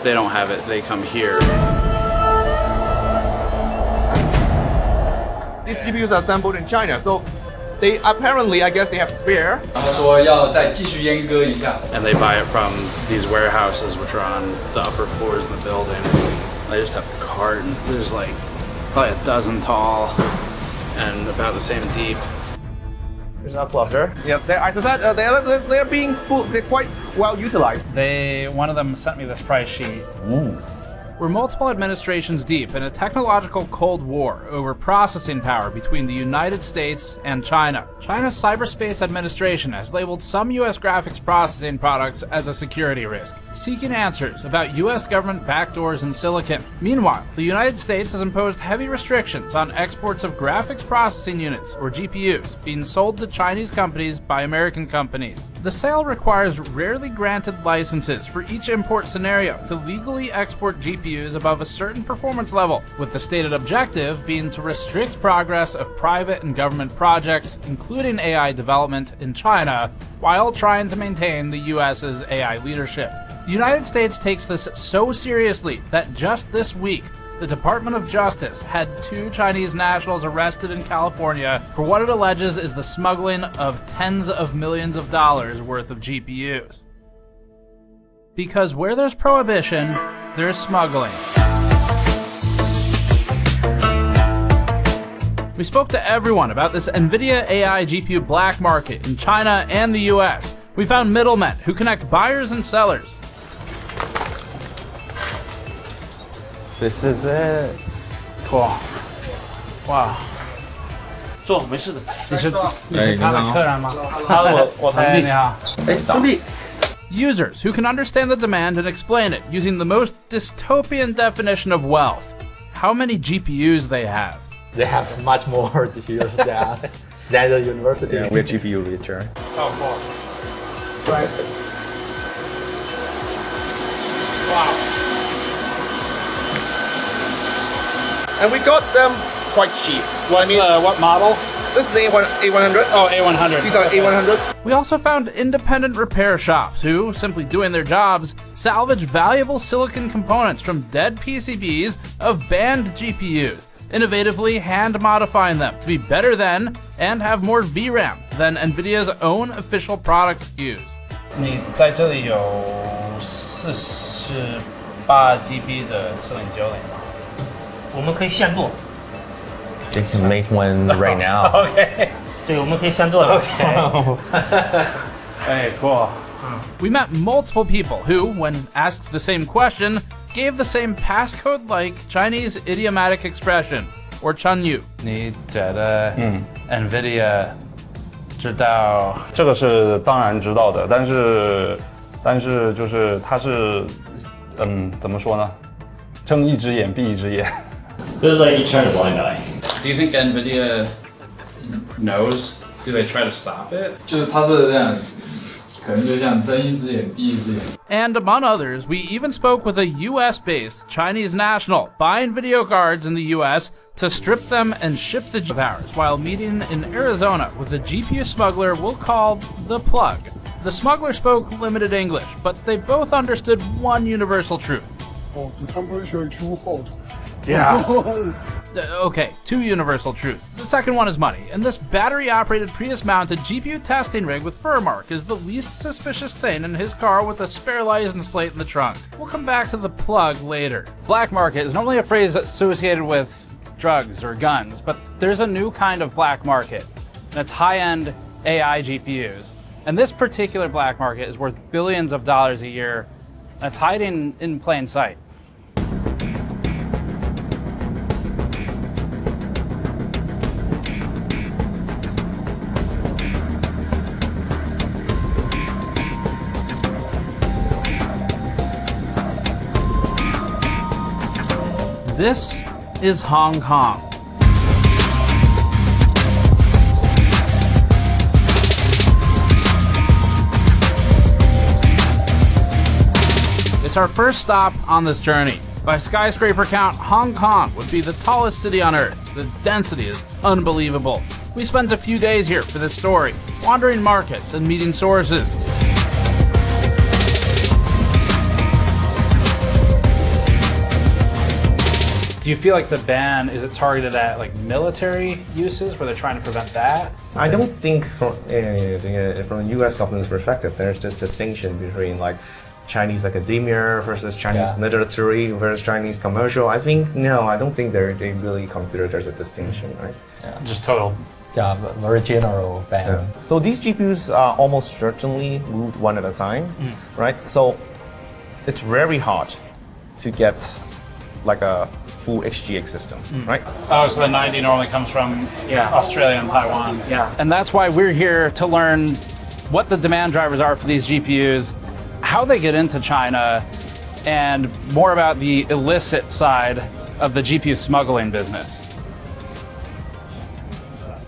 they don't have it, they come here. These GPUs are assembled in China, so they apparently, I guess, they have spare. 然后说要再继续阉割一下。 And they buy it from these warehouses, which are on the upper floors of the building. They just have a carton. There's like probably a dozen tall and about the same deep. There's a cluster. Yeah, as I said, they're being they're quite well utilized. One of them sent me this price sheet. Ooh. We're multiple administrations deep in a technological Cold War over processing power between the United States and China. China's Cyberspace Administration has labeled some US graphics processing products as a security risk, seeking answers about US government backdoors in silicon. Meanwhile, the United States has imposed heavy restrictions on exports of graphics processing units, or GPUs, being sold to Chinese companies by American companies. The sale requires rarely granted licenses for each import scenario to legally export GPUs above a certain performance level, with the stated objective being to restrict progress of private and government projects, including AI development in China, while trying to maintain the US's AI leadership. The United States takes this so seriously that just this week, the Department of Justice had 2 Chinese nationals arrested in California for what it alleges is the smuggling of tens of millions of dollars worth of GPUs. Because where there's prohibition, there's smuggling. We spoke to everyone about this Nvidia AI GPU black market in China and the US. We found middlemen who connect buyers and sellers. This is it. Cool. Wow. 坐，没事的。你是他的客人吗？我堂弟。你好。兄弟。 Users who can understand the demand and explain it using the most dystopian definition of wealth. How many GPUs they have. They have much more GPUs than us, than the university. Yeah, we're GPU richer. Oh, cool. Right. Wow. And we got them quite cheap. What model? This is A100. Oh, A100. These are A100. We also found independent repair shops who, simply doing their jobs, salvage valuable silicon components from dead PCBs of banned GPUs, innovatively hand-modifying them to be better than and have more VRAM than Nvidia's own official product SKUs. 你在这里有48 GB 的409吗？我们可以现做。 They can make one right now. Okay. 对，我们可以现做的。Okay. Hey, cool. We met multiple people who, when asked the same question, gave the same passcode-like Chinese idiomatic expression, or Chanyu. 你觉得 Nvidia 知道？这个是当然知道的，但是就是它是怎么说呢？睁一只眼闭一只眼。 This is like you turn a blind eye. Do you think Nvidia knows? Do they try to stop it? 就是它是这样，可能就像睁一只眼闭一只眼。 And among others, we even spoke with a US-based Chinese national buying video cards in the US to strip them and ship the powers while meeting in Arizona with a GPU smuggler we'll call the Plug. The smuggler spoke limited English, but they both understood one universal truth. Oh, the temperature is too hot. Yeah. Okay, 2 universal truths. The second one is money, and this battery-operated Prius-mounted GPU testing rig with fur mark is the least suspicious thing in his car with a spare license plate in the trunk. We'll come back to the Plug later. Black market is normally a phrase associated with drugs or guns, but there's a new kind of black market, and it's high-end AI GPUs. And this particular black market is worth billions of dollars a year, and it's hiding in plain sight. This is Hong Kong. It's our first stop on this journey. By skyscraper count, Hong Kong would be the tallest city on Earth. The density is unbelievable. We spent a few days here for this story, wandering markets and meeting sources. Do you feel like the ban, is it targeted at like military uses where they're trying to prevent that? I don't think from the U.S. government's perspective, there's this distinction between like Chinese academia versus Chinese military versus Chinese commercial. I don't think they really consider there's a distinction, right? Just total. Yeah, but very general ban. Yeah. So these GPUs are almost certainly moved one at a time, right? So it's very hard to get like a full HGX system, right? Oh, so the 90 normally comes from Australia and Taiwan. Yeah. And that's why we're here to learn what the demand drivers are for these GPUs, how they get into China, and more about the illicit side of the GPU smuggling business.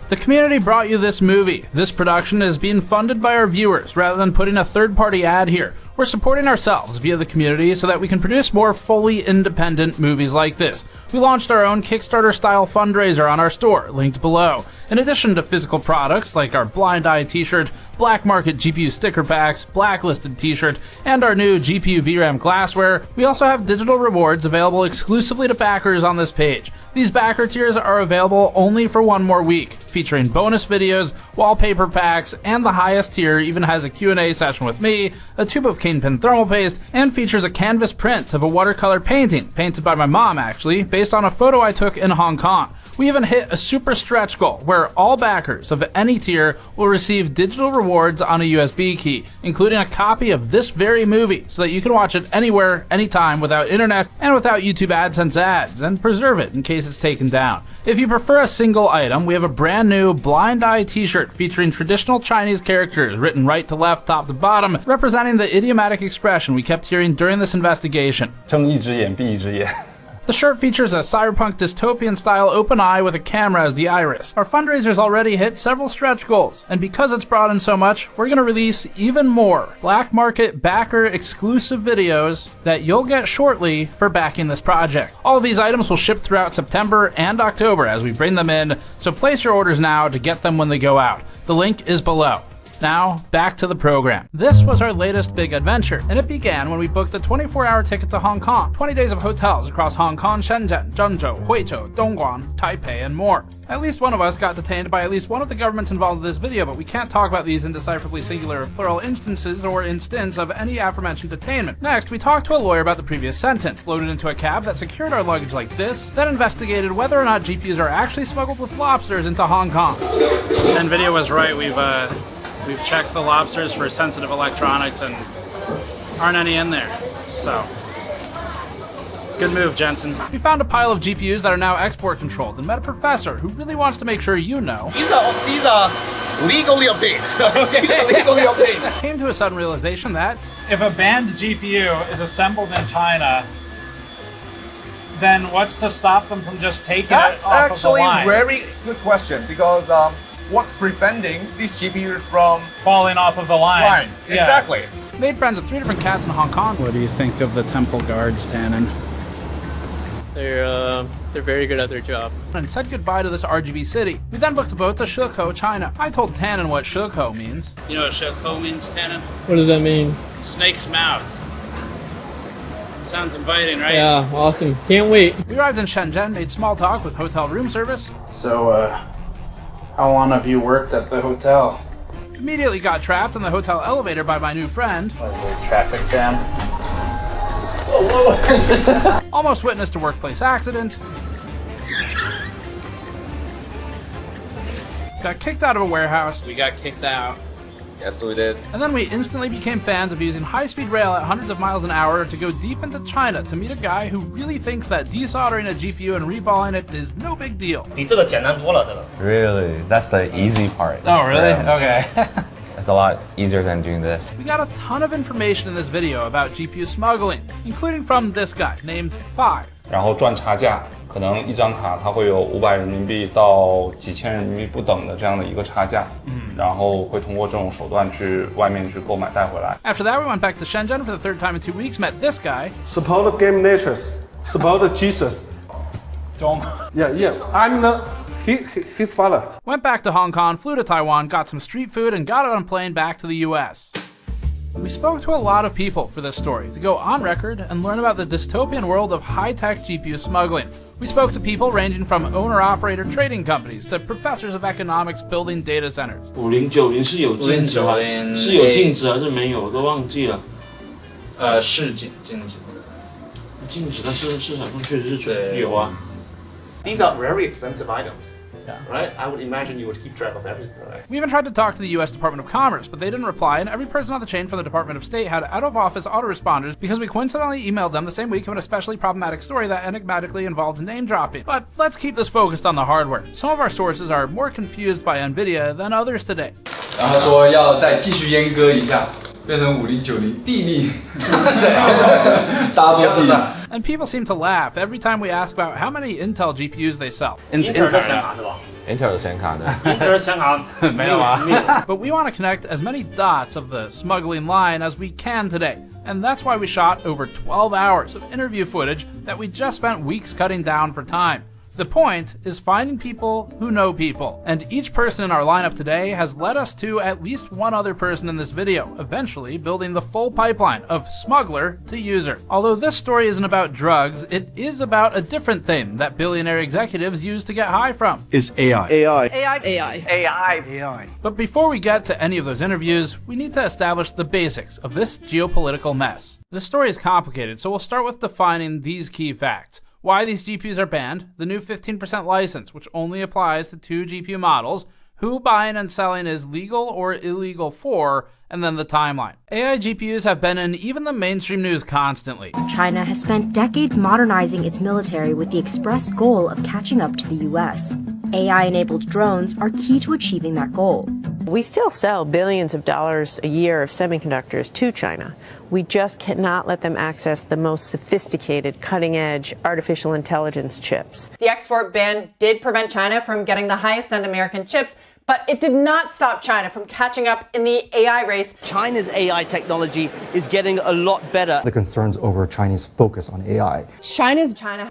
The community brought you this movie. This production is being funded by our viewers rather than putting a third-party ad here. We're supporting ourselves via the community so that we can produce more fully independent movies like this. We launched our own Kickstarter-style fundraiser on our store, linked below. In addition to physical products like our Blind Eye t-shirt, Black Market GPU sticker packs, Blacklisted t-shirt, and our new GPU VRAM glassware, we also have digital rewards available exclusively to backers on this page. These backer tiers are available only for one more week, featuring bonus videos, wallpaper packs, and the highest tier even has a Q&A session with me, a tube of Kingpin thermal paste, and features a canvas print of a watercolor painting, painted by my mom actually, based on a photo I took in Hong Kong. We even hit a super stretch goal where all backers of any tier will receive digital rewards on a USB key, including a copy of this very movie so that you can watch it anywhere, anytime without internet and without YouTube AdSense ads, and preserve it in case it's taken down. If you prefer a single item, we have a brand new Blind Eye t-shirt featuring traditional Chinese characters written right to left, top to bottom, representing the idiomatic expression we kept hearing during this investigation. 睁一只眼闭一只眼。 The shirt features a cyberpunk dystopian-style open eye with a camera as the iris. Our fundraiser's already hit several stretch goals, and because it's brought in so much, we're gonna release even more Black Market backer exclusive videos that you'll get shortly for backing this project. All of these items will ship throughout September and October as we bring them in, so place your orders now to get them when they go out. The link is below. Now, back to the program. This was our latest big adventure, and it began when we booked a 24-hour ticket to Hong Kong, 20 days of hotels across Hong Kong, Shenzhen, Zhengzhou, Huizhou, Dongguan, Taipei, and more. At least one of us got detained by at least one of the governments involved in this video, but we can't talk about these indecipherably singular or plural instances or instance of any aforementioned detainment. Next, we talked to a lawyer about the previous sentence, loaded into a cab that secured our luggage like this, then investigated whether or not GPUs are actually smuggled with lobsters into Hong Kong. Nvidia was right, We've checked the lobsters for sensitive electronics and aren't any in there, so good move, Jensen. We found a pile of GPUs that are now export controlled and met a professor who really wants to make sure you know. These are legally obtained. Legally obtained. Came to a sudden realization that If a banned GPU is assembled in China, then what's to stop them from just taking That's it off actually of the line? very good question because what's preventing these GPUs from Falling off of the line. Yeah. Exactly. made friends with 3 different cats in Hong Kong. What do you think of the temple guards, Tannen? They're very good at their job. And said goodbye to this RGB city. We then booked a boat to Shekou, China. I told Tannen what Shekou means. You know what Shekou means, Tannen? What does that mean? Snake's mouth. Sounds inviting, right? Yeah, awesome. Can't wait. We arrived in Shenzhen, made small talk with hotel room service. So, how long have you worked at the hotel? Immediately got trapped in the hotel elevator by my new friend. Traffic jam. Almost witnessed a workplace accident. Got kicked out of a warehouse. We got kicked out. Yes, we did. And then we instantly became fans of using high-speed rail at hundreds of miles an hour to go deep into China to meet a guy who really thinks that desoldering a GPU and reballing it is no big deal. 比这个简单多了，这个。 Really? That's the easy part. Oh, really? Yeah. Okay. It's a lot easier than doing this. We got a ton of information in this video about GPU smuggling, including from this guy named Five. 然后赚差价，可能一张卡它会有500人民币到几千人民币不等的这样的一个差价，然后会通过这种手段去外面去购买带回来。 After that, we went back to Shenzhen for the 3rd time in 2 weeks, met this guy. Support game Nexus. Support Jesus. Don't. Yeah. I'm his father. Went back to Hong Kong, flew to Taiwan, got some street food, and got on a plane back to the US. We spoke to a lot of people for this story to go on record and learn about the dystopian world of high-tech GPU smuggling. We spoke to people ranging from owner-operator trading companies to professors of economics building data centers. 5090是有禁止吗？是有禁止还是没有？我都忘记了。是禁止。禁止，但是市场上确实是有啊。These are very expensive items. Right? I would imagine you would keep track of everything, right? We even tried to talk to the US Department of Commerce, but they didn't reply, and every person on the chain from the Department of State had out-of-office autoresponders because we coincidentally emailed them the same week of an especially problematic story that enigmatically involved name-dropping. But let's keep this focused on the hardware. Some of our sources are more confused by Nvidia than others today. 然后说要再继续阉割一下，变成5090地利，大家都地。And people seem to laugh every time we ask about how many Intel GPUs they sell. Intel 的显卡是吧 Intel 的显卡呢？ ？Intel 的显卡没有啊。But we want to connect as many dots of the smuggling line as we can today. And that's why we shot over 12 hours of interview footage that we just spent weeks cutting down for time. The point is finding people who know people, and each person in our lineup today has led us to at least one other person in this video, eventually building the full pipeline of smuggler to user. Although this story isn't about drugs, it is about a different thing that billionaire executives use to get high from. Is AI. AI. But before we get to any of those interviews, we need to establish the basics of this geopolitical mess. This story is complicated, so we'll start with defining these key facts. Why these GPUs are banned, the new 15% license, which only applies to 2 GPU models, who buying and selling is legal or illegal for, and then the timeline. AI GPUs have been in even the mainstream news constantly. China has spent decades modernizing its military with the express goal of catching up to the US. AI-enabled drones are key to achieving that goal. We still sell billions of dollars a year of semiconductors to China. We just cannot let them access the most sophisticated, cutting-edge artificial intelligence chips. The export ban did prevent China from getting the highest-end American chips, but it did not stop China from catching up in the AI race. China's AI technology is getting a lot better. The concerns over Chinese focus on AI. China.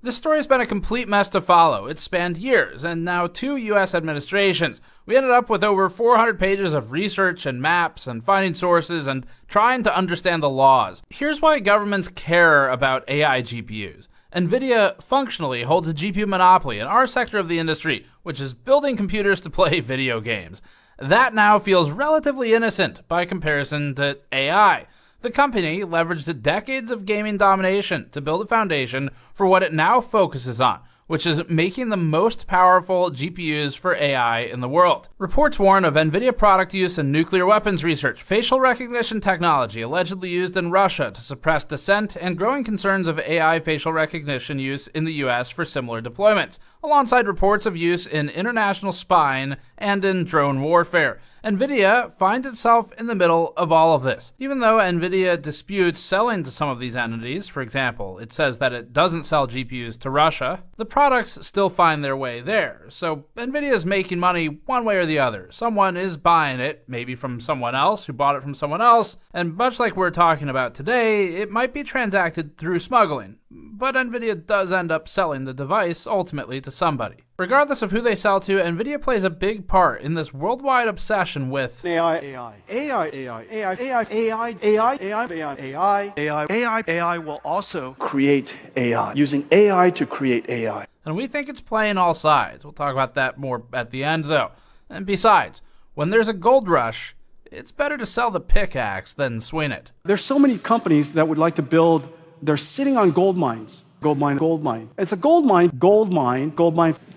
This story has been a complete mess to follow. It's spanned years, and now 2 US administrations. We ended up with over 400 pages of research and maps and finding sources and trying to understand the laws. Here's why governments care about AI GPUs. Nvidia functionally holds a GPU monopoly in our sector of the industry, which is building computers to play video games. That now feels relatively innocent by comparison to AI. The company leveraged decades of gaming domination to build a foundation for what it now focuses on, which is making the most powerful GPUs for AI in the world. Reports warn of Nvidia product use in nuclear weapons research, facial recognition technology allegedly used in Russia to suppress dissent, and growing concerns of AI facial recognition use in the US for similar deployments, alongside reports of use in international spying and in drone warfare. Nvidia finds itself in the middle of all of this. Even though Nvidia disputes selling to some of these entities, for example, it says that it doesn't sell GPUs to Russia, the products still find their way there. So Nvidia is making money one way or the other. Someone is buying it, maybe from someone else who bought it from someone else, and much like we're talking about today, it might be transacted through smuggling. But Nvidia does end up selling the device ultimately to somebody. Regardless of who they sell to, Nvidia plays a big part in this worldwide obsession with AI will also create AI, using AI to create AI. And we think it's playing all sides. We'll talk about that more at the end, though. And besides, when there's a gold rush, it's better to sell the pickaxe than swing it. There's so many companies that would like to build, they're sitting on gold mines. Gold mine. It's a gold mine.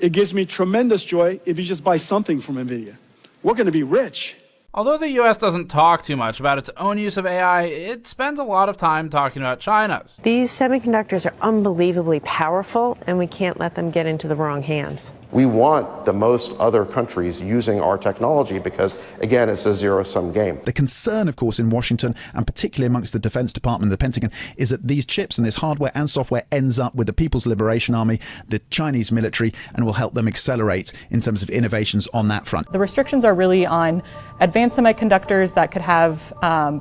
It gives me tremendous joy if you just buy something from Nvidia. We're going to be rich. Although the US doesn't talk too much about its own use of AI, it spends a lot of time talking about China's. These semiconductors are unbelievably powerful, and we can't let them get into the wrong hands. We want the most other countries using our technology because, again, it's a zero-sum game. The concern, of course, in Washington, and particularly amongst the Defense Department and the Pentagon, is that these chips and this hardware and software ends up with the People's Liberation Army, the Chinese military, and will help them accelerate in terms of innovations on that front. The restrictions are really on advanced semiconductors that could have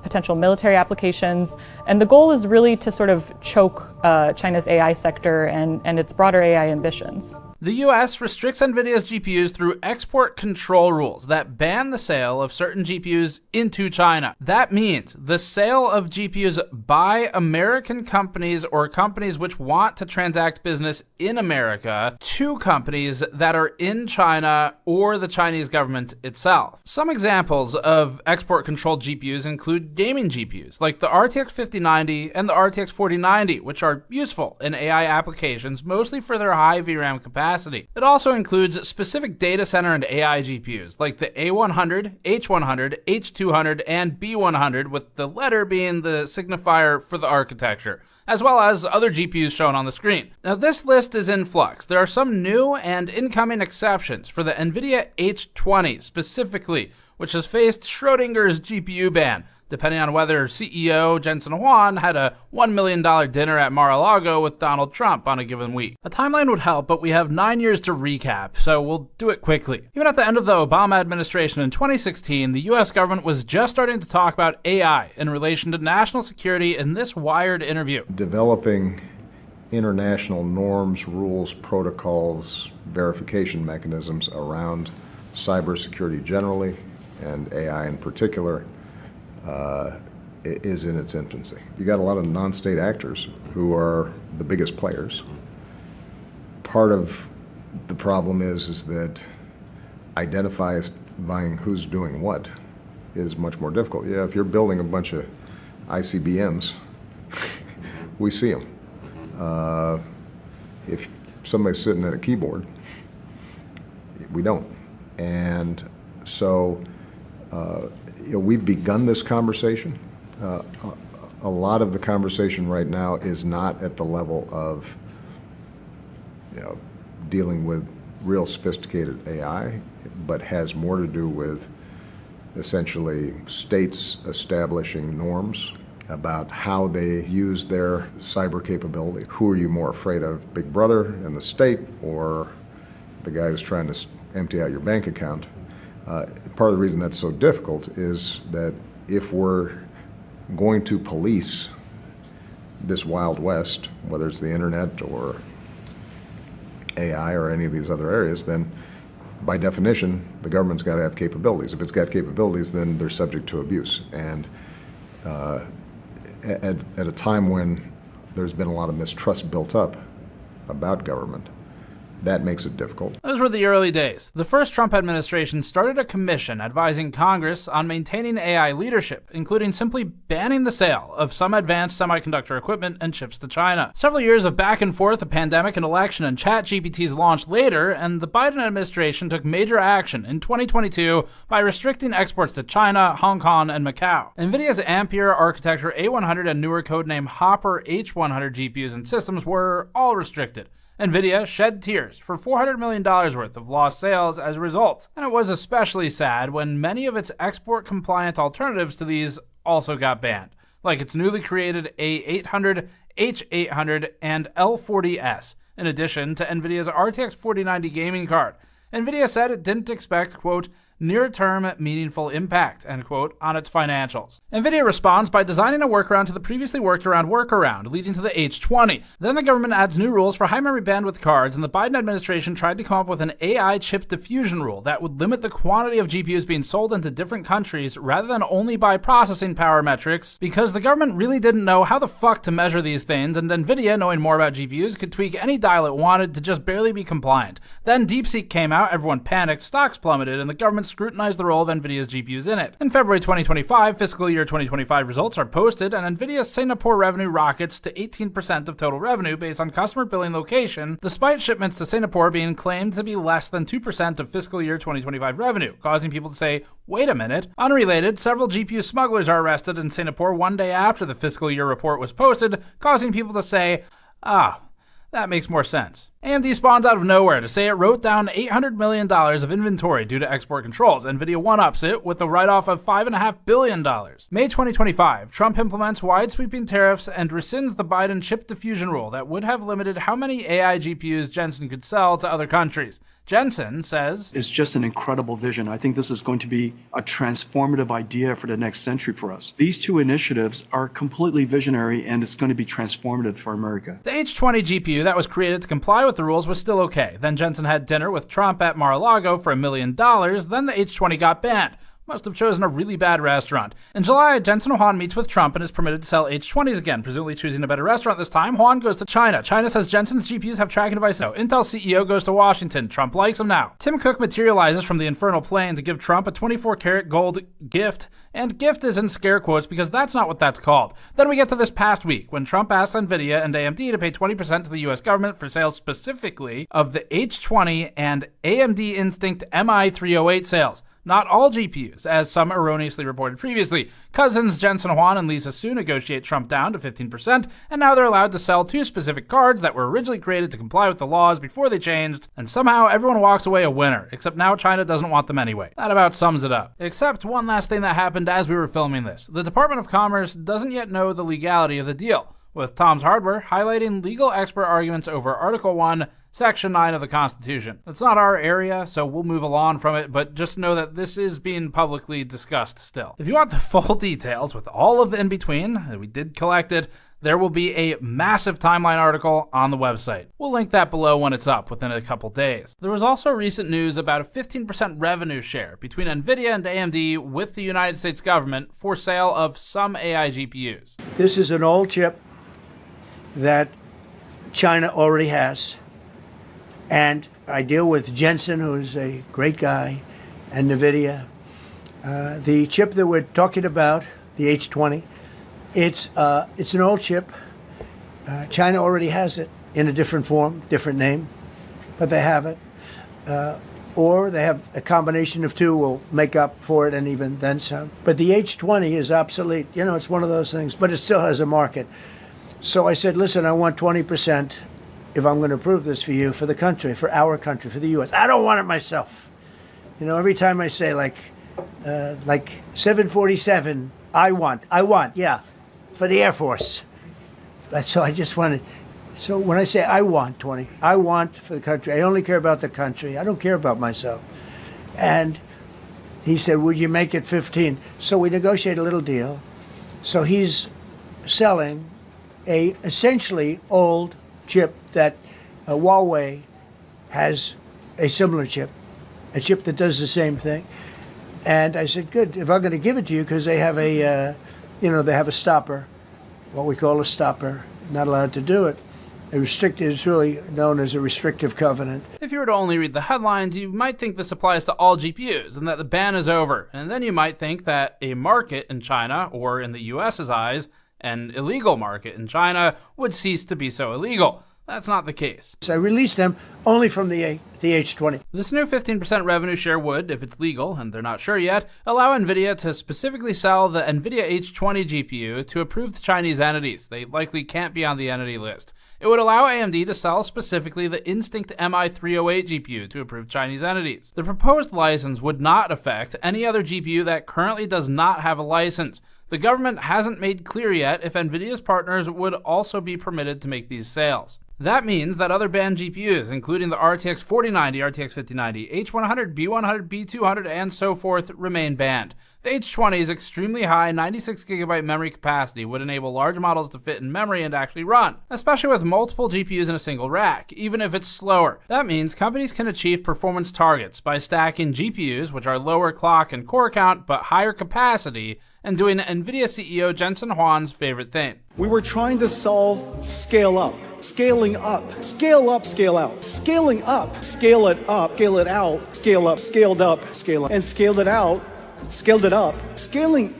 potential military applications, and the goal is really to sort of choke China's AI sector and its broader AI ambitions. The US restricts Nvidia's GPUs through export control rules that ban the sale of certain GPUs into China. That means the sale of GPUs by American companies or companies which want to transact business in America to companies that are in China or the Chinese government itself. Some examples of export-controlled GPUs include gaming GPUs, like the RTX 5090 and the RTX 4090, which are useful in AI applications, mostly for their high VRAM capacity. It also includes specific data center and AI GPUs, like the A100, H100, H200, and B100, with the letter being the signifier for the architecture, as well as other GPUs shown on the screen. Now, this list is in flux. There are some new and incoming exceptions for the Nvidia H20 specifically, which has faced Schrodinger's GPU ban, depending on whether CEO Jensen Huang had a $1 million dinner at Mar-a-Lago with Donald Trump on a given week. A timeline would help, but we have 9 years to recap, so we'll do it quickly. Even at the end of the Obama administration in 2016, the US government was just starting to talk about AI in relation to national security in this Wired interview. Developing international norms, rules, protocols, verification mechanisms around cybersecurity generally, and AI in particular, is in its infancy. You got a lot of non-state actors who are the biggest players. Part of the problem is that identifying who's doing what is much more difficult. Yeah, if you're building a bunch of ICBMs, we see them. If somebody's sitting at a keyboard, we don't. And so we've begun this conversation. A lot of the conversation right now is not at the level of dealing with real sophisticated AI, but has more to do with essentially states establishing norms about how they use their cyber capability. Who are you more afraid of, Big Brother and the state, or the guy who's trying to empty out your bank account? Part of the reason that's so difficult is that if we're going to police this Wild West, whether it's the internet or AI or any of these other areas, then by definition, the government's got to have capabilities. If it's got capabilities, then they're subject to abuse. And at a time when there's been a lot of mistrust built up about government, that makes it difficult. Those were the early days. The first Trump administration started a commission advising Congress on maintaining AI leadership, including simply banning the sale of some advanced semiconductor equipment and chips to China. Several years of back and forth, a pandemic, an election, and ChatGPT's launch later, and the Biden administration took major action in 2022 by restricting exports to China, Hong Kong, and Macau. Nvidia's Ampere architecture A100 and newer codename Hopper H100 GPUs and systems were all restricted. Nvidia shed tears for $400 million worth of lost sales as a result, and it was especially sad when many of its export-compliant alternatives to these also got banned, like its newly created A800, H800, and L40S, in addition to Nvidia's RTX 4090 gaming card. Nvidia said it didn't expect, quote, near-term meaningful impact, end quote, on its financials. Nvidia responds by designing a workaround to the previously worked-around workaround, leading to the H20. Then the government adds new rules for high memory bandwidth cards, and the Biden administration tried to come up with an AI chip diffusion rule that would limit the quantity of GPUs being sold into different countries rather than only by processing power metrics, because the government really didn't know how the fuck to measure these things, and Nvidia, knowing more about GPUs, could tweak any dial it wanted to just barely be compliant. Then DeepSeek came out, everyone panicked, stocks plummeted, and the government scrutinized the role of Nvidia's GPUs in it. In February 2025, fiscal year 2025 results are posted, and Nvidia's Singapore revenue rockets to 18% of total revenue based on customer billing location, despite shipments to Singapore being claimed to be less than 2% of fiscal year 2025 revenue, causing people to say, wait a minute. Unrelated, several GPU smugglers are arrested in Singapore one day after the fiscal year report was posted, causing people to say, that makes more sense. AMD spawns out of nowhere to say it wrote down $800 million of inventory due to export controls. Nvidia one-ups it with a write-off of $5.5 billion. May 2025, Trump implements wide-sweeping tariffs and rescinds the Biden chip diffusion rule that would have limited how many AI GPUs Jensen could sell to other countries. Jensen says, It's just an incredible vision. I think this is going to be a transformative idea for the next century for us. These two initiatives are completely visionary, and it's going to be transformative for America. The H20 GPU that was created to comply with the rules was still okay. Then Jensen had dinner with Trump at Mar-a-Lago for $1 million. Then the H20 got banned. Must have chosen a really bad restaurant. In July, Jensen Huang meets with Trump and is permitted to sell H20s again, presumably choosing a better restaurant this time. Huang goes to China. China says Jensen's GPUs have tracking devices. No. Intel CEO goes to Washington. Trump likes him now. Tim Cook materializes from the infernal plane to give Trump a 24-karat gold gift. And gift is in scare quotes because that's not what that's called. Then we get to this past week when Trump asks Nvidia and AMD to pay 20% to the US government for sales specifically of the H20 and AMD Instinct MI308 sales. Not all GPUs, as some erroneously reported previously. Cousins Jensen Huang and Lisa Su negotiate Trump down to 15%, and now they're allowed to sell 2 specific cards that were originally created to comply with the laws before they changed, and somehow everyone walks away a winner, except now China doesn't want them anyway. That about sums it up. Except one last thing that happened as we were filming this. The Department of Commerce doesn't yet know the legality of the deal, with Tom's Hardware highlighting legal expert arguments over Article 1, Section 9 of the Constitution. It's not our area, so we'll move along from it, but just know that this is being publicly discussed still. If you want the full details with all of the in-between, we did collect it, there will be a massive timeline article on the website. We'll link that below when it's up within a couple days. There was also recent news about a 15% revenue share between Nvidia and AMD with the United States government for sale of some AI GPUs. This is an old chip that China already has. And I deal with Jensen, who's a great guy, and Nvidia. The chip that we're talking about, the H20, it's an old chip. China already has it in a different form, different name, but they have it. Or they have a combination of two will make up for it and even then some. But the H20 is obsolete. You know, it's one of those things, but it still has a market. So I said, listen, I want 20%. If I'm going to approve this for you, for the country, for our country, for the U.S. I don't want it myself. You know, every time I say like 747, I want, yeah, for the Air Force. So I just wanted, so when I say I want 20, I want for the country. I only care about the country. I don't care about myself. And he said, would you make it 15? So we negotiate a little deal. So he's selling a essentially old chip that Huawei has a similar chip, a chip that does the same thing. And I said, good, if I'm going to give it to you, because they have a, they have a stopper, what we call a stopper, not allowed to do it. A restricted, it's really known as a restrictive covenant. If you were to only read the headlines, you might think this applies to all GPUs and that the ban is over. And then you might think that a market in China, or in the US's eyes, an illegal market in China, would cease to be so illegal. That's not the case. So I released them only from the H20. This new 15% revenue share would, if it's legal, and they're not sure yet, allow Nvidia to specifically sell the Nvidia H20 GPU to approved Chinese entities. They likely can't be on the entity list. It would allow AMD to sell specifically the Instinct MI308 GPU to approved Chinese entities. The proposed license would not affect any other GPU that currently does not have a license. The government hasn't made clear yet if Nvidia's partners would also be permitted to make these sales. That means that other banned GPUs, including the RTX 4090, RTX 5090, H100, B100, B200, and so forth, remain banned. The H20's extremely high 96GB memory capacity would enable large models to fit in memory and actually run, especially with multiple GPUs in a single rack, even if it's slower. That means companies can achieve performance targets by stacking GPUs, which are lower clock and core count but higher capacity, and doing Nvidia CEO Jensen Huang's favorite thing. We were trying to solve scale up, scaling up, scale up, scale out, scaling up, scale it up, scale it out, scale up, scaled up, scale up, and scaled it out, scaled it up, scaling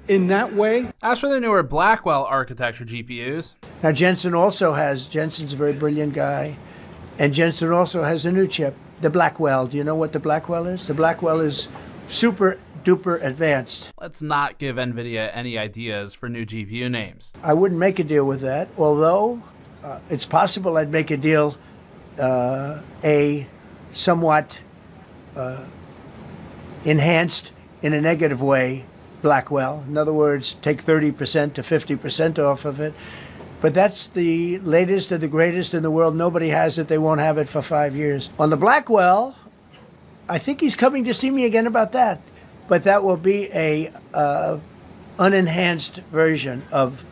in that way. As for the newer Blackwell architecture GPUs, now Jensen's a very brilliant guy, and Jensen also has a new chip, the Blackwell. Do you know what the Blackwell is? The Blackwell is super duper advanced. Let's not give Nvidia any ideas for new GPU names. I wouldn't make a deal with that, although it's possible I'd make a deal, a somewhat enhanced in a negative way Blackwell. In other words, take 30% to 50% off of it. But that's the latest and the greatest in the world. Nobody has it. They won't have it for 5 years. On the Blackwell, I think he's coming to see me again about that. But that will be a unenhanced version of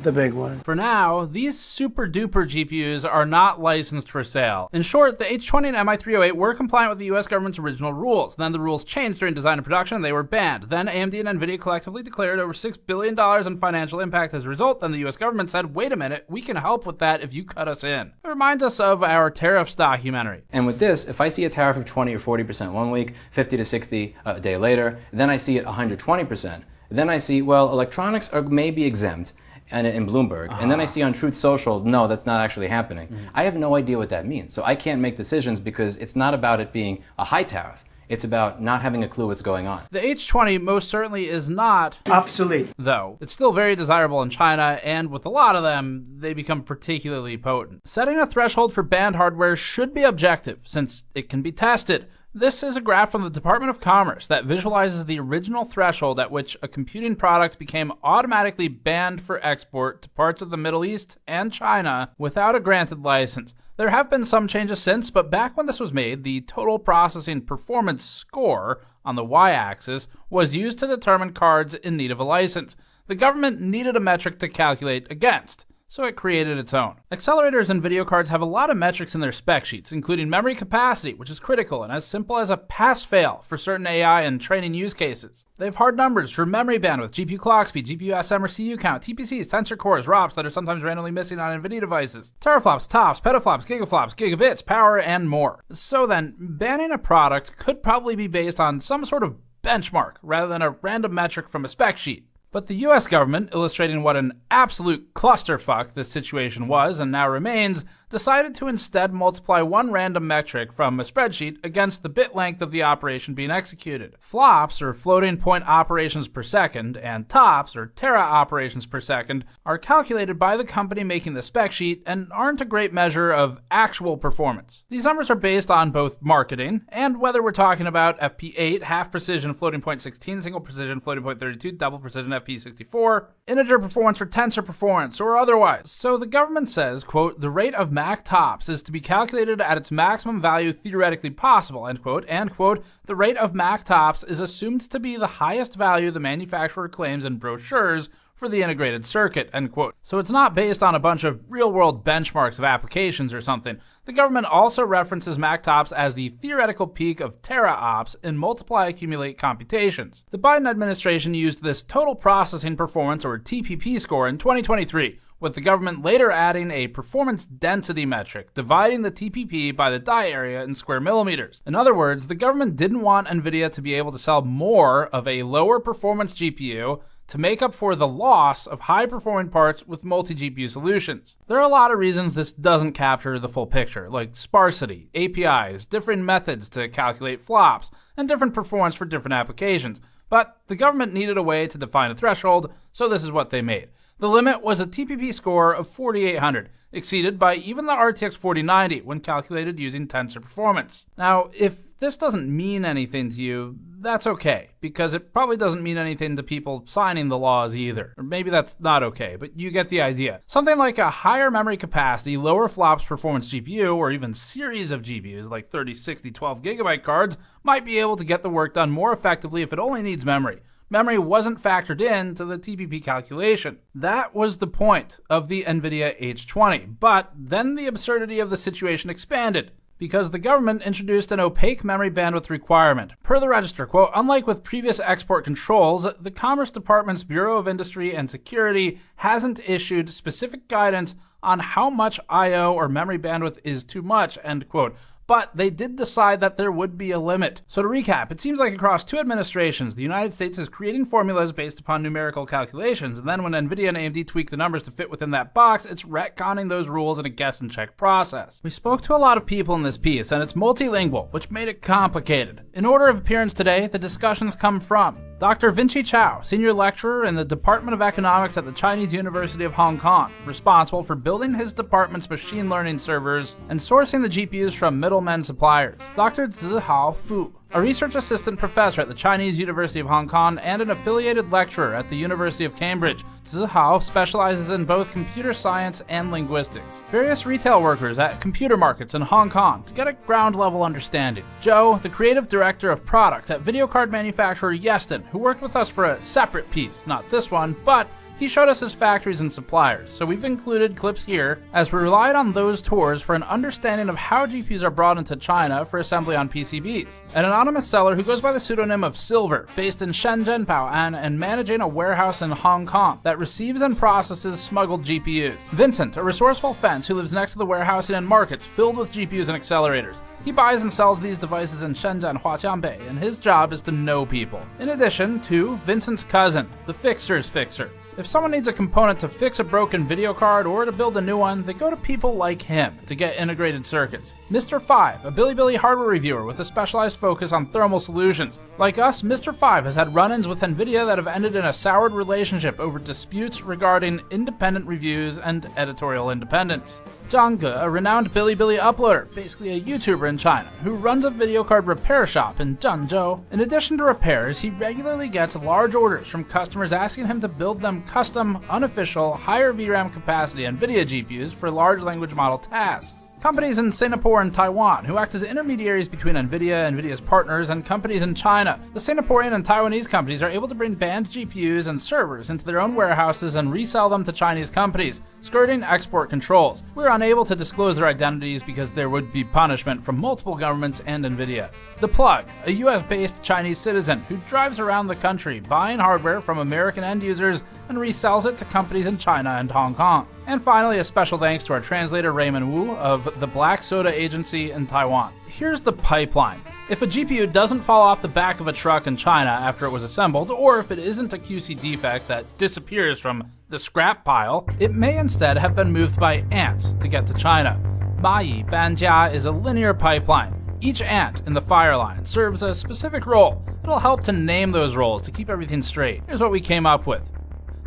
the big one. For now, these super duper GPUs are not licensed for sale. In short, the H20 and MI308 were compliant with the US government's original rules. Then the rules changed during design and production and they were banned. Then AMD and Nvidia collectively declared over $6 billion in financial impact as a result. Then the US government said, wait a minute, we can help with that if you cut us in. It reminds us of our tariffs documentary. And with this, if I see a tariff of 20 or 40% one week, 50 to 60 a day later, then I see it 120%. Then I see, well, electronics are maybe exempt, and in Bloomberg, and then I see on Truth Social, no, that's not actually happening. I have no idea what that means, so I can't make decisions because it's not about it being a high tariff. It's about not having a clue what's going on. The H20 most certainly is not obsolete, though. It's still very desirable in China, and with a lot of them, they become particularly potent. Setting a threshold for banned hardware should be objective, since it can be tested. This is a graph from the Department of Commerce that visualizes the original threshold at which a computing product became automatically banned for export to parts of the Middle East and China without a granted license. There have been some changes since, but back when this was made, the total processing performance score on the y-axis was used to determine cards in need of a license. The government needed a metric to calculate against, so it created its own. Accelerators and video cards have a lot of metrics in their spec sheets, including memory capacity, which is critical and as simple as a pass-fail for certain AI and training use cases. They have hard numbers for memory bandwidth, GPU clock speed, GPU SM or CU count, TPCs, tensor cores, ROPs that are sometimes randomly missing on Nvidia devices, teraflops, TOPS, petaflops, gigaflops, gigabits, power, and more. So then, banning a product could probably be based on some sort of benchmark rather than a random metric from a spec sheet. But the US government, illustrating what an absolute clusterfuck this situation was and now remains, decided to instead multiply one random metric from a spreadsheet against the bit length of the operation being executed. Flops, or floating point operations per second, and TOPS, or tera operations per second, are calculated by the company making the spec sheet and aren't a great measure of actual performance. These numbers are based on both marketing and whether we're talking about FP8, half precision floating point 16, single precision floating point 32, double precision FP64, integer performance or tensor performance, or otherwise. So the government says, quote, the rate of max TOPS is to be calculated at its maximum value theoretically possible, end quote, and quote, the rate of max TOPS is assumed to be the highest value the manufacturer claims in brochures for the integrated circuit, end quote. So it's not based on a bunch of real-world benchmarks of applications or something. The government also references MacTops as the theoretical peak of tera-ops in multiply-accumulate computations. The Biden administration used this total processing performance, or TPP score, in 2023, with the government later adding a performance density metric, dividing the TPP by the die area in square millimeters. In other words, the government didn't want Nvidia to be able to sell more of a lower performance GPU to make up for the loss of high-performing parts with multi-GPU solutions. There are a lot of reasons this doesn't capture the full picture, like sparsity, APIs, different methods to calculate flops, and different performance for different applications. But the government needed a way to define a threshold, so this is what they made. The limit was a TPP score of 4,800, exceeded by even the RTX 4090 when calculated using tensor performance. Now, if this doesn't mean anything to you, that's okay, because it probably doesn't mean anything to people signing the laws either. Or maybe that's not okay, but you get the idea. Something like a higher memory capacity, lower flops performance GPU, or even series of GPUs like 30, 60, 12 gigabyte cards might be able to get the work done more effectively if it only needs memory. Memory wasn't factored into the TPP calculation. That was the point of the Nvidia H20, but then the absurdity of the situation expanded, because the government introduced an opaque memory bandwidth requirement. Per the register, quote, unlike with previous export controls, the Commerce Department's Bureau of Industry and Security hasn't issued specific guidance on how much I/O or memory bandwidth is too much, end quote. But they did decide that there would be a limit. So to recap, it seems like across two administrations, the United States is creating formulas based upon numerical calculations, and then when Nvidia and AMD tweak the numbers to fit within that box, it's retconning those rules in a guess and check process. We spoke to a lot of people in this piece, and it's multilingual, which made it complicated. In order of appearance today, the discussions come from Dr. Vinci Chao, senior lecturer in the Department of Economics at the Chinese University of Hong Kong, responsible for building his department's machine learning servers and sourcing the GPUs from middlemen suppliers. Dr. Zihao Fu, a research assistant professor at the Chinese University of Hong Kong, and an affiliated lecturer at the University of Cambridge. Zihao specializes in both computer science and linguistics. Various retail workers at computer markets in Hong Kong to get a ground-level understanding. Joe, the creative director of product at video card manufacturer Yeston, who worked with us for a separate piece, not this one, but he showed us his factories and suppliers, so we've included clips here as we relied on those tours for an understanding of how GPUs are brought into China for assembly on PCBs. An anonymous seller who goes by the pseudonym of Silver, based in Shenzhen, Bao'an, and managing a warehouse in Hong Kong that receives and processes smuggled GPUs. Vincent, a resourceful fence who lives next to the warehousing and markets filled with GPUs and accelerators. He buys and sells these devices in Shenzhen, Huaqiangbei, and his job is to know people. In addition to Vincent's cousin, the Fixer's Fixer. If someone needs a component to fix a broken video card or to build a new one, they go to people like him to get integrated circuits. Mr. 5, a Bilibili hardware reviewer with a specialized focus on thermal solutions. Like us, Mr. 5 has had run-ins with Nvidia that have ended in a soured relationship over disputes regarding independent reviews and editorial independence. Zhang Ge, a renowned Bilibili uploader, basically a YouTuber in China, who runs a video card repair shop in Zhengzhou. In addition to repairs, he regularly gets large orders from customers asking him to build them custom, unofficial, higher VRAM capacity NVIDIA GPUs for large language model tasks. Companies in Singapore and Taiwan who act as intermediaries between NVIDIA, NVIDIA's partners, and companies in China. The Singaporean and Taiwanese companies are able to bring banned GPUs and servers into their own warehouses and resell them to Chinese companies, skirting export controls. We're unable to disclose their identities because there would be punishment from multiple governments and NVIDIA. The Plug, a US-based Chinese citizen who drives around the country buying hardware from American end users and resells it to companies in China and Hong Kong. And finally, a special thanks to our translator Raymond Wu of the Black Soda Agency in Taiwan. Here's the pipeline. If a GPU doesn't fall off the back of a truck in China after it was assembled, or if it isn't a QC defect that disappears from the scrap pile, it may instead have been moved by ants to get to China. Mayi Banjia is a linear pipeline. Each ant in the fire line serves a specific role. It'll help to name those roles to keep everything straight. Here's what we came up with.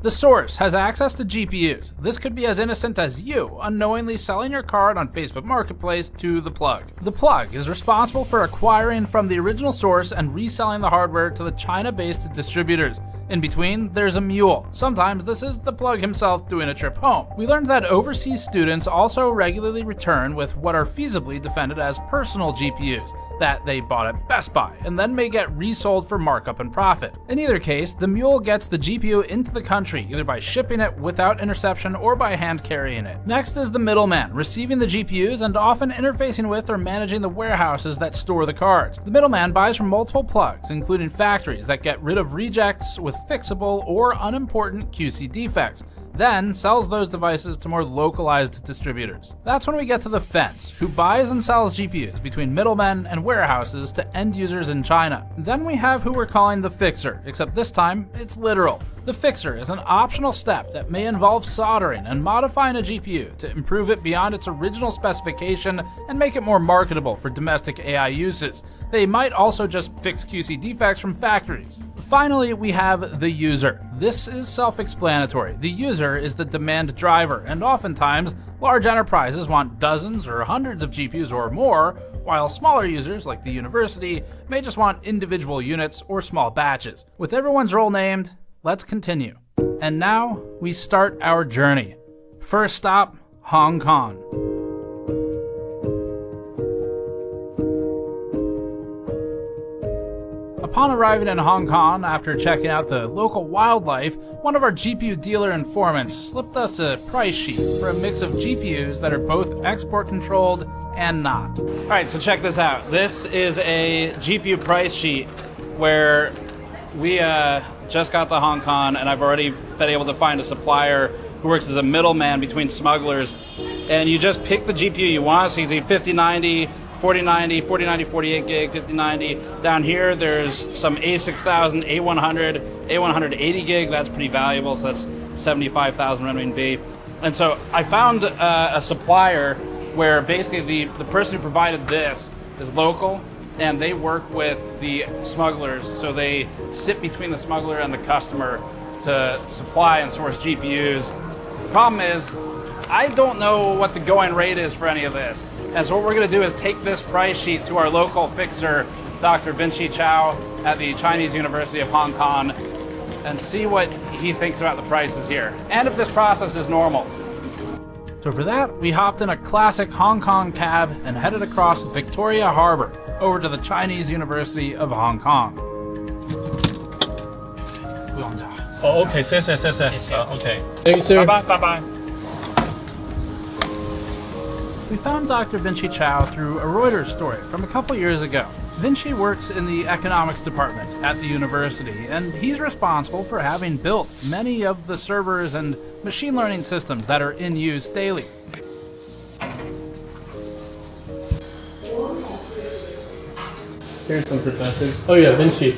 The source has access to GPUs. This could be as innocent as you unknowingly selling your card on Facebook Marketplace to the Plug. The Plug is responsible for acquiring from the original source and reselling the hardware to the China-based distributors. In between, there's a mule. Sometimes this is the Plug himself doing a trip home. We learned that overseas students also regularly return with what are feasibly defended as personal GPUs that they bought at Best Buy and then may get resold for markup and profit. In either case, the mule gets the GPU into the country either by shipping it without interception or by hand carrying it. Next is the middleman, receiving the GPUs and often interfacing with or managing the warehouses that store the cards. The middleman buys from multiple plugs, including factories that get rid of rejects with fixable or unimportant QC defects, then sells those devices to more localized distributors. That's when we get to the fence, who buys and sells GPUs between middlemen and warehouses to end users in China. Then we have who we're calling the fixer, except this time it's literal. The fixer is an optional step that may involve soldering and modifying a GPU to improve it beyond its original specification and make it more marketable for domestic AI uses. They might also just fix QC defects from factories. Finally, we have the user. This is self-explanatory. The user is the demand driver, and oftentimes, large enterprises want dozens or hundreds of GPUs or more, while smaller users, like the university, may just want individual units or small batches. With everyone's role named, let's continue. And now, we start our journey. First stop, Hong Kong. Upon arriving in Hong Kong, after checking out the local wildlife, one of our GPU dealer informants slipped us a price sheet for a mix of GPUs that are both export controlled and not. All right, so check this out. This is a GPU price sheet where we just got to Hong Kong, and I've already been able to find a supplier who works as a middleman between smugglers. And you just pick the GPU you want, so you can see 5090, 4090, 4090, 48 gig, 5090. Down here, there's some A6000, A100, A100 80 gig. That's pretty valuable, so that's 75,000 renminbi. And so I found a supplier where basically the person who provided this is local, and they work with the smugglers. So they sit between the smuggler and the customer to supply and source GPUs. Problem is, I don't know what the going rate is for any of this. And so what we're gonna do is take this price sheet to our local fixer Dr. Vinci Chao at the Chinese University of Hong Kong and see what he thinks about the prices here, and if this process is normal. So for that, we hopped in a classic Hong Kong cab and headed across Victoria Harbor over to the Chinese University of Hong Kong. 不用找。哦，OK，谢谢，OK。Thank you, sir. 拜拜。 We found Dr. Vinci Chao through a Reuters story from a couple years ago. Vinci works in the economics department at the university, and he's responsible for having built many of the servers and machine learning systems that are in use daily. Here's some professors. Oh yeah, Vinci.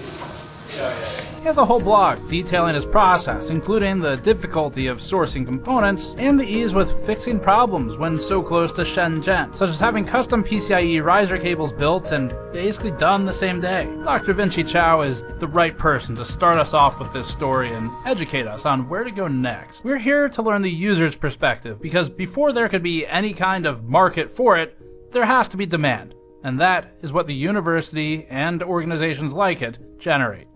He has a whole blog detailing his process, including the difficulty of sourcing components and the ease with fixing problems when so close to Shenzhen, such as having custom PCIe riser cables built and basically done the same day. Dr. Vinci Chao is the right person to start us off with this story and educate us on where to go next. We're here to learn the user's perspective, because before there could be any kind of market for it, there has to be demand. And that is what the university and organizations like it generate.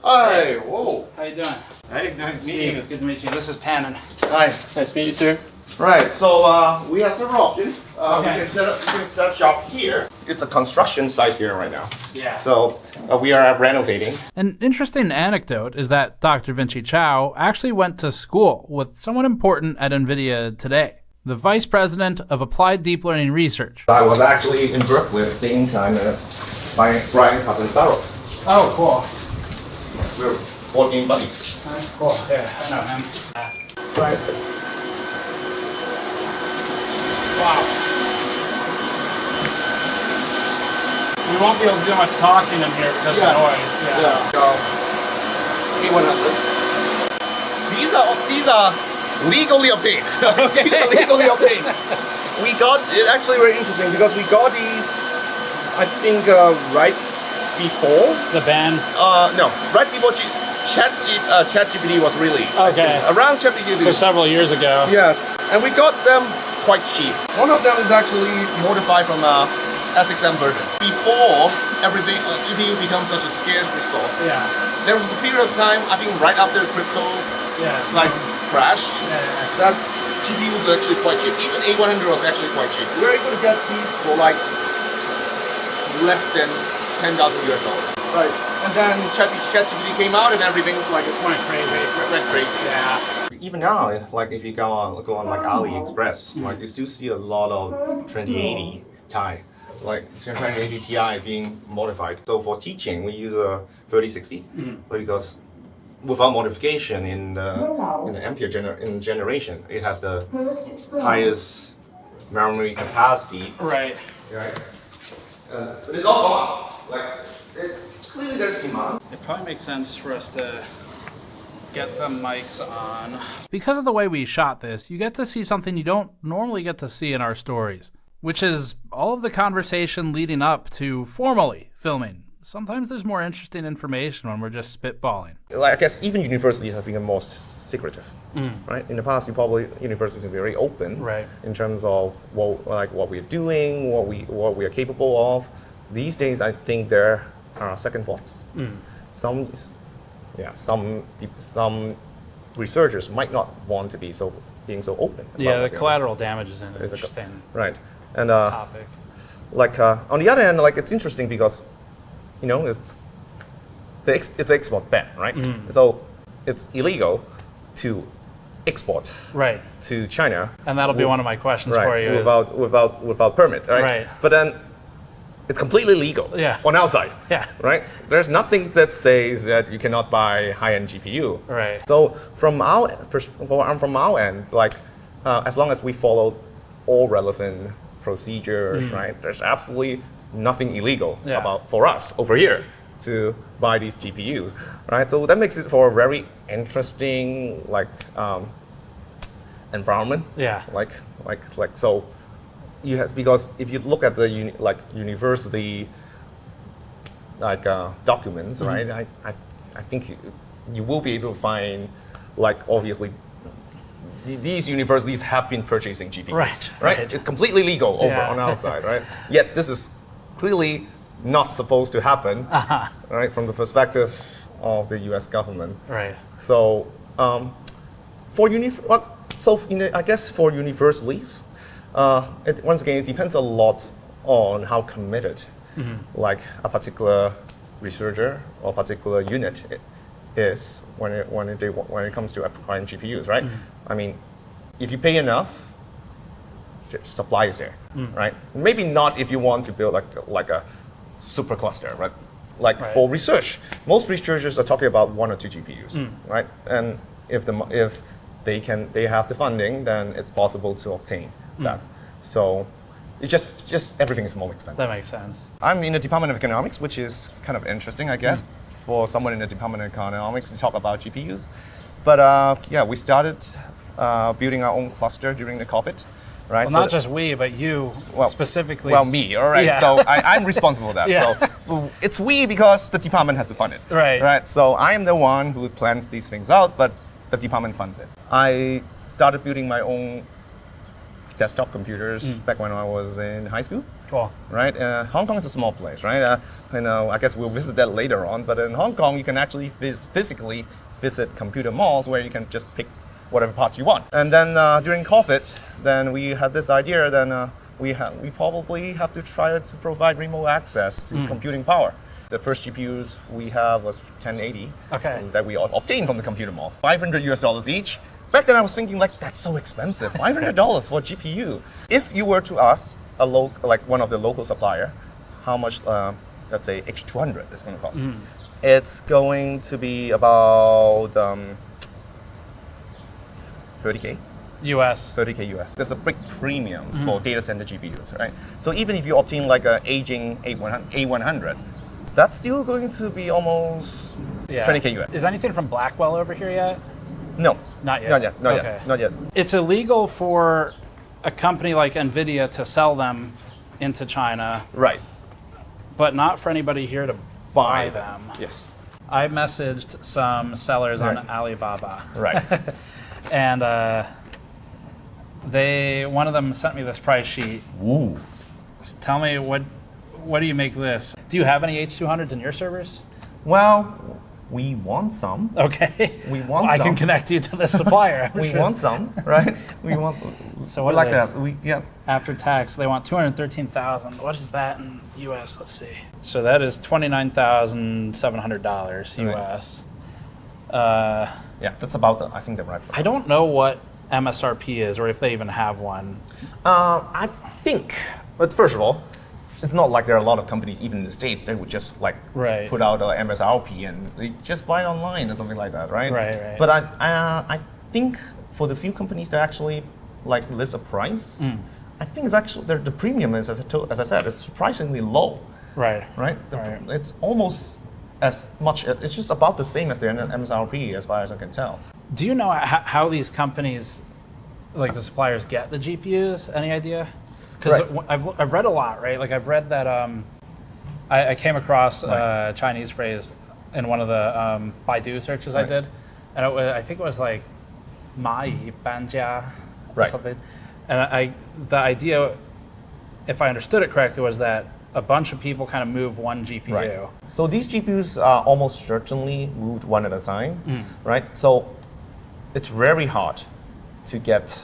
Hi, whoa. How you doing? Hey, nice meeting you. Good to meet you. This is Tannen. Hi. Nice to meet you, sir. Right, so we have several options. Okay. We can set up shop here. It's a construction site here right now. Yeah. So we are renovating. An interesting anecdote is that Dr. Vinci Chao actually went to school with someone important at Nvidia today, the Vice President of Applied Deep Learning Research. I was actually in Berkeley at the same time as my Brian Catanzaro. Oh, cool. We're working buddies. That's cool. Yeah, I know him. Right. Wow. We won't be able to do much talking in here because of the noise. Yeah. So, these are legally obtained. These are legally obtained. We got it. Actually, very interesting because we got these. I think right before the ban. No, right before ChatGPT was released. Okay. Around ChatGPT. So several years ago. Yes, and we got them quite cheap. One of them is actually modified from SXM version. Before everything, GPU becomes such a scarce resource. Yeah. There was a period of time, I think right after crypto crash, that GPU was actually quite cheap. Even A100 was actually quite cheap. We were able to get these for like less than $10,000 US. Right. And then ChatGPT came out and everything like it went crazy. Yeah. Even now, like if you go on like AliExpress, like you still see a lot of 2080 Ti, like 2080 Ti being modified. So for teaching, we use a 3060 because without modification in the Ampere generation, it has the highest memory capacity. Right. Right. But it's all gone. Like clearly there's demand. It probably makes sense for us to get the mics on. Because of the way we shot this, you get to see something you don't normally get to see in our stories, which is all of the conversation leading up to formally filming. Sometimes there's more interesting information when we're just spitballing. Like, I guess even universities have become more secretive, right? In the past, universities are very open, in terms of what we're doing, what we are capable of. These days, I think there are second thoughts. Some researchers might not want to be being so open. Yeah, the collateral damage is an interesting topic. Like on the other hand, like it's interesting because, it's the export ban, right? So it's illegal to export to China, and that'll be one of my questions for you. Without permit, right? But then it's completely legal on outside, right? There's nothing that says that you cannot buy high-end GPU, right? So from our end, like as long as we follow all relevant procedures, right? There's absolutely nothing illegal for us over here to buy these GPUs, right? So that makes it for a very interesting environment. Yeah. Like so. Because if you look at the university documents, right? I think you will be able to find obviously these universities have been purchasing GPUs. Right. It's completely legal over Yeah. on the outside, right? Yet this is clearly not supposed to happen, right? From the perspective of the U.S. government. Right. So, I guess for universities, once again, it depends a lot on how committed, like a particular researcher or particular unit is when it comes to acquiring GPUs, right? I mean, if you pay enough, supply is there, right? Maybe not if you want to build like a super cluster, right? Like for research, most researchers are talking about 1 or 2 GPUs, right? And if they have the funding, then it's possible to obtain that. So it's just everything is more expensive. That makes sense. I'm in the Department of Economics, which is kind of interesting, I guess, for someone in the Department of Economics to talk about GPUs. But yeah, we started building our own cluster during the COVID, right? Well, not just we, but you specifically. Well, me, all right. Yeah. So I'm responsible for that. Yeah. So it's we because the department has to fund it. Right. Right. So I am the one who plans these things out, but the department funds it. I started building my own desktop computers back when I was in high school. Cool. Right. Hong Kong is a small place, right? I guess we'll visit that later on. But in Hong Kong, you can actually physically visit computer malls where you can just pick whatever parts you want. And then during COVID, then we had this idea. Then we probably have to try to provide remote access to computing power. The first GPUs we have was 1080 that we obtained from the computer malls. $500 US each. Back then I was thinking like, that's so expensive, $500 for a GPU. If you were to ask like one of the local supplier, how much, let's say H200 is going to cost, it's going to be about 30K. US. 30K US. There's a big premium for data center GPUs, right? So even if you obtain like an aging A100, that's still going to be almost 20K US. Is anything from Blackwell over here yet? No. Not yet? Not yet. It's illegal for a company like Nvidia to sell them into China. Right. But not for anybody here to buy them. Yes. I messaged some sellers on Alibaba. Right. And one of them sent me this price sheet. Ooh. Tell me, what do you make this? Do you have any H200s in your servers? Well, we want some. Okay. We want some. I can connect you to the supplier. We want some, right? We want. So what like that? After tax, they want $213,000. What is that in US? Let's see. So that is $29,700 US. Yeah, that's about I think the right price. I don't know what MSRP is, or if they even have one. I think, but first of all, it's not like there are a lot of companies, even in the States, that would just like put out a MSRP and they just buy it online or something like that, right? Right. But I think for the few companies that actually like list a price, I think it's actually the premium is, as I said, it's surprisingly low. Right. It's almost as much. It's just about the same as the MSRP, as far as I can tell. Do you know how these companies, like the suppliers, get the GPUs? Any idea? Because I've read a lot, right? Like I've read that I came across a Chinese phrase in one of the Baidu searches I did, and I think it was like "ma yi ban jia" or something. And the idea, if I understood it correctly, was that a bunch of people kind of move one GPU. Right. So these GPUs are almost certainly moved one at a time, right? So it's very hard to get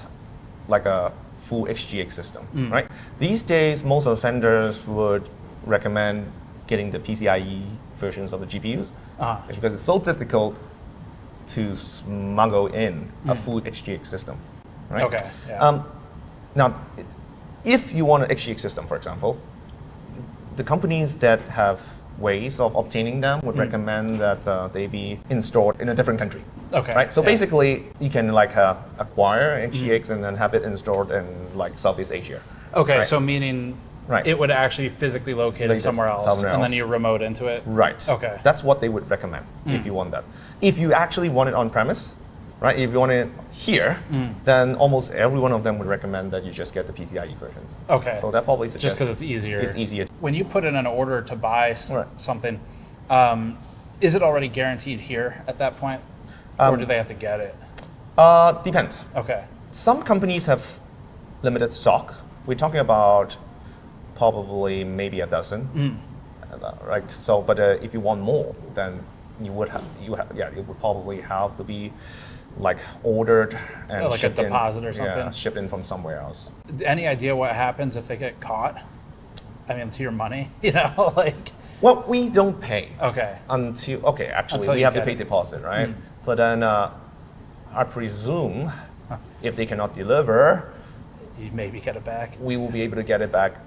like a full XGX system, right? These days, most of the vendors would recommend getting the PCIe versions of the GPUs because it's so difficult to smuggle in a full XGX system, right? Okay. Yeah. Now, if you want an XGX system, for example, the companies that have ways of obtaining them would recommend that they be installed in a different country. Okay. Right. So basically, you can like acquire XGX and then have it installed in like Southeast Asia. Okay. Right? So meaning it would actually physically locate somewhere else, and then you remote into it. Right. Okay. That's what they would recommend if you want that. If you actually want it on premise, right? If you want it here, then almost every one of them would recommend that you just get the PCIe versions. Okay. So that probably just because it's easier. It's easier. When you put in an order to buy something, is it already guaranteed here at that point, or do they have to get it? Depends. Okay. Some companies have limited stock. We're talking about probably maybe a dozen, right? So, but if you want more, then it would probably have to be like ordered and like a shipped deposit in, or something? Yeah, shipped in from somewhere else. Any idea what happens if they get caught? I mean, to your money, you know, like. Well, we don't pay. Okay. Actually, we have to pay deposit, right? But then I presume if they cannot deliver, you maybe get it back. We will be able to get it back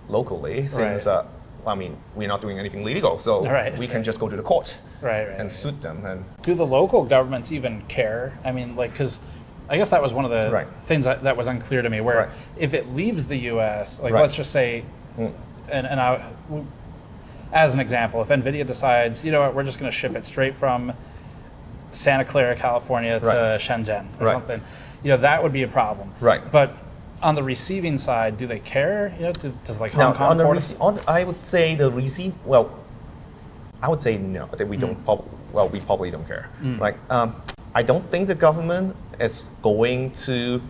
locally, since we're not doing anything illegal, so we can just go to the court and suit them. And do the local governments even care? I mean, like, because I guess that was one of the things that was unclear to me. Where if it leaves the U.S., like let's just say, as an example, if Nvidia decides, you know what, we're just going to ship it straight from Santa Clara, California to Shenzhen or something, you know, that would be a problem. Right. But on the receiving side, do they care? You know, does like Hong Kong I would say the receive. Well, I would say no. That we don't. We probably don't care. Right. I don't think the government is going to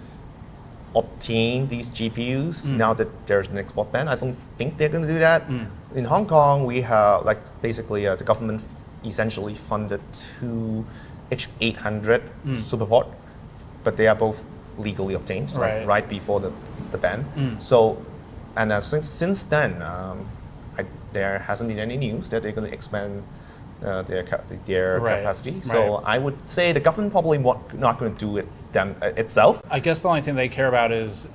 obtain these GPUs now that there's an export ban. I don't think they're going to do that. In Hong Kong, we have basically the government essentially funded 2 H800 Superport, but they are both legally obtained right before the ban. So, and since then, there hasn't been any news that they're going to expand their capacity. So I would say the government probably not going to do it itself. I guess the only thing they care about is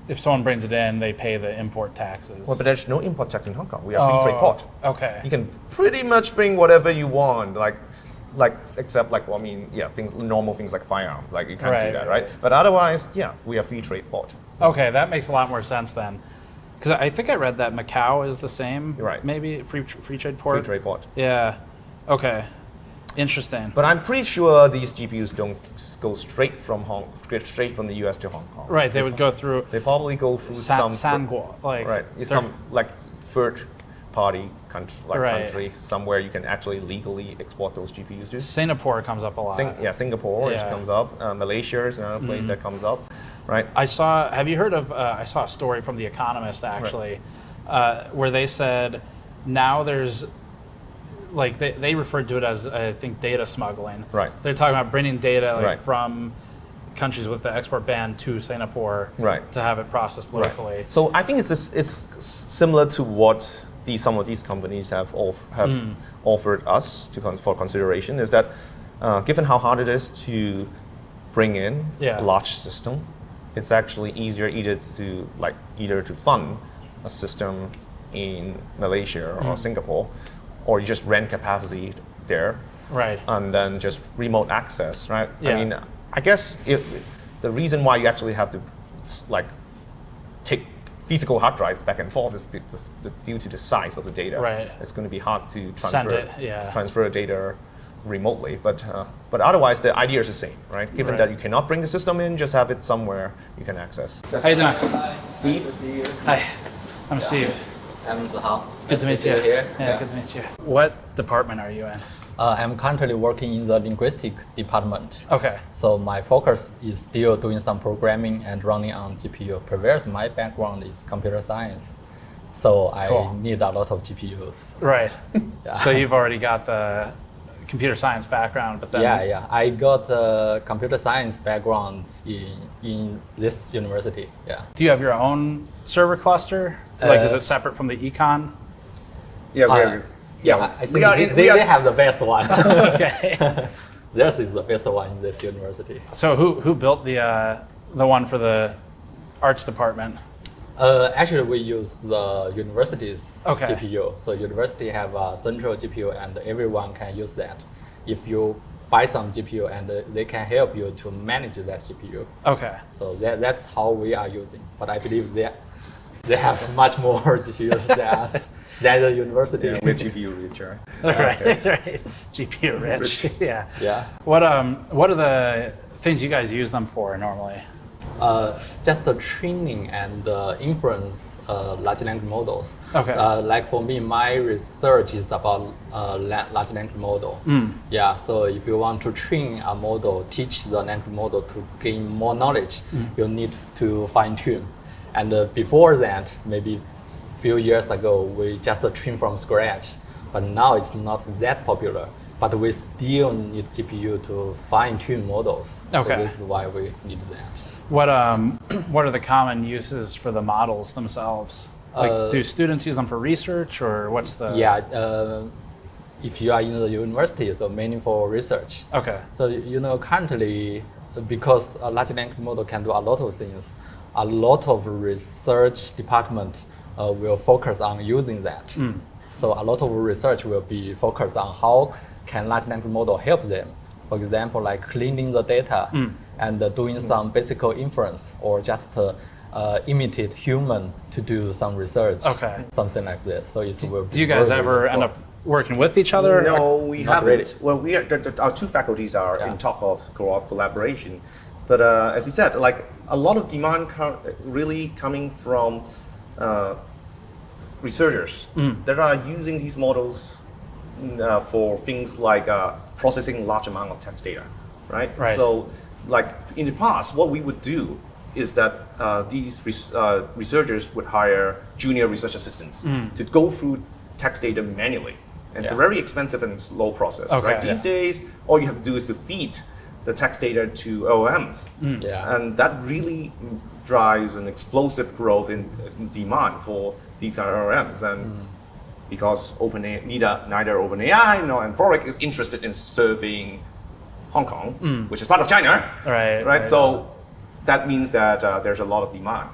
if someone brings it in, they pay the import taxes. Well, but there's no import tax in Hong Kong. We have free trade port. Okay. You can pretty much bring whatever you want, except normal things like firearms. Like you can't do that, right? But otherwise, we have free trade port. So. Okay, that makes a lot more sense then. Because I think I read that Macau is the same. Right. Maybe free trade port. Free trade port. Yeah. Okay. Interesting. But I'm pretty sure these GPUs don't go straight from the US to Hong Kong. Right. They would go through. They probably go through Sanguo, some third party country somewhere you can actually legally export those GPUs to. Singapore comes up a lot. Singapore which comes up. Malaysia is another place that comes up. Right. Have you heard of? I saw a story from The Economist actually, where they said now there's. Like they referred to it as, I think, data smuggling. Right. They're talking about bringing data from countries with the export ban to Singapore to have it processed locally. Right. So I think it's similar to what some of these companies have offered us for consideration. Is that given how hard it is to bring in a large system, it's actually easier either to fund a system in Malaysia or Singapore, or you just rent capacity there, and then just remote access, right? Yeah. I mean, I guess the reason why you actually have to take physical hard drives back and forth is due to the size of the data. Right. It's going to be hard to transfer data remotely, but otherwise the idea is the same, right? Given that you cannot bring the system in, just have it somewhere you can access. How you doing? Steve. Hi, I'm Steve. I'm Zihao. Good to meet you. Here. Yeah, good to meet you. What department are you in? I'm currently working in the linguistic department. Okay. So my focus is still doing some programming and running on GPU. Previous, my background is computer science. So I need a lot of GPUs. Right. So you've already got the computer science background, but then... Yeah. I got a computer science background in this university, Do you have your own server cluster? Is it separate from the econ? I think they have the best one. Okay. This is the best one in this university. So who built the one for the arts department? Actually, we use the university's GPU. So university have a central GPU, and everyone can use that. If you buy some GPU, and they can help you to manage that GPU. Okay. So that's how we are using. But I believe they have much more GPUs than us, than the university. Yeah, we're GPU rich, right? Right. GPU rich. Yeah. What are the things you guys use them for normally? Just the training and the inference large language models. Okay. Like for me, my research is about large language model. Yeah. So if you want to train a model, teach the language model to gain more knowledge, you need to fine tune. And before that, maybe a few years ago, we just train from scratch. But now it's not that popular. But we still need GPU to fine-tune models. Okay. So this is why we need that. What are the common uses for the models themselves? Like, do students use them for research, or what's the? Yeah, if you are in the university, so mainly for research. Okay. So currently, because a large language model can do a lot of things, a lot of research department will focus on using that. So a lot of research will be focused on how can large language model help them. For example, like cleaning the data and doing some basic inference, or just imitate human to do some research. Okay. Something like this. So it will. Do you guys ever end up working with each other? No, we Not haven't. really. Well, we are, our two faculties are in talk of collaboration, but as you said, like a lot of demand really coming from researchers that are using these models for things like processing large amount of text data, right? So, like in the past, what we would do is that these researchers would hire junior research assistants to go through text data manually. And it's a very expensive and slow process, right? These days, all you have to do is to feed the text data to LLMs. And that really drives an explosive growth in demand for these LLMs. And because neither OpenAI nor Anthropic is interested in serving Hong Kong, which is part of China, right? So that means that there's a lot of demand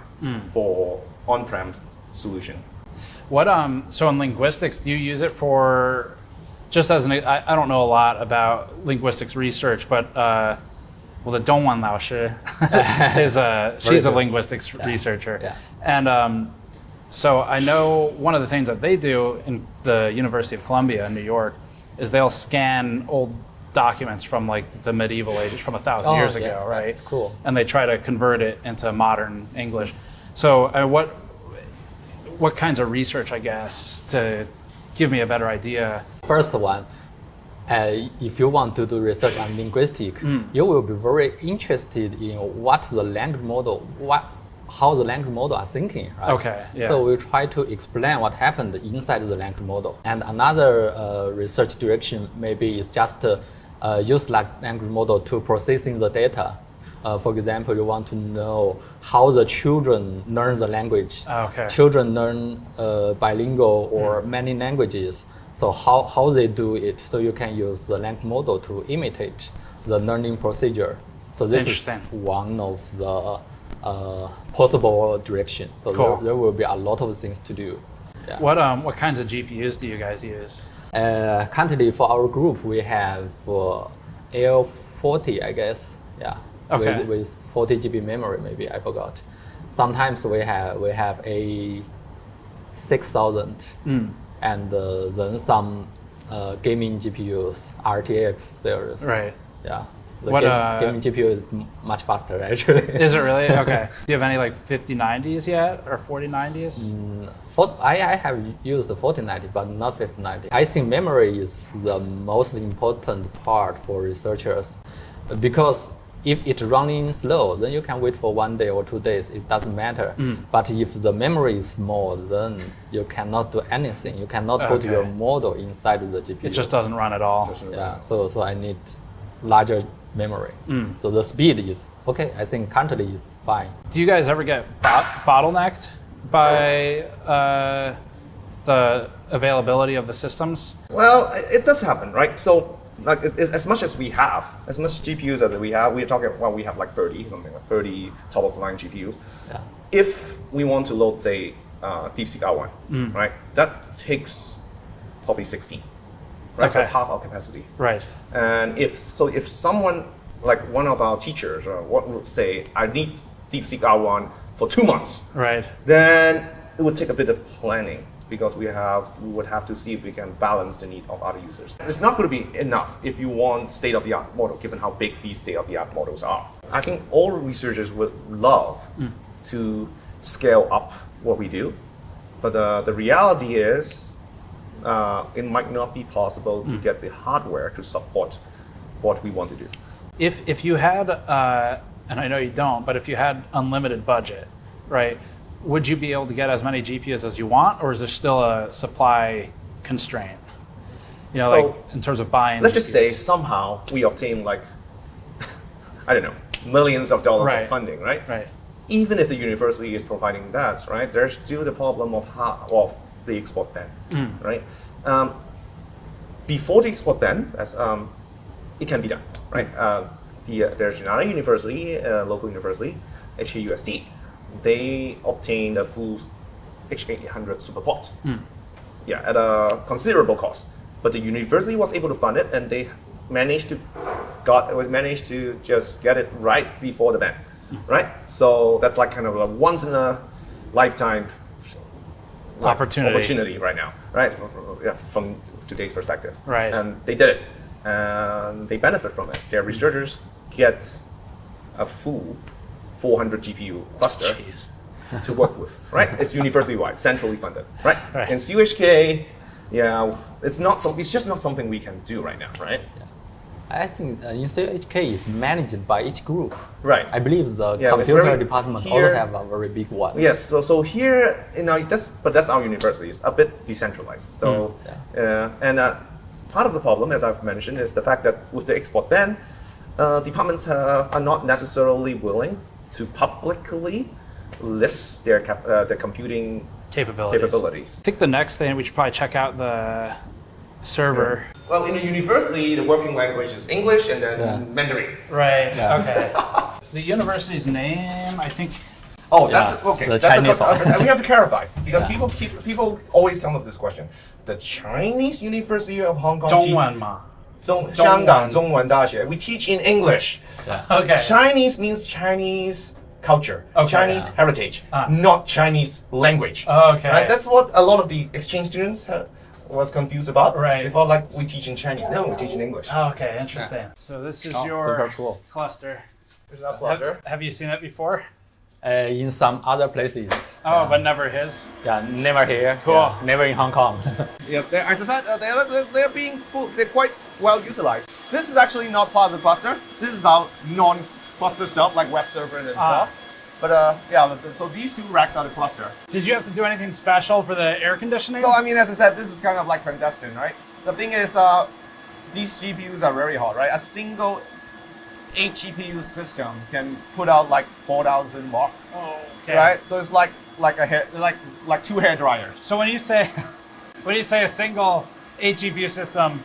for on-prem solution. What so in linguistics, do you use it for just as I don't know a lot about linguistics research, but the Dongwan Lao Shi is she's a linguistics researcher, and so I know one of the things that they do in the University of Columbia in New York is they'll scan old documents from like the medieval ages, from 1,000 years ago, right? That's cool. And they try to convert it into modern English. So what kinds of research, I guess, to give me a better idea? First one, if you want to do research on linguistics, you will be very interested in what the language model, how the language model are thinking, right? Okay, So we try to explain what happened inside the language model. And another research direction maybe is just use language model to processing the data. For example, you want to know how the children learn the language. Children learn bilingual or many languages. So how they do it. So you can use the language model to imitate the learning procedure. So this is one of the possible direction. So there will be a lot of things to do. What kinds of GPUs do you guys use? Currently for our group, we have L40, I guess. With 40 GB memory, maybe I forgot. Sometimes we have a 6000 and then some gaming GPUs, RTX series. Right. Yeah. The gaming GPU is much faster, actually. Is it really? Okay. Do you have any like 5090s yet, or 4090s? I have used the 4090, but not 5090. I think memory is the most important part for researchers, because if it's running slow, then you can wait for 1 day or 2 days. It doesn't matter. But if the memory is small, then you cannot do anything. You cannot put your model inside the GPU. It just doesn't run at all. Yeah. So I need larger memory. So the speed is okay. I think currently is fine. Do you guys ever get bottlenecked by the availability of the systems? Well, it does happen, right? So, like, as much GPUs as we have, we're talking about, we have like 30, something like 30 top of the line GPUs. If we want to load, say, DeepSeek R1, right? That takes probably 16. Right? That's half our capacity. Right. And if someone, like one of our teachers, would say, I need DeepSeek R1 for 2 months, right? Then it would take a bit of planning, because we would have to see if we can balance the need of other users. It's not going to be enough if you want state-of-the-art model, given how big these state-of-the-art models are. I think all researchers would love to scale up what we do, but the reality is it might not be possible to get the hardware to support what we want to do. If you had, and I know you don't, but if you had unlimited budget, right, would you be able to get as many GPUs as you want, or is there still a supply constraint? You know, So, like in terms of buying. Let's just say GPUs. somehow we obtain like, I don't know, millions of dollars Right. of funding, right? Right. Even if the university is providing that, right, there's still the problem of the export ban, right? Before the export ban, it can be done, right? There's another university, local university, HKUST. They obtained a full H800 SuperPort, yeah, at a considerable cost. But the university was able to fund it, and they managed to just get it right before the ban, right? So that's like kind of a once in a lifetime opportunity right now, right? From today's perspective, Right. And they did it, and they benefit from it. Their researchers get a full 400 GPU cluster to work with, right? It's university-wide, centrally funded, right? Right. In CUHK, yeah, it's just not something we can do right now, right? I think in CHK it's managed by each group. Right. I believe the Yeah, it's computer very- department here- also have a very big one. Yes, so here, that's our university. It's a bit decentralized. So, part of the problem, as I've mentioned, is the fact that with the export ban, departments are not necessarily willing to publicly list their computing capabilities. I think the next thing we should probably check out the server. Well, in the university, the working language is English and then Mandarin. Right. Okay. The university's name, I think. Oh, that's okay. The That's Chinese one. we have to clarify because people always come with this question. The Chinese University of Hong Kong. 中文嘛。香港中文大学. We teach in English. Okay. Chinese means Chinese culture, Chinese heritage, not Chinese language. Okay. Right? That's what a lot of the exchange students was confused about. Right. They thought like we teach in Chinese. No, we teach in English. Okay, interesting. So this is your super cool. cluster. There's our cluster. Have you seen it before? In some other places. Oh, but never his. Yeah, never here. Cool. Yeah, never in Hong Kong. Yeah, as I said, they're being full. They're quite well utilized. This is actually not part of the cluster. This is our non-cluster stuff like web server and stuff. But so these two racks are the cluster. Did you have to do anything special for the air conditioning? So I mean, as I said, this is kind of like clandestine, right? The thing is, these GPUs are very hot, right? A single 8 GPU system can put out like 4,000 watts. Oh, okay. Right? So it's like two hair dryers. So when you say a single 8 GPU system,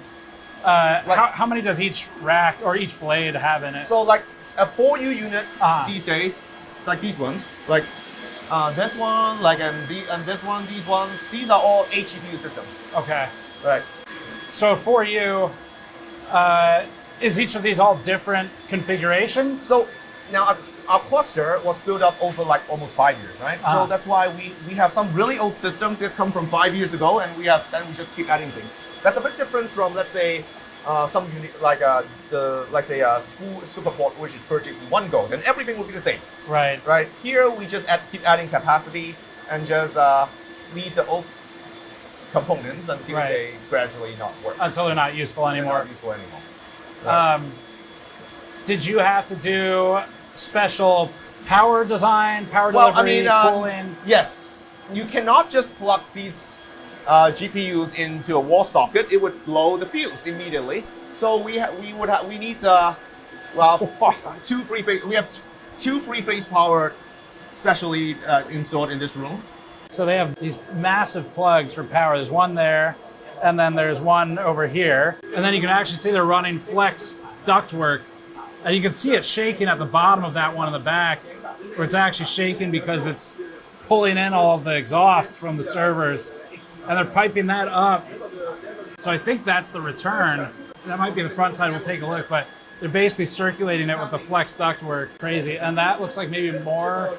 how many does each rack or each blade have in it? So like a 4U unit these days, like these ones, like this one, like and this one, these ones, these are all 8 GPU systems. Okay. Right. So for you, is each of these all different configurations? So now our cluster was built up over like almost 5 years, right? So that's why we have some really old systems that come from 5 years ago, and we just keep adding things. That's a bit different from, let's say, some unit like full SuperPort, which is purchased in one go. Then everything will be the same. Right. Right. Here we just keep adding capacity and just leave the old components until they gradually not work. Until they're not useful anymore. They're not useful anymore. Right. Did you have to do special power design, power delivery, cooling? Yes. You cannot just plug these GPUs into a wall socket. It would blow the fuse immediately. So we need two three-phase. We have two three-phase power specially installed in this room. So they have these massive plugs for power. There's one there, and then there's one over here. And then you can actually see they're running flex ductwork. And you can see it shaking at the bottom of that one in the back, where it's actually shaking because it's pulling in all of the exhaust from the servers. And they're piping that up. So I think that's the return. That might be the front side, we'll take a look, but they're basically circulating it with the flex ductwork. Crazy. And that looks like maybe more,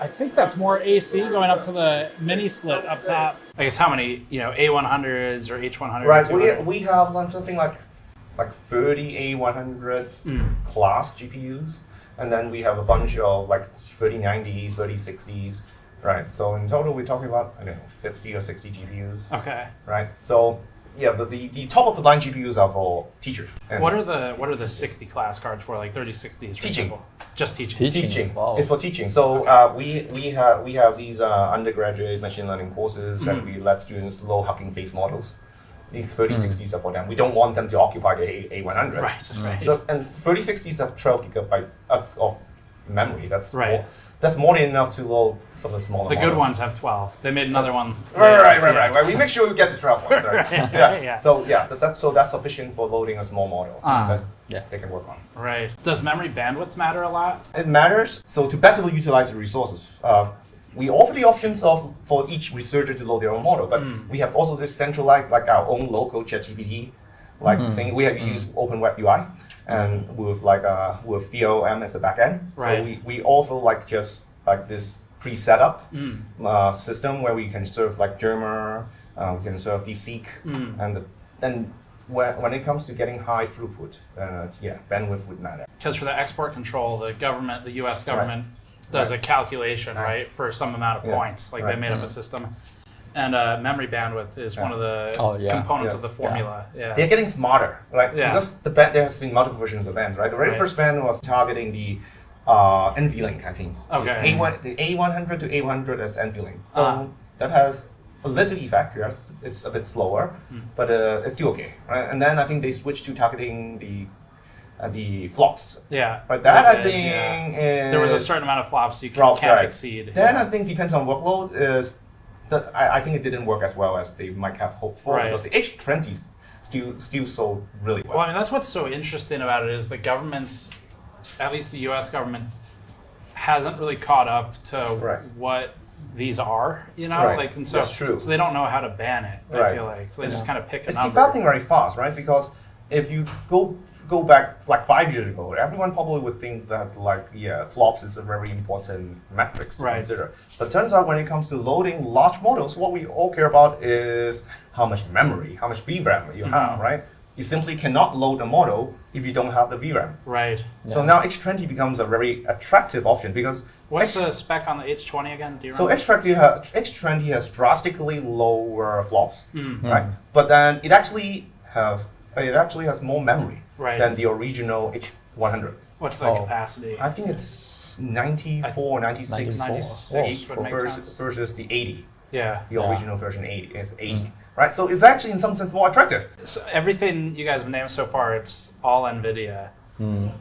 I think that's more AC going up to the mini split up top. I guess how many, A100s or H100s? Right, we have something like 30 A100 class GPUs, and then we have a bunch of like 3090s, 3060s, right? So in total, we're talking about, I don't know, 50 or 60 GPUs. Okay. Right. So yeah, but the top of the line GPUs are for teachers. And What are the 60 class cards for, like 3060s? For Teaching. example? Just teaching. Teaching. Wow. It's for teaching. So we have these undergraduate machine learning courses, and we let students load hugging face models. These 3060s are for them. We don't want them to occupy the A100. Right. So, and 3060s have 12 gigabyte of memory. That's Right. That's more than enough to load some of the smaller The good models. ones have 12. They made another one. Right. We make sure we get the 12 ones, right? Yeah. So yeah, that's sufficient for loading a small model that they can work on. Right. Does memory bandwidth matter a lot? It matters. So to better utilize the resources, we offer the options for each researcher to load their own model, but we have also this centralized, like our own local ChatGPT thing. We have used Open Web UI and with with VOM as the backend. Right. So we offer just this pre-set up system where we can serve like Germer, we can serve DeepSeek, and then when it comes to getting high throughput, bandwidth would matter. Because for the export control, the U.S. government does a calculation, right, for some amount of points. Like they made up a system. And memory bandwidth is one of the components of the formula. Yeah. They're getting smarter, right? Yeah. Because there has been multiple versions of bands, right? The very first band was targeting the NVLink, I think. Okay. The A100 to A100 as NVLink. So that has a little effect. Yes, it's a bit slower, but it's still okay, right? And then I think they switched to targeting the flops. Yeah. But that I did, think there was a certain amount of flops you can't exceed. Then I think depends on workload is. I think it didn't work as well as they might have hoped for because the H20s still sold really well. Well, I mean, that's what's so interesting about it is the government's, at least the U.S. government, hasn't really caught up to what these are, you know? And so, that's true. So they don't know how to ban it, I feel like. So they just kind of pick a number. It's developing very fast, right? Because if you go back like 5 years ago, everyone probably would think that flops is a very important metric to consider. But turns out when it comes to loading large models, what we all care about is how much memory, how much VRAM you have, right? You simply cannot load a model if you don't have the VRAM. Right. So now H20 becomes a very attractive option because what's the spec on the H20 again? Do you so remember? H20 has drastically lower flops, right? But then it actually has more memory than the original H100. What's the capacity? I think it's 94, 96 versus the 80. Yeah. The original version 80 is 80. Right? So it's actually in some sense more attractive. So everything you guys have named so far, it's all NVIDIA.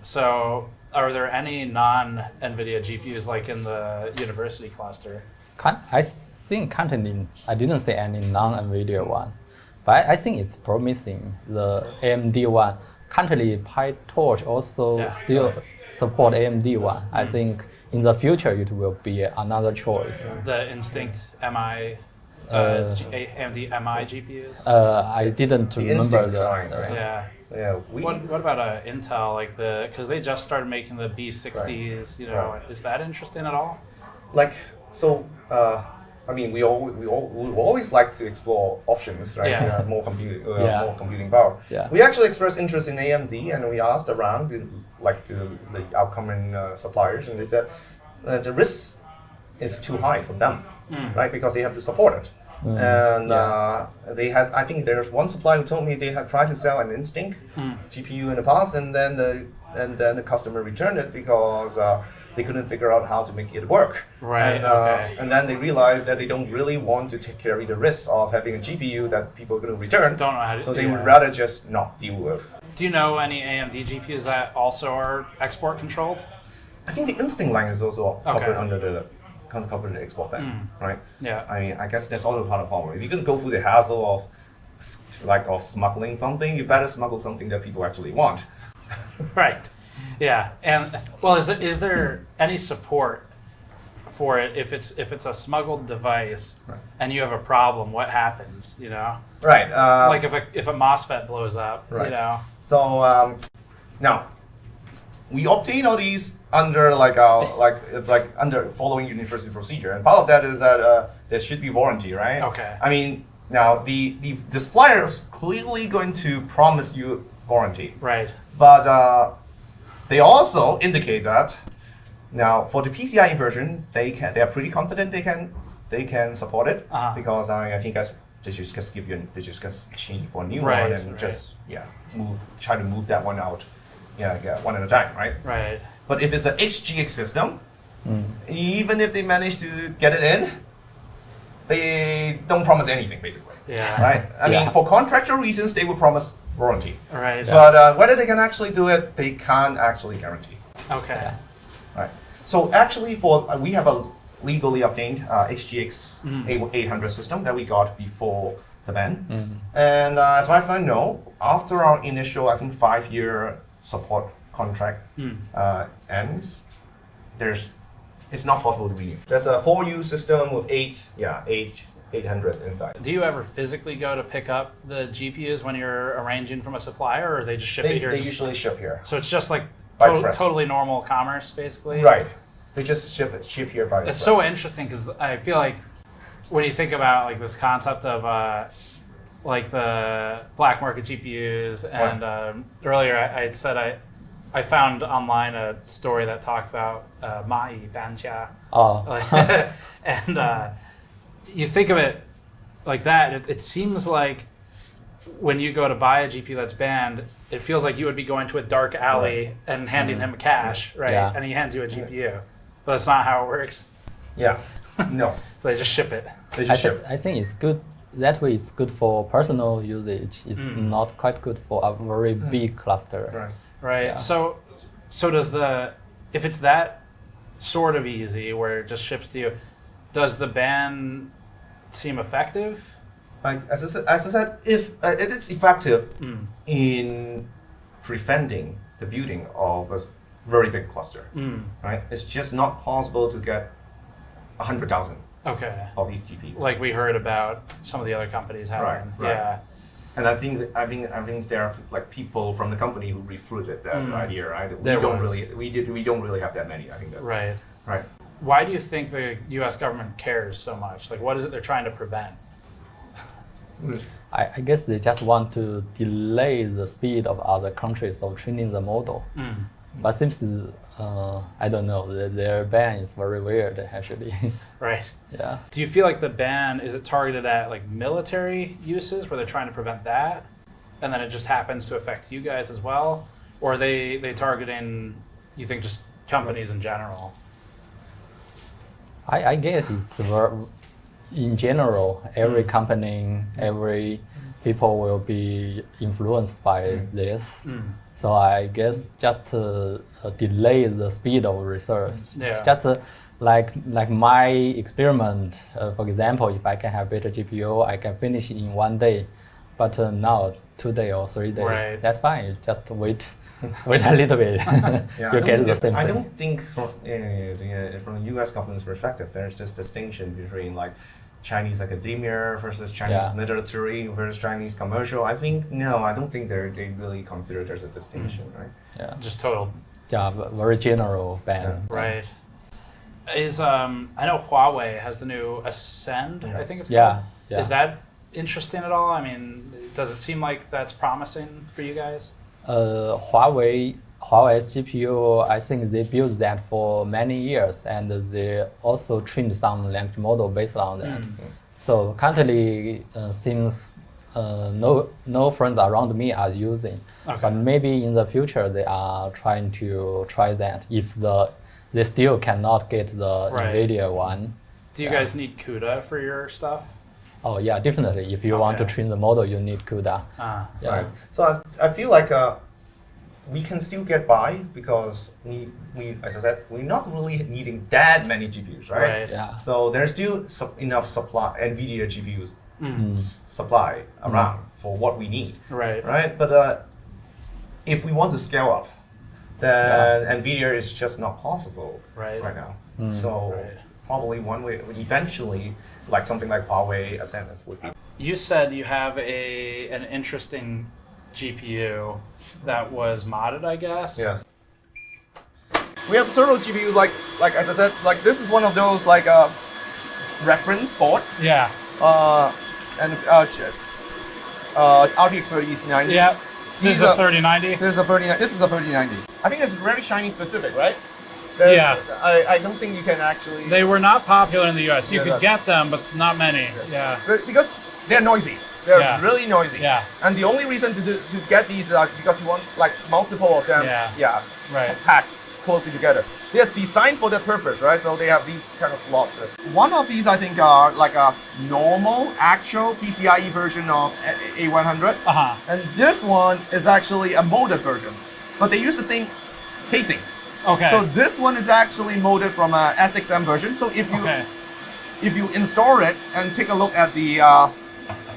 So are there any non-NVIDIA GPUs like in the university cluster? I think currently I didn't see any non-NVIDIA one. But I think it's promising. The AMD one, currently PyTorch also still support AMD one. I think in the future it will be another choice. The Instinct MI, AMD MI GPUs? I didn't remember Yeah. What about Intel? Because they just started making the B60s. You know, is that interesting at all? I mean, we always like to explore options, right? To have more computing power. Yeah. We actually expressed interest in AMD, and we asked around, to the upcoming suppliers, and they said that the risk is too high for them, right? Because they have to support it. And they had, I think there's one supplier who told me they had tried to sell an Instinct GPU in the past, and then the customer returned it because they couldn't figure out how to make it work. Right. And then they realized that they don't really want to carry the risk of having a GPU that people are going to return. Don't know how to. So they would rather just not deal with. Do you know any AMD GPUs that also are export controlled? I think the Instinct line is also covered under the export ban, right? Yeah. I mean, I guess that's also part of the problem. If you're going to go through the hassle of smuggling something, you better smuggle something that people actually want. Right. Yeah, and well, is there any support for it if it's a smuggled device and you have a problem? What happens? You know, right? Like if a MOSFET blows up, you know. So now we obtain all these under under following university procedure, and part of that is that there should be warranty, right? Okay. I mean, now the supplier is clearly going to promise you warranty, right? But They also indicate that now for the PCIe version, they are pretty confident they can support it because I think they just change it for a new one and just try to move that one out, one at a time, right? Right. But if it's an HGX system, even if they manage to get it in, they don't promise anything basically. Yeah. Right. I mean, for contractual reasons, they would promise warranty. Right. But whether they can actually do it, they can't actually guarantee. Okay. Right. So actually, we have a legally obtained HGX 800 system that we got before the ban. And as far as I know, after our initial, I think 5-year support contract ends, it's not possible to renew. There's a 4U system with 800 inside. Do you ever physically go to pick up the GPUs when you're arranging from a supplier, or they just ship it here? They usually ship here. So it's just like Express. totally normal commerce, basically? Right. They just ship here by It's so interesting because I feel like when you think about like this concept of like the black market GPUs, and earlier I had said I found online a story that talked about Mai Banjia. And you think of it like that, it seems like when you go to buy a GPU that's banned, it feels like you would be going to a dark alley and handing him cash, right? Yeah. And he hands you a GPU. But that's not how it works. Yeah. No. So they just ship it. I think it's good. That way it's good for personal usage. It's not quite good for a very big cluster. Right. Right. Yeah. So does if it's that sort of easy where it just ships to you, does the ban seem effective? As I said, if it is effective in preventing the building of a very big cluster, right? It's just not possible to get 100,000 of these GPUs. Like we heard about some of the other companies having. Right. Yeah. And I think there are like people from the company who refuted that idea, right? We don't really have that many. I think that's right. Right. Why do you think the U.S. government cares so much? Like, what is it they're trying to prevent? I guess they just want to delay the speed of other countries of training the model. But seems I don't know, their ban is very weird actually. Right. Yeah. Do you feel like the ban, is it targeted at like military uses where they're trying to prevent that, and then it just happens to affect you guys as well? Or are they targeting, you think, just companies in general? I guess it's in general, every company, every people will be influenced by this. So I guess just to delay the speed of research. Yeah. Just like my experiment, for example, if I can have better GPU, I can finish in 1 day. But now 2 days or 3 days, that's fine. You just wait a little bit. You get the same thing. I don't think from the U.S. government's perspective, there's just distinction between like Chinese academia versus Chinese military versus Chinese commercial. I don't think they really consider there's a distinction, right? Yeah. Just total. Yeah, very general ban. Right. I know Huawei has the new Ascend, I think it's called. Yeah. Is that interesting at all? I mean, does it seem like that's promising for you guys? Huawei's GPU, I think they built that for many years, and they also trained some language model based on that. So currently, seems no friends around me are using. But maybe in the future they are trying to try that if they still cannot get the Nvidia one. Do you guys need CUDA for your stuff? Oh yeah, definitely. If you want to train the model, you need CUDA. Right. So I feel like we can still get by because we, as I said, we're not really needing that many GPUs, right? Yeah. So there's still enough supply, Nvidia GPUs supply around for what we need. Right. But if we want to scale up, then Nvidia is just not possible right now. So probably one way, eventually, like something like Huawei Ascendance would be. You said you have an interesting GPU that was modded, I guess? Yes. We have several GPUs, like as I said, like this is one of those like reference board. Yeah. And RTX 3090. Yeah. This is a 3090? This is a 3090. This is a 3090. I think it's very Chinese specific, right? Yeah. I don't think you can actually. They were not popular in the US. You Yeah, could that's- get them, but not many. Yeah. Because they're noisy. They're Yeah. really noisy. Yeah. And the only reason to get these is because you want like multiple of them. Yeah. Right. Packed closely together. They're designed for that purpose, right? So they have these kind of slots. One of these I think are like a normal, actual PCIe version of A100. And this one is actually a molded version, but they use the same casing. Okay. So this one is actually molded from a SXM version. So if you install it and take a look at the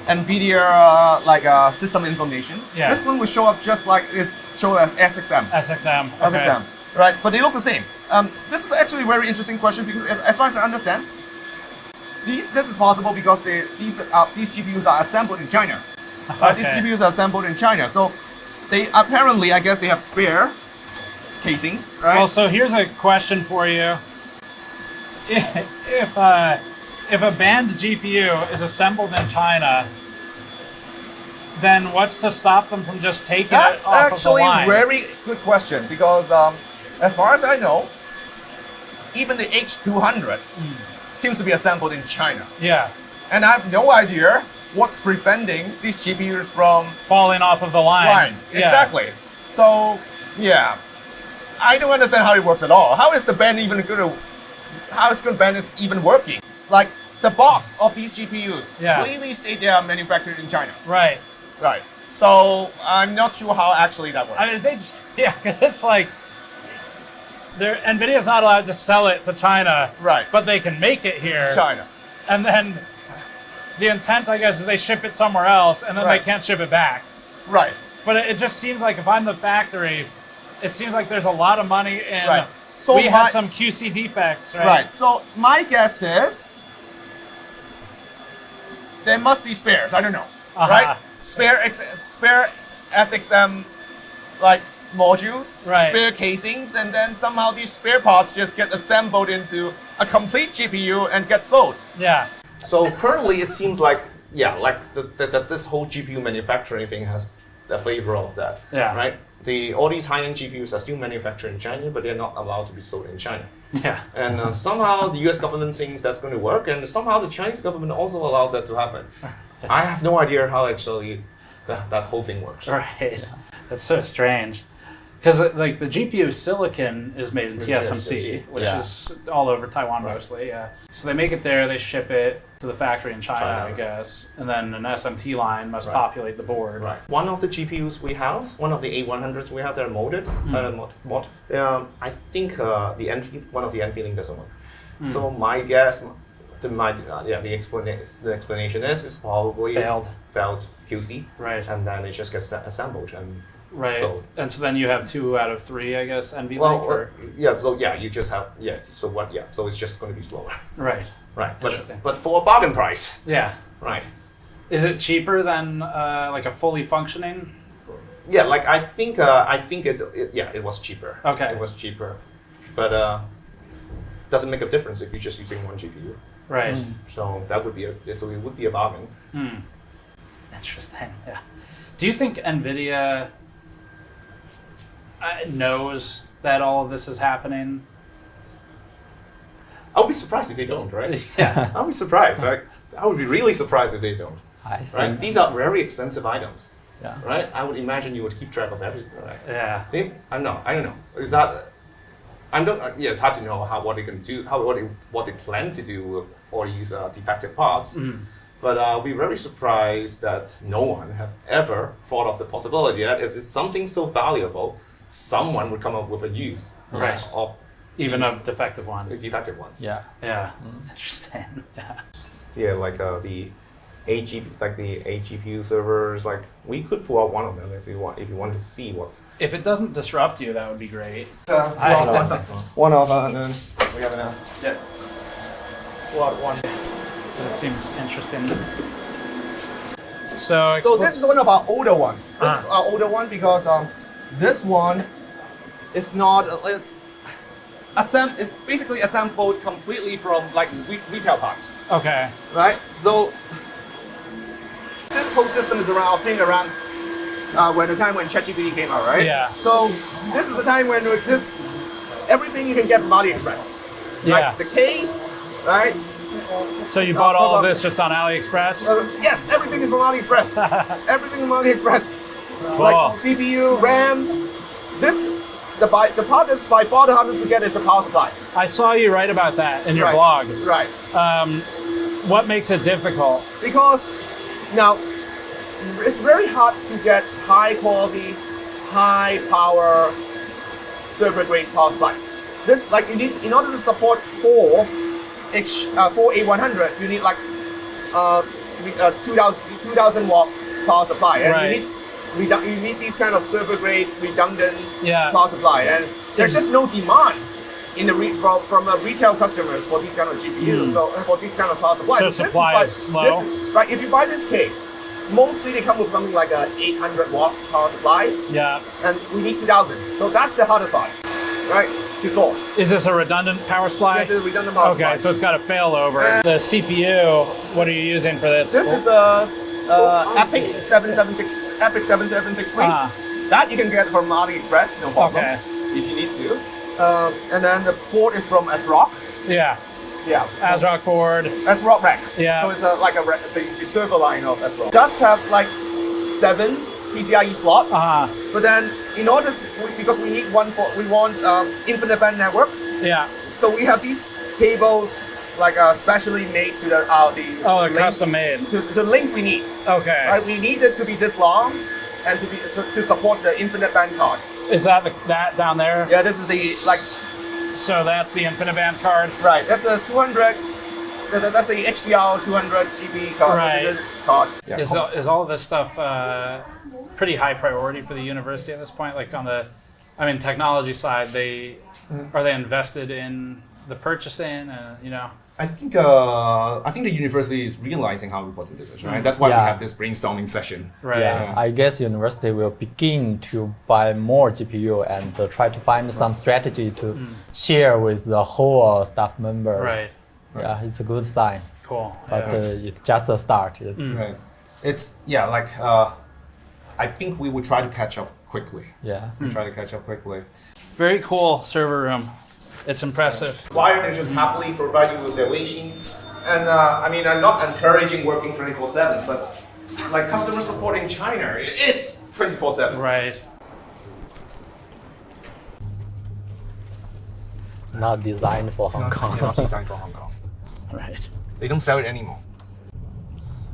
Nvidia system information, this one will show up just like it's shown as SXM. SXM. Okay. SXM. Right, but they look the same. This is actually a very interesting question because, as far as I understand, this is possible because these GPUs are assembled in China. These GPUs are assembled in China, so they apparently, I guess, they have spare casings, right? Well, so here's a question for you: if a banned GPU is assembled in China, then what's to stop them from just taking That's it off of the actually line? a very good question because, as far as I know, even the H200 seems to be assembled in China. Yeah. And I have no idea what's preventing these GPUs from falling off of the line. Yeah. Exactly. So, yeah. I don't understand how it works at all. How is the ban even going to? How is the ban is even working? Like the box of these GPUs clearly state they are manufactured in China. Right. Right. So I'm not sure how actually that works. I mean, it's like Nvidia's not allowed to sell it to China, right? But they can make it here, China, and then the intent, I guess, is they ship it somewhere else, and then they can't ship it back. Right. But it just seems like if I'm the factory, it seems like there's a lot of money in. Right. So we had some QC defects, right? Right. So my guess is there must be spares. I don't know. Right. Spare SXM like modules, spare casings, and then somehow these spare parts just get assembled into a complete GPU and get sold. Yeah. So currently it seems like that this whole GPU manufacturing thing has the flavor of that. Yeah. Right. All these high-end GPUs are still manufactured in China, but they're not allowed to be sold in China. Yeah. And somehow the U.S. government thinks that's going to work, and somehow the Chinese government also allows that to happen. I have no idea how actually that whole thing works. Right. That's so strange. Because like the GPU silicon is made in TSMC, which is all over Taiwan mostly. Yeah. So they make it there, they ship it to the factory in China, I guess, and then an SMT line must populate the board. Right. One of the GPUs we have, one of the A100s we have, they're molded. I think one of the NVLink doesn't work. So my guess, the explanation is probably failed QC. Right. And then it just gets assembled and. Right, and so then you have 2 out of 3, I guess, NVLink? You just have, so it's just going to be slower. Right. Right, but for a bargain price. Yeah. Right. Is it cheaper than like a fully functioning? Yeah, like I think it was cheaper. Okay. It was cheaper, but doesn't make a difference if you're just using one GPU. Right. So it would be a bargain. Interesting, yeah. Do you think Nvidia knows that all of this is happening? I would be surprised if they don't, right? Yeah. I would be surprised. I would be really surprised if they don't. Right? These are very expensive items. Yeah. Right? I would imagine you would keep track of everything, right? Yeah. I don't know. Is that? It's hard to know what they can do, what they plan to do with all these defective parts. But I'll be very surprised that no one have ever thought of the possibility that if it's something so valuable, someone would come up with a use of even a defective one. Defective ones. Yeah. Yeah. Interesting. Yeah. Yeah, like the AGPU servers. Like we could pull out one of them if you want to see what's. If it doesn't disrupt you, that would be great. One of and then we have an one. This seems interesting. So this is one of our older ones. This is our older one because this one is not. It's basically assembled completely from like retail parts. Okay. Right. So this whole system is obtained around when the time when ChatGPT came out, right? Yeah. So this is the time when everything you can get from AliExpress. Yeah. Right? The case, right? So you bought all of this just on AliExpress? Yes, everything is from AliExpress. Everything from AliExpress. Cool. Like CPU, RAM. The part that's by far the hardest to get is the power supply. I saw you write about that in your Right. blog. Right. What makes it difficult? Because now it's very hard to get high quality, high power server grade power supply. This you need, in order to support 4 A100, you need 2000 watt power supply, and Right. you need these kind of server grade redundant Yeah. power supply, and there's just no demand in the from retail customers for these kind of GPUs, so for these kind of power supplies. So this supply is slow? Right, if you buy this case, mostly they come with something like a 800 watt power supply, Yeah. and we need 2000. So that's the hardest part, right? To source. Is this a redundant power supply? Yes, it's a redundant power supply. Okay, so it's got a failover. The CPU, what are you using for this? This is a Epic 7763. That you can get from AliExpress, no problem. Okay. If you need to. And then the port is from ASRock. Yeah. Yeah. ASRock board. ASRock rack. Yeah. So it's the server line of ASRock. It does have 7 PCIe slot. But then in order to, because we need we want infinite band network. Yeah. So we have these cables specially made to the they're custom made. The length we need. Okay. Right, we need it to be this long, and to support the infinite band card. Is that that down there? Yeah, this is the So that's the InfiniBand card. Right. That's the 200. That's the HDR 200 GB card. Right. Yeah. Is all of this stuff pretty high priority for the university at this point? Like on the, technology side, are they invested in the purchasing? I think the university is realizing how important this is, right? That's why we have this brainstorming session. Right. Yeah, I guess university will begin to buy more GPU and try to find some strategy to share with the whole staff members. Right. Yeah, it's a good sign. Cool. But it's just a start. Right. It's I think we would try to catch up quickly. Yeah. Try to catch up quickly. Very cool server room. It's impressive. Wired is just happily provide you with their Weixin. And I'm not encouraging working 24/7, but customer support in China, it is 24/7. Right. Not designed for Hong Kong. Not designed for Hong Kong. Right. They don't sell it anymore.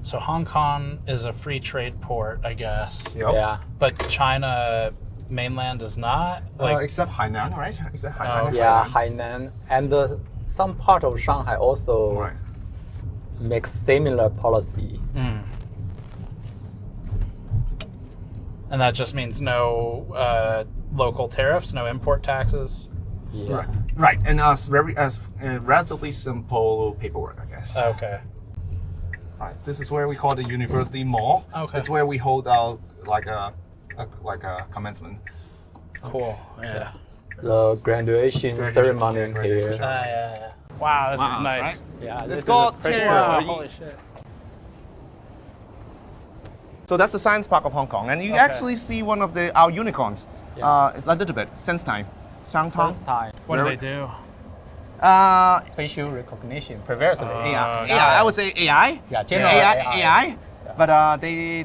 So Hong Kong is a free trade port, I guess. Yep. Yeah. But China mainland is not? Except Hainan, right? Except Hainan. Yeah, Hainan. And some part of Shanghai also makes similar policy. And that just means no local tariffs, no import taxes? Yeah. Right, and relatively simple paperwork, I guess. Okay. Right, this is where we call the university mall. Okay. It's where we hold out a commencement. Cool. Yeah. The graduation ceremony here. Yeah. Wow, this is nice. Right? Yeah, Let's this go. is a pretty Wow, cool. holy shit. So that's the science park of Hong Kong, and you actually see one of our unicorns. A little bit. Sense time. First time. What do they do? Facial recognition. Previously. AI. I would say AI. Yeah, general AI. But they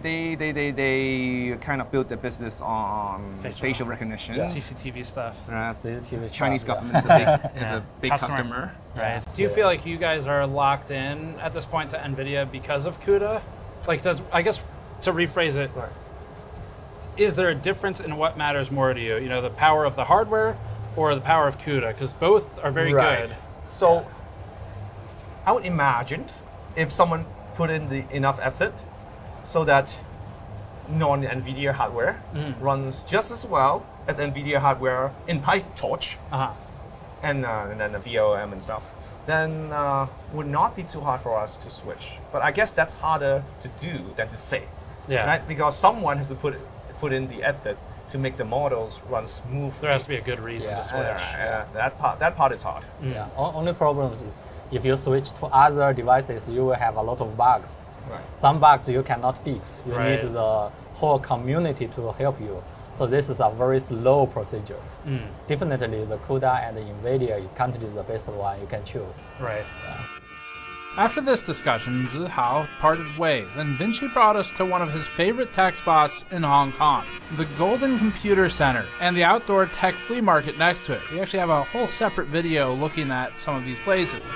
kind of built their business on facial recognition. Yeah. CCTV stuff. CCTV Chinese stuff, government is a big customer. Right. Do you feel like you guys are locked in at this point to Nvidia because of CUDA? I guess to rephrase it, is there a difference in what matters more to you? The power of the hardware or the power of CUDA? Because both are very good. So I would imagine if someone put in enough effort so that non-NVIDIA hardware runs just as well as NVIDIA hardware in PyTorch and then the VLM and stuff, then would not be too hard for us to switch. But I guess that's harder to do than to say. Yeah. Right? Because someone has to put in the effort to make the models run smooth. There has to be a good reason to switch. That part is hard. Yeah. Only problem is if you switch to other devices, you will have a lot of bugs. Right. Some bugs you cannot fix. You Right. need the whole community to help you. So this is a very slow procedure. Definitely the CUDA and the Nvidia is currently the best one you can choose. Right. After this discussion, Zihao parted ways, and Vinci brought us to one of his favorite tech spots in Hong Kong, the Golden Computer Center, and the outdoor tech flea market next to it. We actually have a whole separate video looking at some of these places.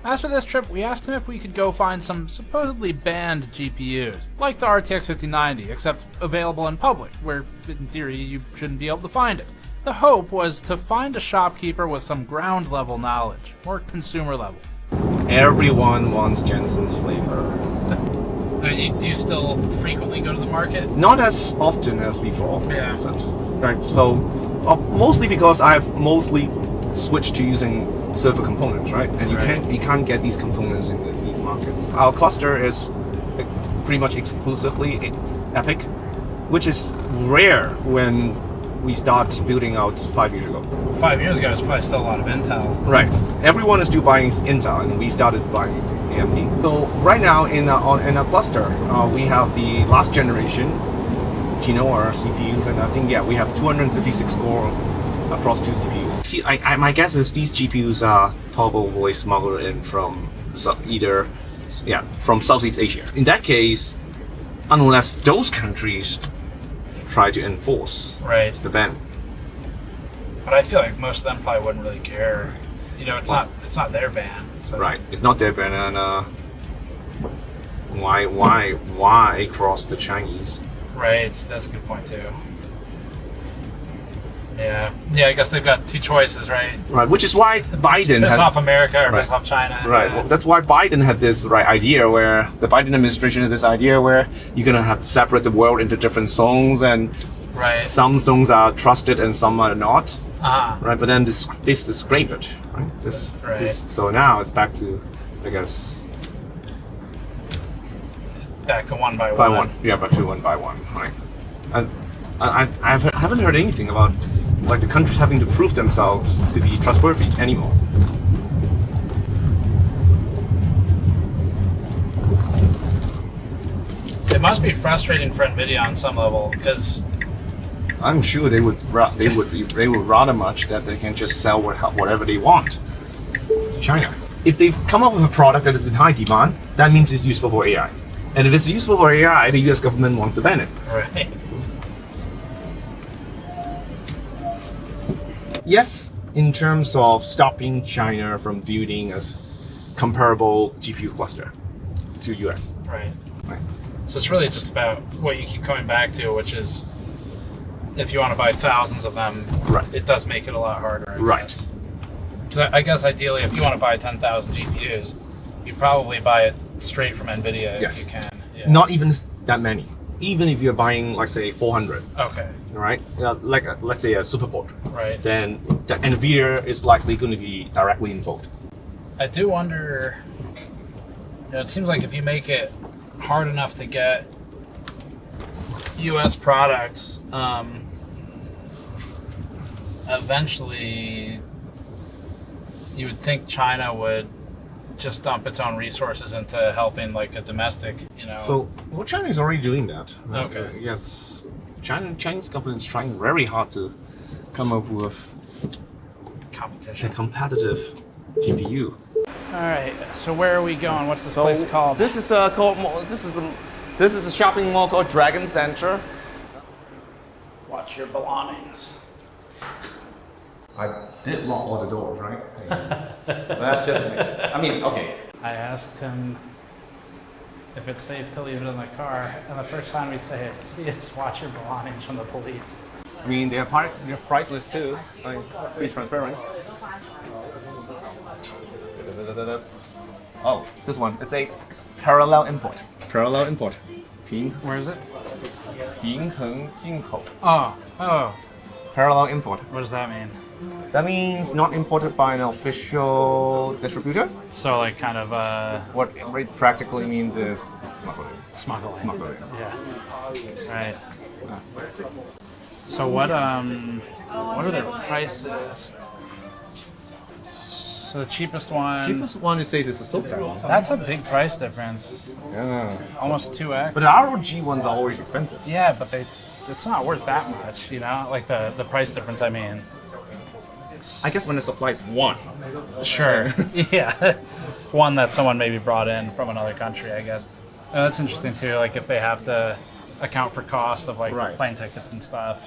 After this trip, we asked him if we could go find some supposedly banned GPUs, like the RTX 5090, except available in public, where in theory you shouldn't be able to find it. The hope was to find a shopkeeper with some ground level knowledge, or consumer level. Everyone wants Jensen's flavor. Do you still frequently go to the market? Not as often as before. Yeah. So mostly because I've mostly switched to using server components, right? And you can't get these components in these markets. Our cluster is pretty much exclusively Epic, which is rare when we start building out 5 years ago. 5 years ago, it's probably still a lot of Intel. Right. Everyone is still buying Intel, and we started buying AMD. So right now in our cluster, we have the last generation Genoa CPUs, and I think we have 256 core across 2 CPUs. My guess is these GPUs are probably smuggled in from from Southeast Asia. In that case, unless those countries try to enforce the ban. But I feel like most of them probably wouldn't really care. You know, it's not their ban. So. Right, it's not their ban, and why cross the Chinese? Right, that's a good point too. Yeah, I guess they've got 2 choices, right? Right, which is why Biden piss off America or piss off China. Right, well, that's why Biden had this idea where the Biden administration had this idea where you're gonna have to separate the world into different zones, and some zones are trusted and some are not. Right, but then this is scrape it, right? So now it's back to, I guess. Back to one by one. Yeah, back to one by one, right? And I haven't heard anything about like the countries having to prove themselves to be trustworthy anymore. It must be frustrating for Nvidia on some level, because I'm sure they would rather much that they can just sell whatever they want to China. If they come up with a product that is in high demand, that means it's useful for AI. And if it's useful for AI, the US government wants to ban it. Right. Yes, in terms of stopping China from building a comparable GPU cluster to US. Right. So it's really just about what you keep coming back to, which is if you want to buy thousands of them, it does make it a lot harder. I guess. Because I guess ideally, if you want to buy 10,000 GPUs, you probably buy it straight from Nvidia if you can. Yeah. Not even that many. Even if you're buying, like, say, 400. Okay. Right? Let's say a superport. Right. Then the Nvidia is likely going to be directly involved. I do wonder. It seems like if you make it hard enough to get U.S. products, eventually you would think China would just dump its own resources into helping like a domestic, So, well, China is already doing that. Okay. Yes, Chinese government is trying very hard to come up with a competitive GPU. All right. So where are we going? What's this place called? This is a shopping mall called Dragon Center. Watch your belongings. I did lock all the doors, right? That's just me. I mean, okay. I asked him if it's safe to leave it in the car, and the first time we say it, it's watch your belongings from the police. I mean, they're priceless too. Be transparent. Oh, this one. It's a parallel import. Parallel import. Where is it? 平衡进口. Oh. Parallel import. What does that mean? That means not imported by an official distributor. So like kind of what it practically means is smuggling. Smuggling. Yeah. Right. So what are their prices? So the cheapest one. Cheapest one, it says, is a silk one. That's a big price difference. Yeah. Almost 2x. But the ROG ones are always expensive. Yeah, but it's not worth that much, you know? Like the price difference, I mean. I guess when the supply is one. Sure. Yeah. One that someone maybe brought in from another country, I guess. That's interesting too, like if they have to account for cost of like plane tickets and stuff.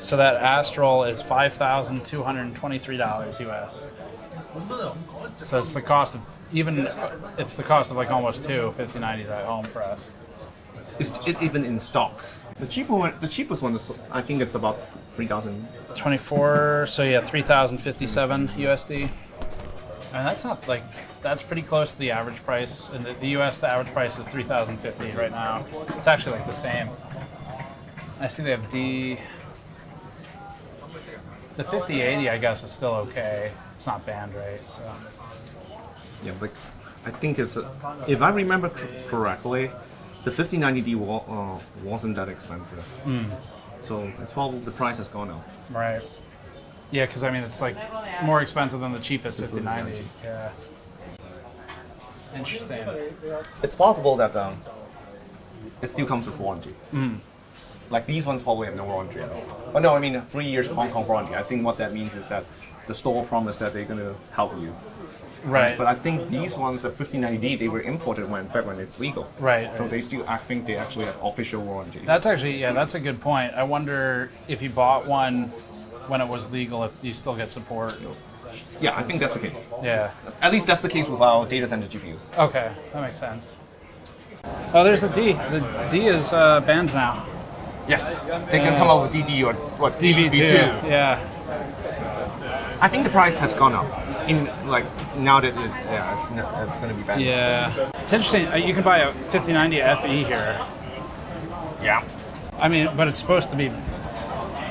So that Astral is $5,223 US. So it's the cost of like almost two 5090s at home for us. Is it even in stock? The cheapest one is, I think it's about 3,000. 24, so yeah, 3,057 USD. And that's not like, that's pretty close to the average price. In the US, the average price is 3,050 right now. It's actually like the same. I see they have the 5080, I guess, is still okay. It's not banned, right? So. Yeah, but I think it's, if I remember correctly, the 5090D wasn't that expensive. So it's probably the price has gone up. Right. Yeah, because I mean, it's like more expensive than the cheapest 5090. Yeah. Interesting. It's possible that it still comes with warranty. Like these ones probably have no warranty at all. Oh no, I mean 3 years Hong Kong warranty. I think what that means is that the store promised that they're going to help you. Right. But I think these ones, the 5090D, they were imported back when it's legal. Right. So they still, I think they actually have official warranty. That's actually, yeah, that's a good point. I wonder if you bought one when it was legal, if you still get support. Yeah, I think that's the case. Yeah. At least that's the case with our data center GPUs. Okay, that makes sense. Oh, there's the D. The D is banned now. Yes. They can come up with DD or what? DV2. Yeah. I think the price has gone up. In like now that it's going to be banned. Yeah. It's interesting. You can buy a 5090 FE here. Yeah. I mean, but it's supposed to be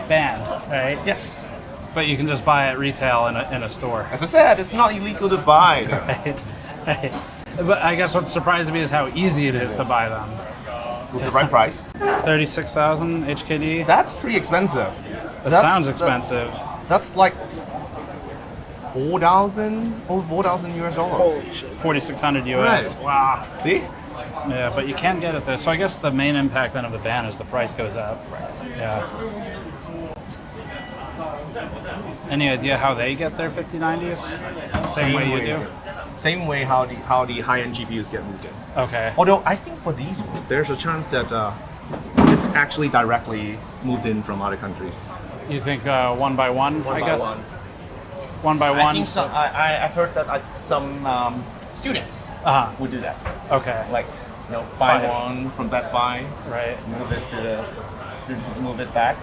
banned, right? Yes. But you can just buy it retail in a store. As I said, it's not illegal to buy. Right. But I guess what's surprising me is how easy it is to buy them. With the right price. 36,000 HKD. That's pretty expensive. That sounds expensive. That's like 4,000 US dollars. 4,600 US. Right. Wow. See? Yeah, but you can get it there. So I guess the main impact then of the ban is the price goes up. Yeah. Any idea how they get their 5090s? Same way you do? Same way how the high-end GPUs get moved in. Okay. Although I think for these ones, there's a chance that it's actually directly moved in from other countries. You think one by one, I guess? One by one? I think so. I've heard that some students would do that. Okay. Like, buy one from Best Buy, right? Move it back.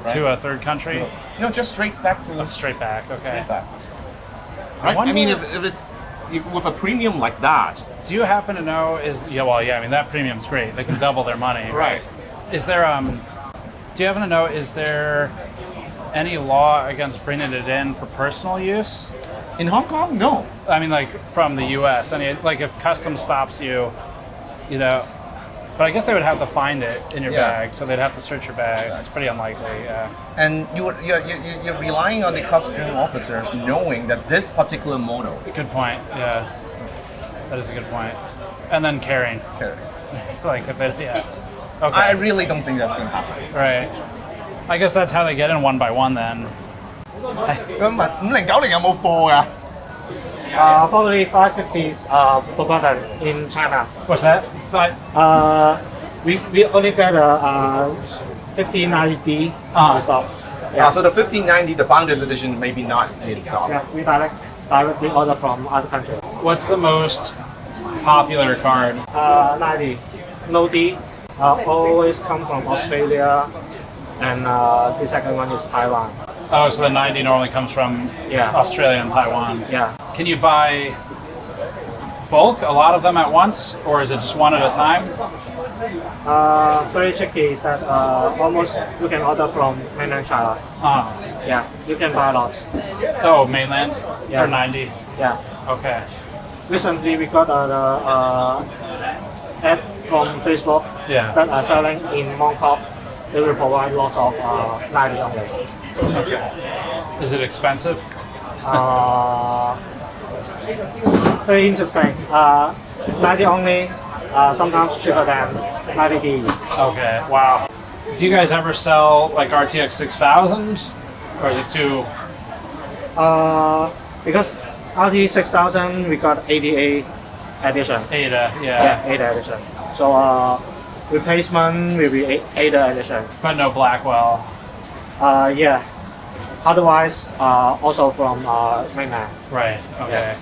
Right? To a third country? Just straight back to... straight back, okay. Straight back. Right? I mean, if it's with a premium like that... Do you happen to know, I mean, that premium's great. They can double their money. Right. Is there, do you happen to know, is there any law against bringing it in for personal use? In Hong Kong? No. I mean, like, from the US. Like, if customs stops you, but I guess they would have to find it in your bag, so they'd have to search your bags. It's pretty unlikely, yeah. And you're relying on the customs officers knowing that this particular model. Good point, yeah. That is a good point. And then carrying. Like, if it, yeah. Okay. I really don't think that's going to happen. Right. I guess that's how they get in one by one then. Probably 550s per button in China. What's that? We only get a 5090D stock. So the 5090, the Founders Edition, maybe not in stock. Yeah, we directly order from other countries. What's the most popular card? 90. No D. Always come from Australia. And the second one is Taiwan. Oh, so the 90 normally comes from Australia and Taiwan. Yeah. Can you buy bulk, a lot of them at once, or is it just one at a time? Very tricky is that almost you can order from mainland China. Yeah, you can buy a lot. Oh, mainland? Yeah. For 90? Yeah. Okay. Recently we got ad from Facebook that are selling in Mongkok. They will provide lots of 90 only. Okay. Is it expensive? Very interesting. 90 only, sometimes cheaper than 90D. Okay, wow. Do you guys ever sell like RTX 6000? Or is it too... Because RT 6000 we got ADA edition. ADA, yeah. Yeah, ADA edition. So replacement will be ADA edition. But no Blackwell. Yeah. Otherwise, also from mainland. Right, okay.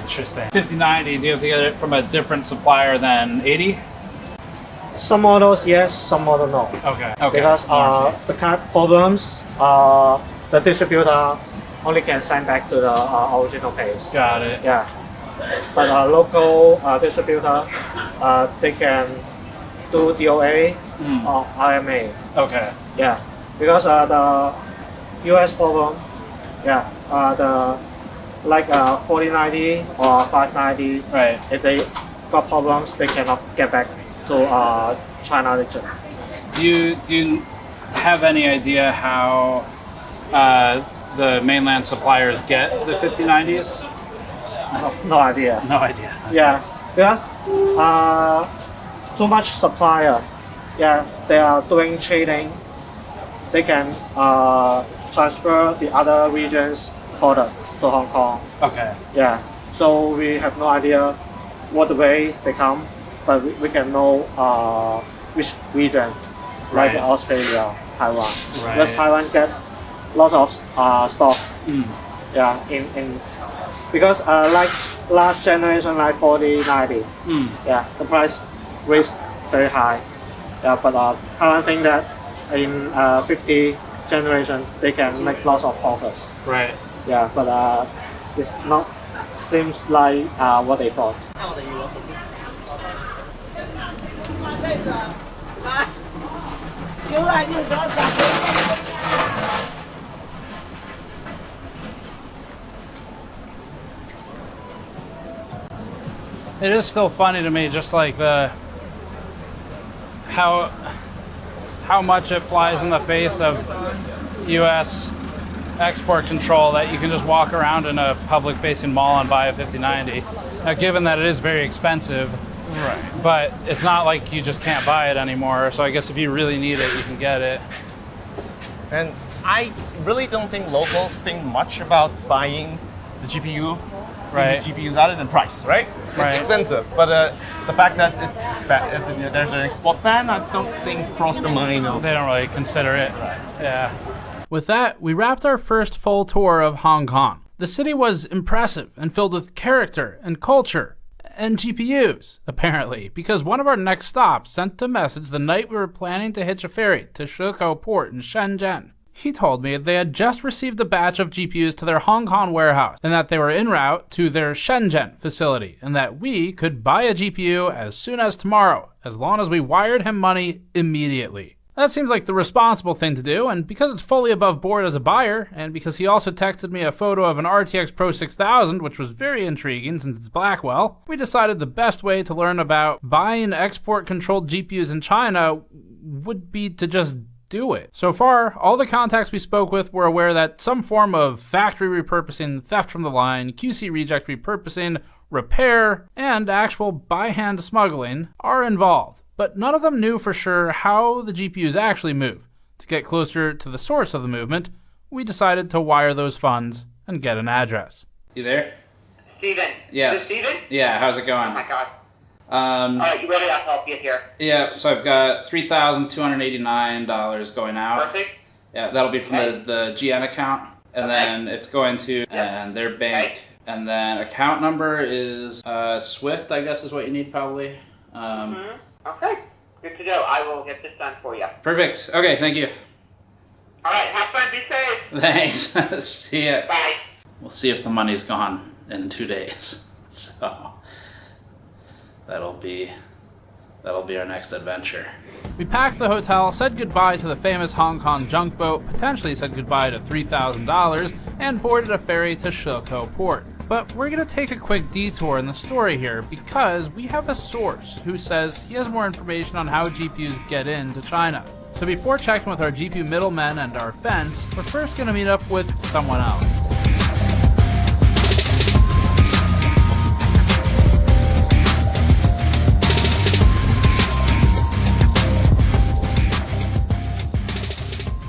Interesting. 5090, do you have to get it from a different supplier than 80? Some models yes, some models no. Okay. Because the card problems, the distributor only can send back to the original page. Got it. Yeah. But local distributor, they can do DOA or RMA. Okay. Yeah. Because the US problem, yeah, the like 4090 or 590. Right. If they got problems, they cannot get back to China region. Do you have any idea how the mainland suppliers get the 5090s? No idea. No idea. Yeah, because too much supplier. Yeah, they are doing trading. They can transfer the other regions product to Hong Kong. Okay. Yeah, so we have no idea what way they come, but we can know which region, like Right. Australia, Taiwan. Right. Because Taiwan get lots of stock. Yeah, in because like last generation, like 4090. Yeah, the price raised very high. Yeah, but Taiwan think that in 50 generation they can make lots of profits. Right. Yeah, but it's not seems like what they thought. It is still funny to me, just like how much it flies in the face of U.S. export control that you can just walk around in a public-facing mall and buy a 5090. Now, given that it is very expensive, right? But it's not like you just can't buy it anymore. So I guess if you really need it, you can get it. And I really don't think locals think much about buying the GPU, Right. these GPUs other than price, right? It's Right. expensive, but the fact that there's an export ban, I don't think crossed the mind of. They don't really consider it. Yeah. With that, we wrapped our first full tour of Hong Kong. The city was impressive and filled with character and culture and GPUs, apparently, because one of our next stops sent a message the night we were planning to hitch a ferry to Shekou Port in Shenzhen. He told me they had just received a batch of GPUs to their Hong Kong warehouse and that they were en route to their Shenzhen facility and that we could buy a GPU as soon as tomorrow, as long as we wired him money immediately. That seems like the responsible thing to do, and because it's fully above board as a buyer, and because he also texted me a photo of an RTX Pro 6000, which was very intriguing since it's Blackwell, we decided the best way to learn about buying export-controlled GPUs in China would be to just do it. So far, all the contacts we spoke with were aware that some form of factory repurposing, theft from the line, QC reject repurposing, repair, and actual by-hand smuggling are involved. But none of them knew for sure how the GPUs actually move. To get closer to the source of the movement, we decided to wire those funds and get an address. You there? Steven. Yes. Is this Steven? Yeah, how's it going? Oh my god. Alright, you ready? I'll help you here. Yeah, so I've got $3,289 going out. Perfect. Yeah, that'll be from the GN account. And then it's going to and their bank. And then account number is Swift, I guess is what you need probably. Okay, good to go. I will get this done for you. Perfect. Okay, thank you. Alright, have fun, be safe. Thanks. See ya. Bye. We'll see if the money's gone in 2 days. So that'll be our next adventure. We packed the hotel, said goodbye to the famous Hong Kong junk boat, potentially said goodbye to $3,000, and boarded a ferry to Shilko port. But we're gonna take a quick detour in the story here because we have a source who says he has more information on how GPUs get into China. So before checking with our GPU middlemen and our fence, we're first gonna meet up with someone else.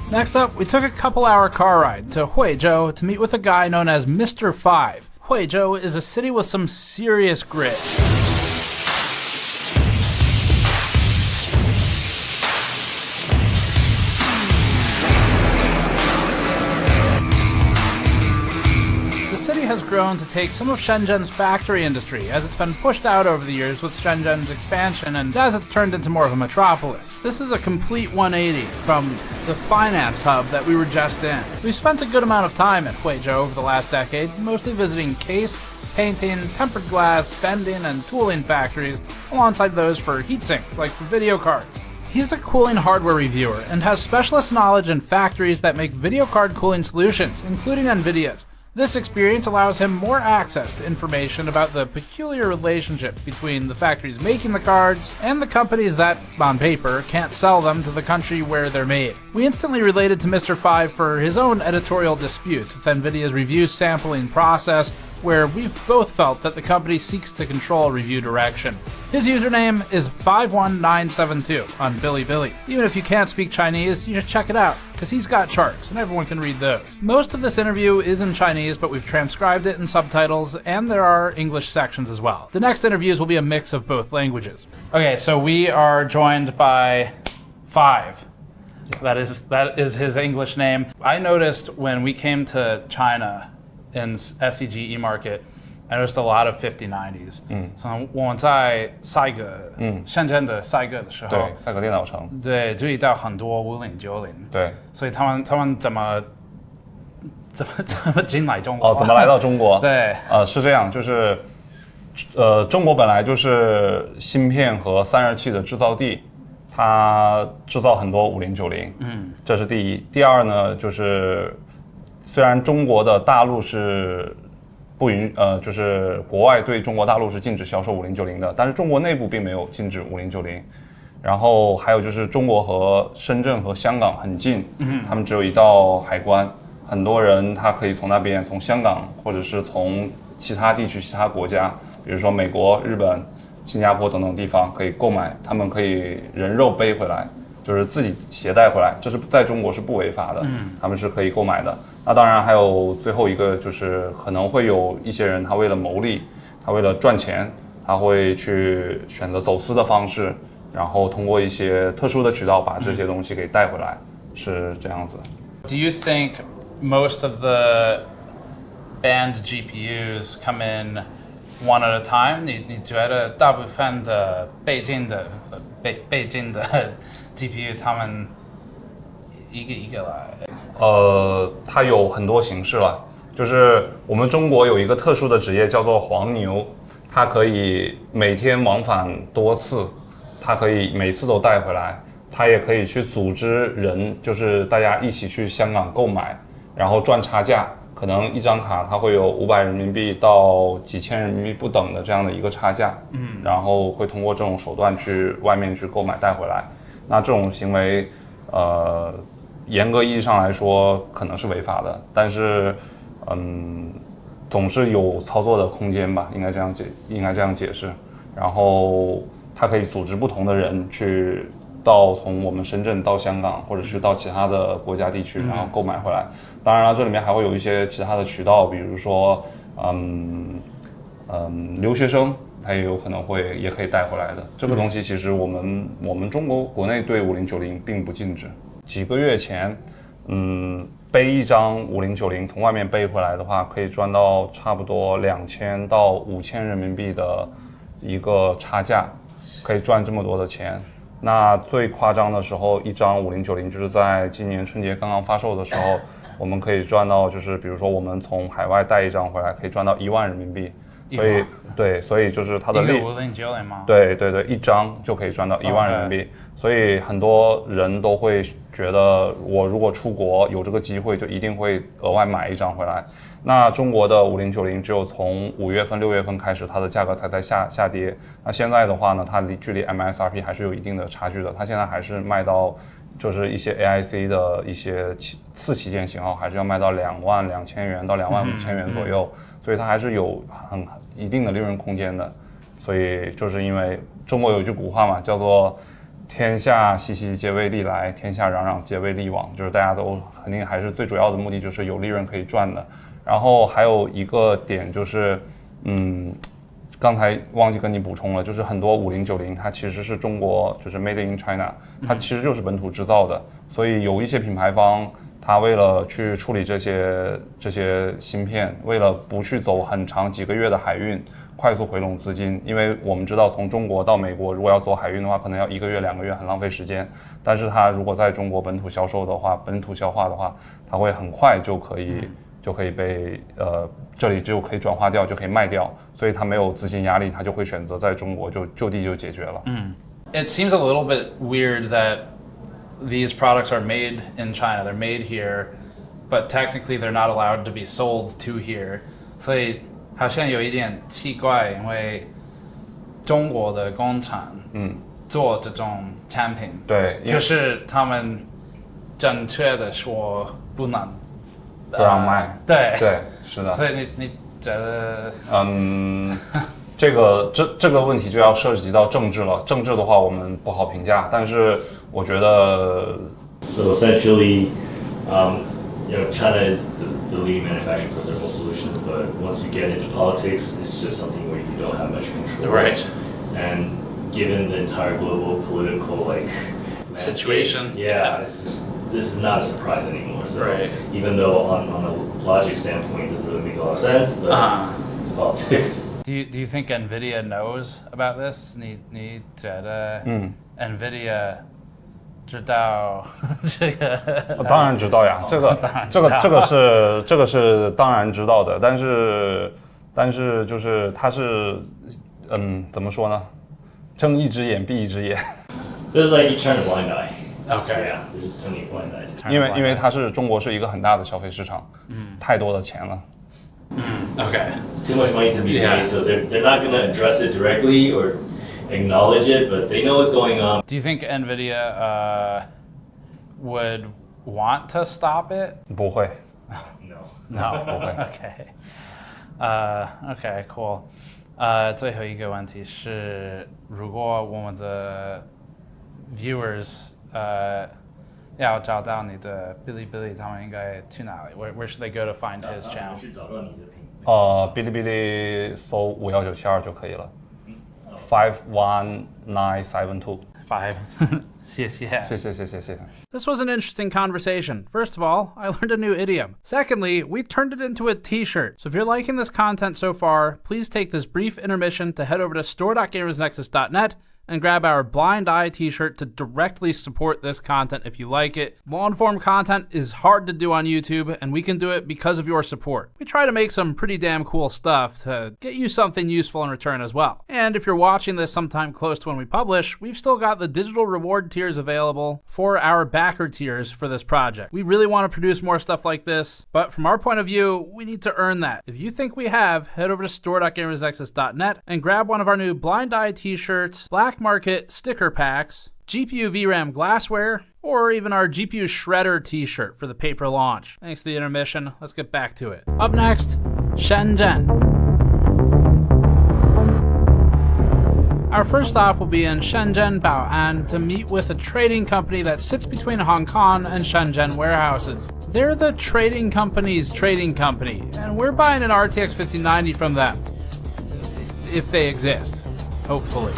Next up, we took a couple-hour car ride to Huizhou to meet with a guy known as Mr. 5. Huizhou is a city with some serious grit. The city has grown to take some of Shenzhen's factory industry as it's been pushed out over the years with Shenzhen's expansion and as it's turned into more of a metropolis. This is a complete 180 from the finance hub that we were just in. We've spent a good amount of time at Huizhou over the last decade, mostly visiting case, painting, tempered glass, bending, and tooling factories, alongside those for heat sinks, like for video cards. He's a cooling hardware reviewer and has specialist knowledge in factories that make video card cooling solutions, including Nvidia's. This experience allows him more access to information about the peculiar relationship between the factories making the cards and the companies that, on paper, can't sell them to the country where they're made. We instantly related to Mr. 5 for his own editorial dispute with Nvidia's review sampling process, where we've both felt that the company seeks to control review direction. His username is 51972 on Bilibili. Even if you can't speak Chinese, you should check it out, because he's got charts, and everyone can read those. Most of this interview is in Chinese, but we've transcribed it in subtitles, and there are English sections as well. The next interviews will be a mix of both languages. Okay, so we are joined by 5. That is his English name. I noticed when we came to China in SEG E-Market, I noticed a lot of 5090s。从我在赛格，深圳的赛格的时候，对，赛格电脑城，对，注意到很多5090，对，所以他们怎么进来中国？哦，怎么来到中国？对，是这样，就是中国本来就是芯片和散热器的制造地，它制造很多5090，这是第一。第二呢，就是虽然中国的大陆是就是国外对中国大陆是禁止销售5090的，但是中国内部并没有禁止5090。然后还有就是中国和深圳和香港很近，他们只有一道海关，很多人他可以从那边，从香港或者是从其他地区、其他国家，比如说美国、日本、新加坡等等地方可以购买，他们可以人肉背回来，就是自己携带回来，这是在中国是不违法的，他们是可以购买的。那当然还有最后一个，就是可能会有一些人他为了牟利，他为了赚钱，他会去选择走私的方式，然后通过一些特殊的渠道把这些东西给带回来，是这样子。Do you think most of the banned GPUs come in one at a time? 你觉得大部分的北京的 GPU 他们一个一个来？它有很多形式了，就是我们中国有一个特殊的职业叫做黄牛，它可以每天往返多次，它可以每次都带回来，它也可以去组织人，就是大家一起去香港购买，然后赚差价，可能一张卡它会有500人民币到几千人民币不等的这样的一个差价，然后会通过这种手段去外面去购买带回来。那这种行为，严格意义上来说可能是违法的，但是，总是有操作的空间吧，应该这样解释。然后它可以组织不同的人去从我们深圳到香港，或者是到其他的国家地区，然后购买回来。当然了，这里面还会有一些其他的渠道，比如说，留学生他也有可能也可以带回来的。这个东西其实我们中国国内对5090并不禁止。几个月前，背一张5090从外面背回来的话，可以赚到差不多2000到5000人民币的一个差价，可以赚这么多的钱。那最夸张的时候，一张5090就是在今年春节刚刚发售的时候，我们可以赚到，就是比如说我们从海外带一张回来，可以赚到1万人民币。所以就是它的利1.509吗？对，一张就可以赚到1万人民币，所以很多人都会觉得，我如果出国有这个机会，就一定会额外买一张回来。那中国的5090只有从5月份、6月份开始，它的价格才在下跌。那现在的话呢，它距离 MSRP 还是有一定的差距的，它现在还是卖到，就是一些 AIC 的一些次旗舰型号，还是要卖到22000元到25000元左右，所以它还是有一定的利润空间的。所以就是因为中国有一句古话嘛，叫做天下熙熙皆为利来，天下攘攘皆为利往，就是大家都肯定还是最主要的目的就是有利润可以赚的。然后还有一个点就是，刚才忘记跟你补充了，就是很多5090它其实是中国就是 Made in China， 它其实就是本土制造的，所以有一些品牌方，它为了去处理这些芯片，为了不去走很长几个月的海运，快速回笼资金，因为我们知道从中国到美国如果要走海运的话，可能要1个月2个月，很浪费时间。但是它如果在中国本土销售的话，本土消化的话，它会很快就可以被这里就可以转化掉，就可以卖掉，所以它没有资金压力，它就会选择在中国就地就解决了。It seems a little bit weird that these products are made in China. They're made here, but technically they're not allowed to be sold to here. 所以好像有一点奇怪，因为中国的工厂做这种产品，对，就是他们正确的说不能。不让卖，对，是的。所以你觉得，这个问题就要涉及到政治了。政治的话，我们不好评价，但是我觉得 So essentially, China is the leading manufacturer for thermal solutions, but once you get into politics, it's just something where you don't have much control. Right. And given the entire global political situation, this is not a surprise anymore. So even though on a logic standpoint it doesn't really make a lot of sense, but it's politics. Do you think Nvidia knows about this? 你觉得Nvidia 知道这个？当然知道呀，这个是当然知道的，但是就是它是怎么说呢？睁一只眼闭一只眼。It's like you turn a blind eye. Okay. Yeah, they're just turning a blind eye. 因为中国是一个很大的消费市场，太多的钱了。Okay. It's too much money to be made, so they're not going to address it directly or acknowledge it, but they know what's going on. Do you think Nvidia would want to stop it? 不会。No. 不会。Okay, cool. 最后一个问题是，如果我们的 viewers 要找到你的哔哩哔哩，他们应该去哪里 ？Where should they go to find his channel？ 哔哩哔哩搜51972就可以了。51972。5。谢谢。This was an interesting conversation. First of all, I learned a new idiom. Secondly, we turned it into a t-shirt. So if you're liking this content so far, please take this brief intermission to head over to store.gamersnexus.net and grab our Blind Eye t-shirt to directly support this content if you like it. Long-form content is hard to do on YouTube, and we can do it because of your support. We try to make some pretty damn cool stuff to get you something useful in return as well. And if you're watching this sometime close to when we publish, we've still got the digital reward tiers available for our backer tiers for this project. We really want to produce more stuff like this, but from our point of view, we need to earn that. If you think we have, head over to store.gamersnexus.net and grab one of our new Blind Eye t-shirts, Black Market sticker packs, GPU VRAM glassware, or even our GPU Shredder t-shirt for the paper launch. Thanks to the intermission, let's get back to it. Up next, Shenzhen. Our first stop will be in Shenzhen, Bao'an, to meet with a trading company that sits between Hong Kong and Shenzhen warehouses. They're the trading company's trading company, and we're buying an RTX 5090 from them. If they exist, hopefully.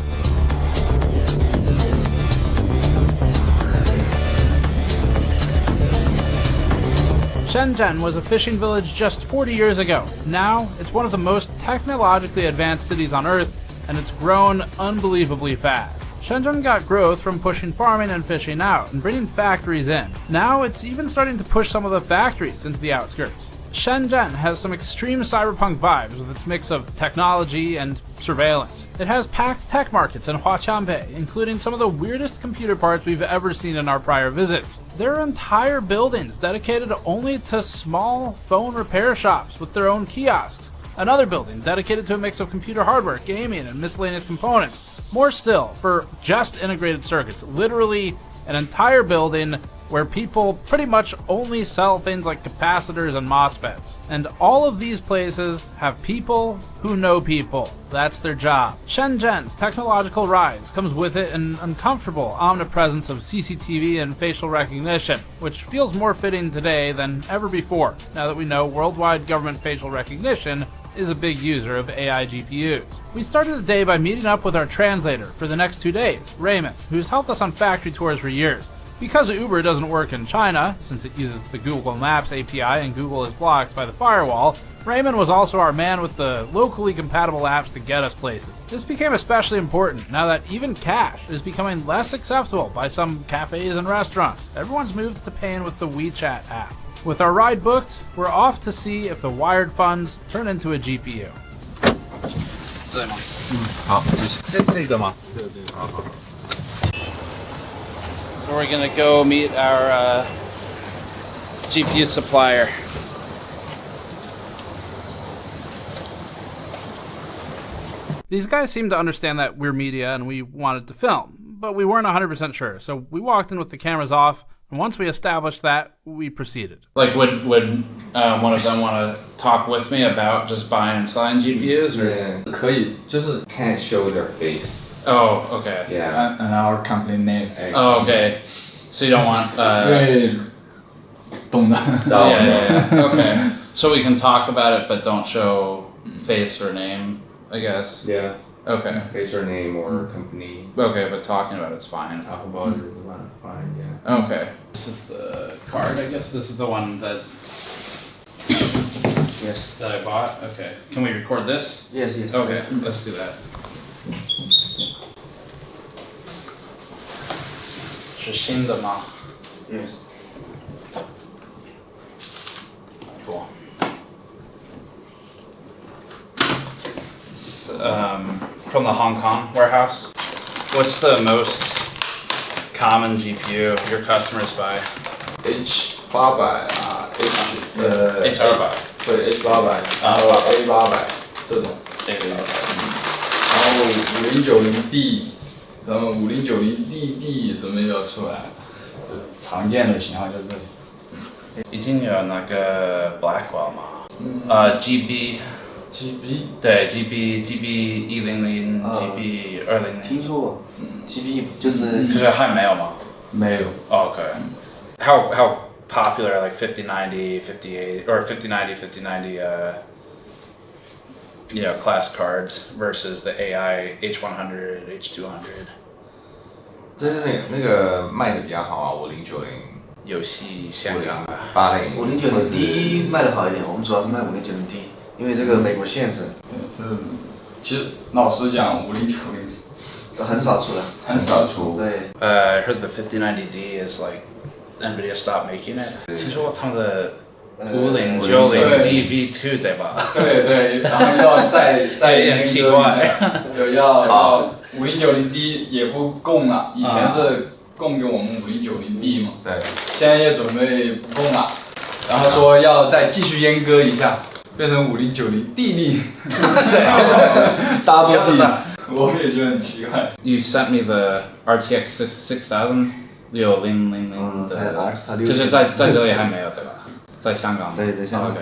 Shenzhen was a fishing village just 40 years ago. Now, it's one of the most technologically advanced cities on Earth, and it's grown unbelievably fast. Shenzhen got growth from pushing farming and fishing out and bringing factories in. Now, it's even starting to push some of the factories into the outskirts. Shenzhen has some extreme cyberpunk vibes with its mix of technology and surveillance. It has packed tech markets in Huaqiangbei, including some of the weirdest computer parts we've ever seen in our prior visits. There are entire buildings dedicated only to small phone repair shops with their own kiosks. Another building dedicated to a mix of computer hardware, gaming, and miscellaneous components. More still, for just integrated circuits, literally an entire building where people pretty much only sell things like capacitors and MOSFETs. And all of these places have people who know people. That's their job. Shenzhen's technological rise comes with it an uncomfortable omnipresence of CCTV and facial recognition, which feels more fitting today than ever before, now that we know worldwide government facial recognition is a big user of AI GPUs. We started the day by meeting up with our translator for the next 2 days, Raymond, who's helped us on factory tours for years. Because Uber doesn't work in China, since it uses the Google Maps API and Google is blocked by the firewall, Raymond was also our man with the locally compatible apps to get us places. This became especially important now that even cash is becoming less acceptable by some cafes and restaurants. Everyone's moved to paying with the WeChat app. With our ride booked, we're off to see if the wired funds turn into a GPU. 对吗？好，这个吗？对。好。We're gonna go meet our GPU supplier. These guys seem to understand that we're media and we wanted to film, but we weren't 100% sure, so we walked in with the cameras off, and once we established that, we proceeded. Like, would one of them want to talk with me about just buying and selling GPUs? Or yeah, 可以，就是 can't show their face. Oh, okay. Yeah. And our company name. Oh, okay. So you don't want. 因为懂的。Yeah. Okay. So we can talk about it, but don't show face or name, I guess. Yeah. Okay. Face or name or company. Okay, but talking about it's fine. Talk about it is fine. Yeah. Okay. This is the card, I guess. This is the one that. Yes. That I bought. Okay. Can we record this? Yes. Okay. Yes. Let's do that. 是新的吗？ Yes. Cool. From the Hong Kong warehouse. What's the most common GPU your customers buy? H800H200对 H800，然后 A800这种。对。然后5090D， 然后5090DD 准备要出来，常见的型号就是这里。已经有那个 Blackwell 吗？GB。对 GB 100 GB 200。听说过，GB 就是。可是还没有吗？没有。Okay. How popular are like 5090, 58 or 5090, 5090 class cards versus the AI H100, H200? 就是那个卖的比较好啊，5090。游戏香港80。5090D 卖的好一点，我们主要是卖5090D，因为这个美国限制。对，这其实老实讲，5090很少出的。很少出。对。I heard the 5090D is like Nvidia stopped making it. 听说他们的5090 DV2 对吧？对，然后要再有点奇怪，要5090D 也不供了，以前是供给我们5090D 嘛，对，现在也准备不供了，然后说要再继续阉割一下，变成5090DD， 对 ，Double D， 我也觉得很奇怪。You sent me the RTX 6000。6000的，就是在这里还没有对吧？在香港。对，在香港。OK，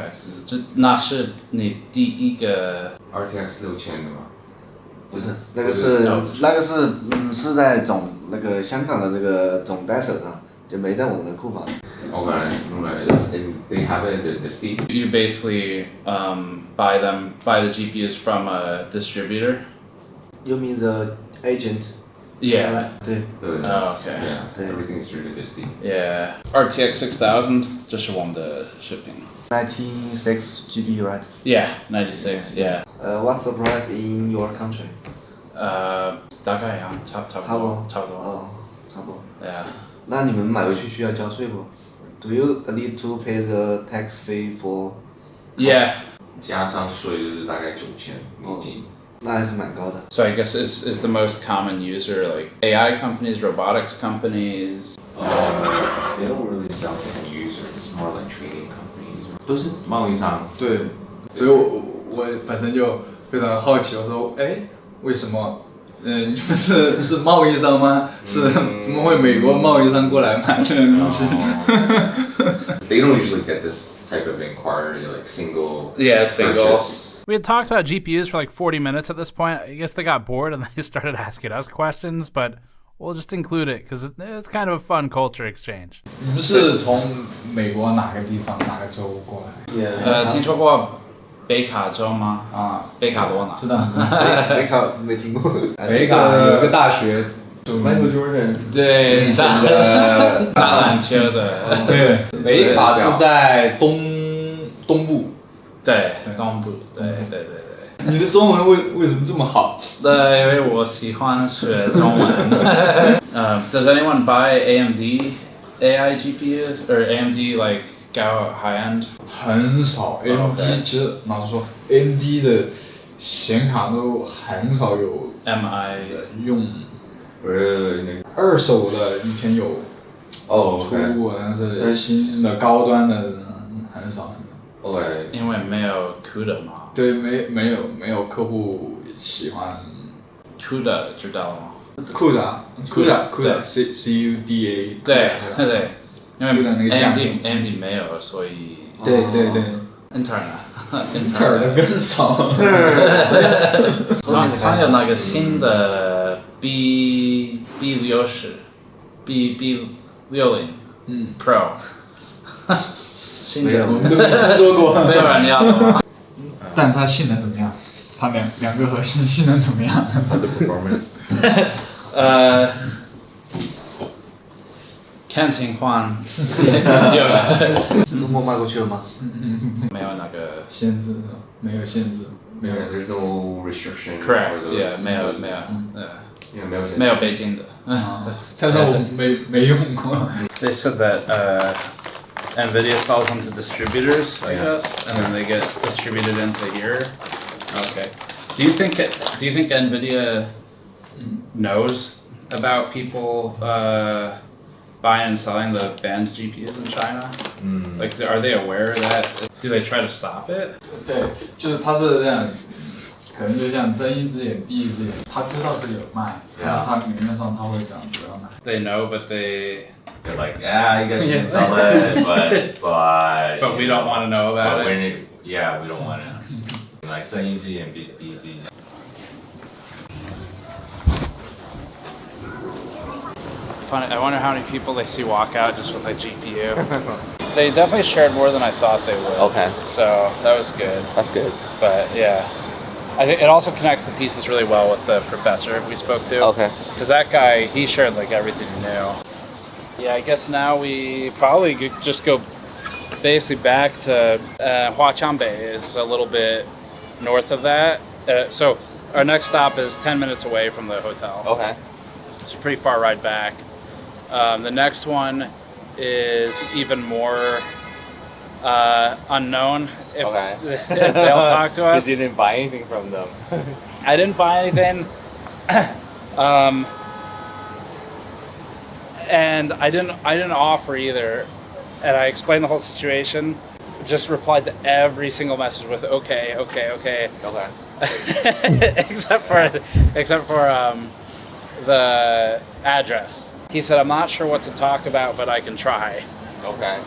那是你第一个 RTX 6000的吗？不是，那个是在那个香港的这个总代手上，就没在我们的库房。Okay, they have it in the Steam. You basically buy the GPUs from a distributor. You mean the agent? Yeah. 对。Oh, okay. Yeah. Everything's through the Steam. Yeah. RTX 6000，这是我们的视频。96 GB, right? Yeah, 96. Yeah. What's the price in your country? 大概一样，差不多。哦，差不多。Yeah. 那你们买回去需要交税不？Do you need to pay the tax fee for Yeah. 加上税就是大概$9000。那还是蛮高的。 So I guess is the most common user like AI companies, robotics companies? They don't really sell to end users, it's more like trading companies. 都是贸易商。对，所以我本身就非常好奇，我说，哎，为什么？你们是贸易商吗？是怎么会美国贸易商过来买这个东西？ They don't usually get this type of inquiry, like single. Yeah, single. Purchase. We had talked about GPUs for like 40 minutes at this point. I guess they got bored and they started asking us questions, but we'll just include it because it's kind of a fun culture exchange. 你们是从美国哪个地方哪个州过来？听说过北卡州吗？啊，北卡罗纳。知道。北卡没听过。北卡有个大学。 Michael Jordan 对，打篮球的。对，北卡是在东部。对，东部。对。你的中文为什么这么好？因为我喜欢学中文。Does anyone buy AMD AI GPUs or AMD like go high end? 很少 ，AMD 其实老实说 ，AMD 的显卡都很少有 MI 用。 二手的以前有出过，但是新的高端的很少。因为没有 CUDA 嘛。对，没有客户喜欢。CUDA 知道吗 ？CUDA C-U-D-A。对，因为 AMD 没有，所以。对。Intel 的更少。它有那个新的 B60 B60 Pro， 新的我们都没听说过，没有人要的吗？但它性能怎么样？它两个核心性能怎么样？它的 performance。看情况。周末卖过去了吗？没有那个限制，没有限制。 Yeah, there's no restriction. Correct. Yeah, 没有北京的。但是我没用过。They said that Nvidia sells them to distributors, I guess, and then they get distributed into here. Okay. Do you think Nvidia knows about people buying and selling the banned GPUs in China? Like, are they aware of that? Do they try to stop it? 对，就是他是这样，可能就像睁一只眼闭一只眼，他知道是有卖，但是他明面上他会讲不要卖。They know, but they're like, yeah, you guys can sell it, but we don't want to know about it. Yeah, we don't want to. Like 睁一只眼闭一只眼。 Funny, I wonder how many people they see walk out just with a GPU. They definitely shared more than I thought they would. Okay. So that was good. That's good. But yeah, I think it also connects the pieces really well with the professor we spoke to. Okay. Because that guy, he shared like everything he knew. Yeah, I guess now we probably could just go basically back to Huaqiangbei is a little bit north of that. So our next stop is 10 minutes away from the hotel. Okay. It's a pretty far ride back. The next one is even more unknown. If they'll talk to us. Because you didn't buy anything from them. I didn't buy anything. And I didn't offer either. And I explained the whole situation. Just replied to every single message with okay. except for the address. He said, I'm not sure what to talk about, but I can try. Okay.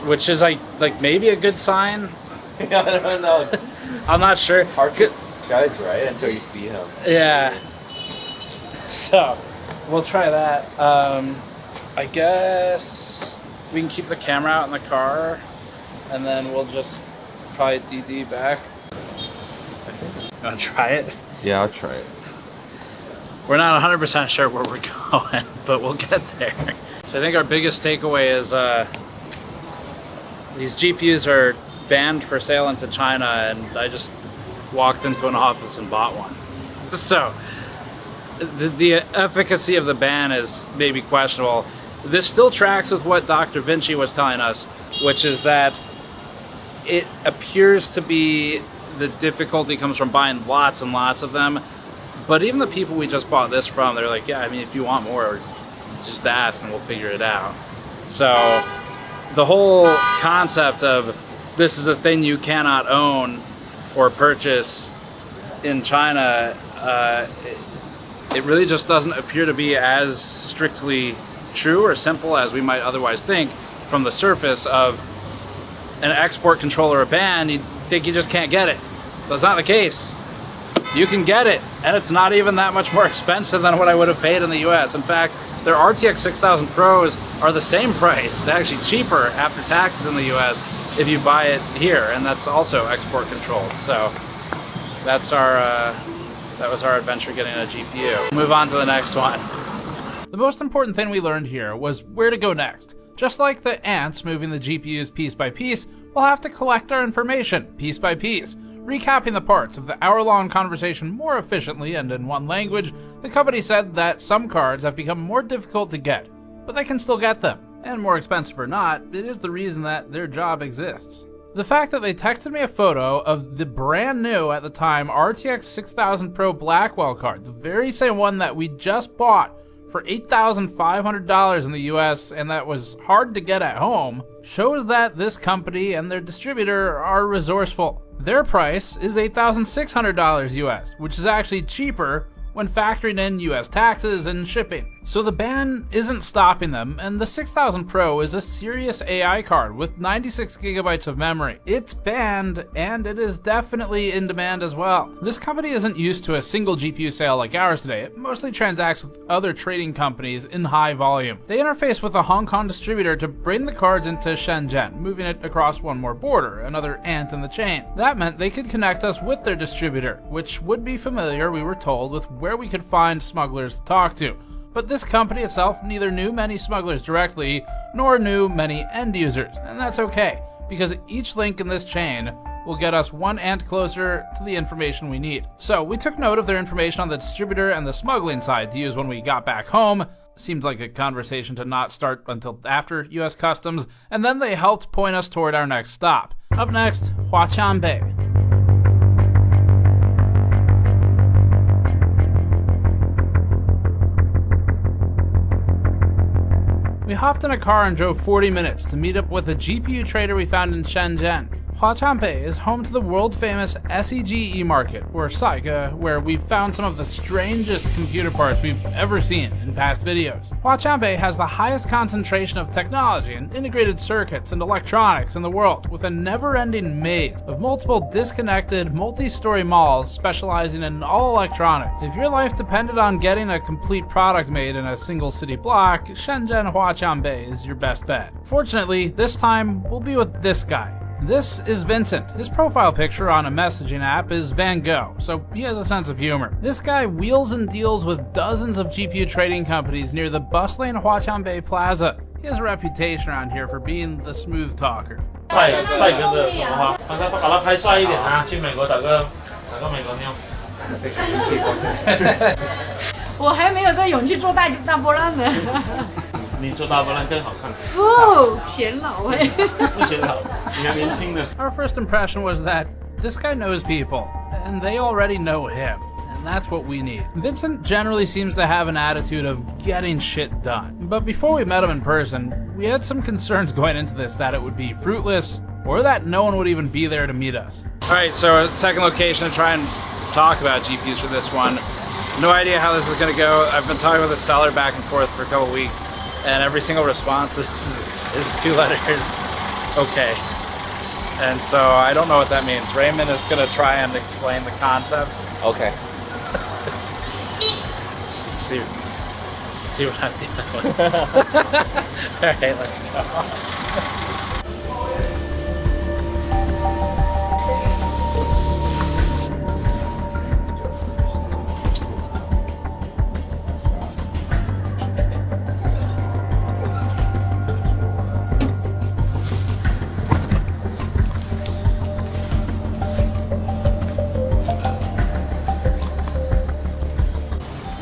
Which is like maybe a good sign. I don't know. I'm not sure. Hard to judge, right? Until you see him. Yeah. So, we'll try that. I guess we can keep the camera out in the car, and then we'll just probably DD back. You wanna try it? Yeah, I'll try it. We're not 100% sure where we're going, but we'll get there. So I think our biggest takeaway is these GPUs are banned for sale into China, and I just walked into an office and bought one. So the efficacy of the ban is maybe questionable. This still tracks with what Dr. Vinci was telling us, which is that it appears to be the difficulty comes from buying lots and lots of them. But even the people we just bought this from, they're like, yeah, I mean, if you want more, just ask and we'll figure it out. So the whole concept of this is a thing you cannot own or purchase in China, it really just doesn't appear to be as strictly true or simple as we might otherwise think from the surface of an export control or a ban. You'd think you just can't get it. That's not the case. You can get it, and it's not even that much more expensive than what I would have paid in the US. In fact, their RTX 6000 Pros are the same price, actually cheaper after taxes in the US if you buy it here, and that's also export controlled. So that's that was our adventure getting a GPU. Move on to the next one. The most important thing we learned here was where to go next. Just like the ants moving the GPUs piece by piece, we'll have to collect our information piece by piece. Recapping the parts of the hour-long conversation more efficiently and in one language, the company said that some cards have become more difficult to get, but they can still get them. And more expensive or not, it is the reason that their job exists. The fact that they texted me a photo of the brand new, at the time, RTX 6000 Pro Blackwell card, the very same one that we just bought for $8,500 in the US and that was hard to get at home, shows that this company and their distributor are resourceful. Their price is $8,600 US, which is actually cheaper when factoring in US taxes and shipping. So the ban isn't stopping them, and the 6000 Pro is a serious AI card with 96 gigabytes of memory. It's banned, and it is definitely in demand as well. This company isn't used to a single GPU sale like ours today. It mostly transacts with other trading companies in high volume. They interface with a Hong Kong distributor to bring the cards into Shenzhen, moving it across one more border, another ant in the chain. That meant they could connect us with their distributor, which would be familiar, we were told, with where we could find smugglers to talk to. But this company itself neither knew many smugglers directly, nor knew many end users, and that's okay, because each link in this chain will get us one ant closer to the information we need. So we took note of their information on the distributor and the smuggling side to use when we got back home. Seemed like a conversation to not start until after US Customs, and then they helped point us toward our next stop. Up next, Huaqiangbei. We hopped in a car and drove 40 minutes to meet up with a GPU trader we found in Shenzhen. Huaqiangbei is home to the world-famous SEGE market, or SAIGA, where we've found some of the strangest computer parts we've ever seen in past videos. Huaqiangbei has the highest concentration of technology and integrated circuits and electronics in the world, with a never-ending maze of multiple disconnected, multi-story malls specializing in all electronics. If your life depended on getting a complete product made in a single city block, Shenzhen Huaqiangbei is your best bet. Fortunately, this time we'll be with this guy. This is Vincent. His profile picture on a messaging app is Van Gogh, so he has a sense of humor. This guy wheels and deals with dozens of GPU trading companies near the bustling Huaqiangbei Plaza. He has a reputation around here for being the smooth talker. 我还没有这勇气做大波浪呢。你做大波浪更好看。哦，显老哎。不显老，你还年轻呢。 Our first impression was that this guy knows people, and they already know him. And that's what we need. Vincent generally seems to have an attitude of getting shit done. But before we met him in person, we had some concerns going into this that it would be fruitless, or that no one would even be there to meet us. Alright, so second location to try and talk about GPUs for this one. No idea how this is going to go. I've been talking with the seller back and forth for a couple weeks, and every single response is 2 letters, okay. And so I don't know what that means. Raymond is going to try and explain the concept. Okay. See what I'm dealing with. Alright, let's go.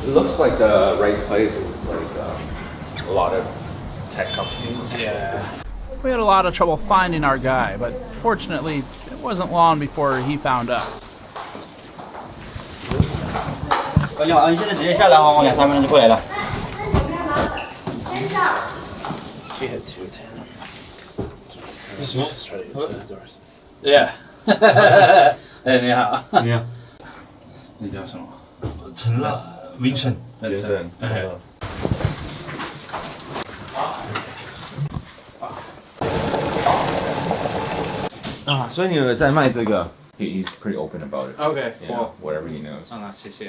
It looks like the right place is like a lot of tech companies. Yeah. We had a lot of trouble finding our guy, but fortunately, it wasn't long before he found us. 你现在直接下来哈，我2-3分钟就过来了。先下。 She had 210. 什么 Yeah. 哎，你好。你好。你叫什么？陈乐 ，Vincent。Vincent。Okay. 啊，所以你有在卖这个 ？He's pretty open about it. Okay, Yeah, cool. whatever he knows. 那谢谢。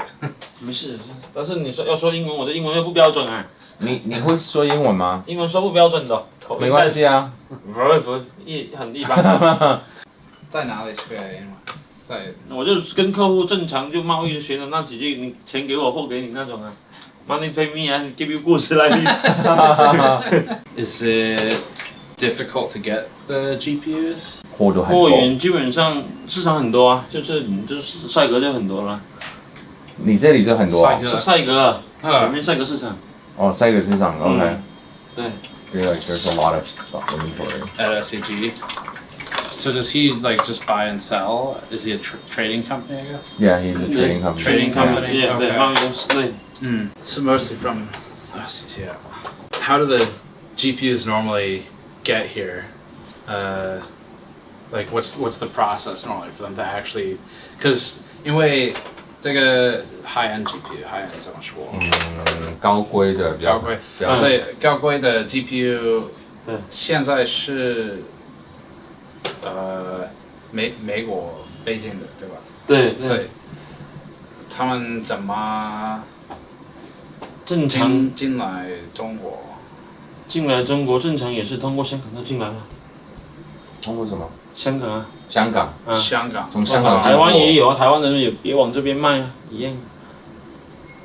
没事，但是你说要说英文，我的英文又不标准啊。你会说英文吗？英文说不标准的，没关系啊。不很一般。在哪里学英文？在我就跟客户正常就贸易学的那几句，你钱给我货给你那种啊。Money pay me and give you goods like this. Is it difficult to get the GPUs? 货源基本上市场很多啊，就是赛格就很多了。你这里就很多。是赛格，前面赛格市场。哦，赛格市场 ，OK。对。There's a lot of inventory. At SCG. So does he like just buy and sell? Is he a trading company? I guess. Yeah, he's a trading company. Trading company. Yeah, okay. 贸易公司对。So mostly from. Yeah. How do the GPUs normally get here? Like what's the process normally for them to actually? Because 因为这个 high-end GPU high-end 怎么说？高规的比较高规，所以高规的 GPU 现在是美国北京的对吧？对，所以他们怎么正常进来中国？进来中国正常也是通过香港就进来了。通过什么？香港啊。香港。香港。从香港。台湾也有啊，台湾人也往这边卖啊，一样。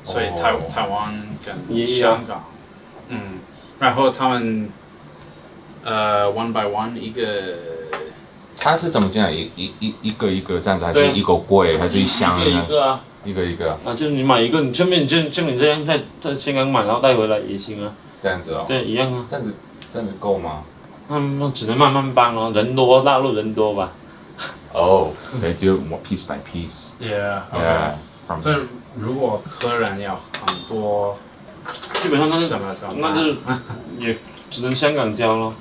所以台湾跟香港，然后他们one by one 一个。它是怎么进来？一个一个这样子，还是一个柜，还是一箱呢？一个啊。一个一个。啊，就是你买一个，你顺便像你这样在香港买，然后带回来也行啊。这样子哦。对，一样啊。这样子够吗？那只能慢慢搬哦，人多，大陆人多吧。Oh, they do it piece by piece. Yeah. Okay. 所以如果客人要很多，基本上那是什么？那就是也只能香港交咯。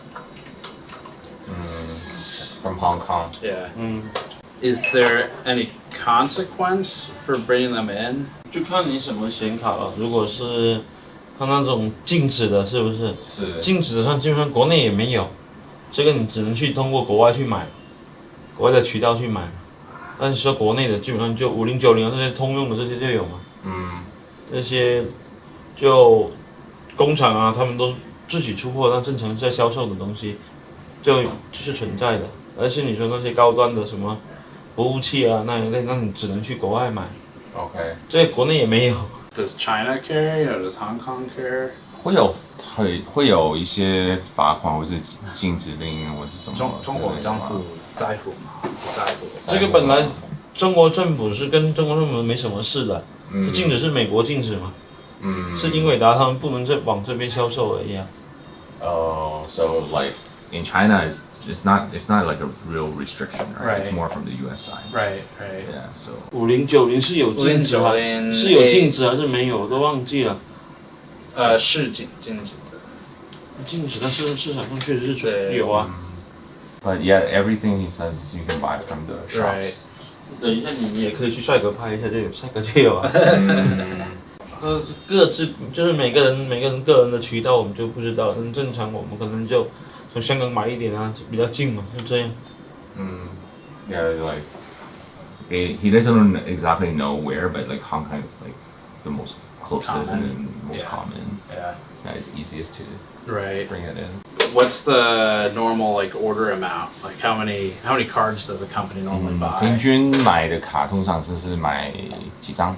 From Hong Kong. Yeah. Is there any consequence for bringing them in? 就看你什么显卡了。如果是它那种静止的，是不是？是。静止的上基本上国内也没有，这个你只能去通过国外去买，国外的渠道去买。但是说国内的基本上就5090这些通用的这些就有嘛。这些就工厂啊，他们都自己出货，那正常在销售的东西就是存在的。而且你说那些高端的什么服务器啊那一类，那你只能去国外买。OK。这国内也没有。Does China care? Does Hong Kong care? 会有一些罚款或是禁止令或是什么？中国政府在乎吗？不在乎。这个本来中国政府是跟中国政府没什么事的，禁止是美国禁止嘛。是英伟达他们不能再往这边销售而已啊。So like in China, it's not like a real restriction, right? It's more from the U.S. side. Right. Yeah. So 5090是有禁止吗？是有禁止还是没有？我都忘记了。是禁止的。禁止的市场上确实是有啊。But yeah, everything he says you can buy from the shops. 等一下你也可以去帅哥拍一下，就有帅哥就有啊。各自就是每个人个人的渠道我们就不知道，但正常我们可能就从香港买一点啊，比较近嘛，就这样。Yeah, like he doesn't exactly know where, but like Hong Kong is like the most closest and most common. Yeah, it's easiest to bring it in. What's the normal like order amount? Like how many cards does a company normally buy? 平均买的卡通常是买几张？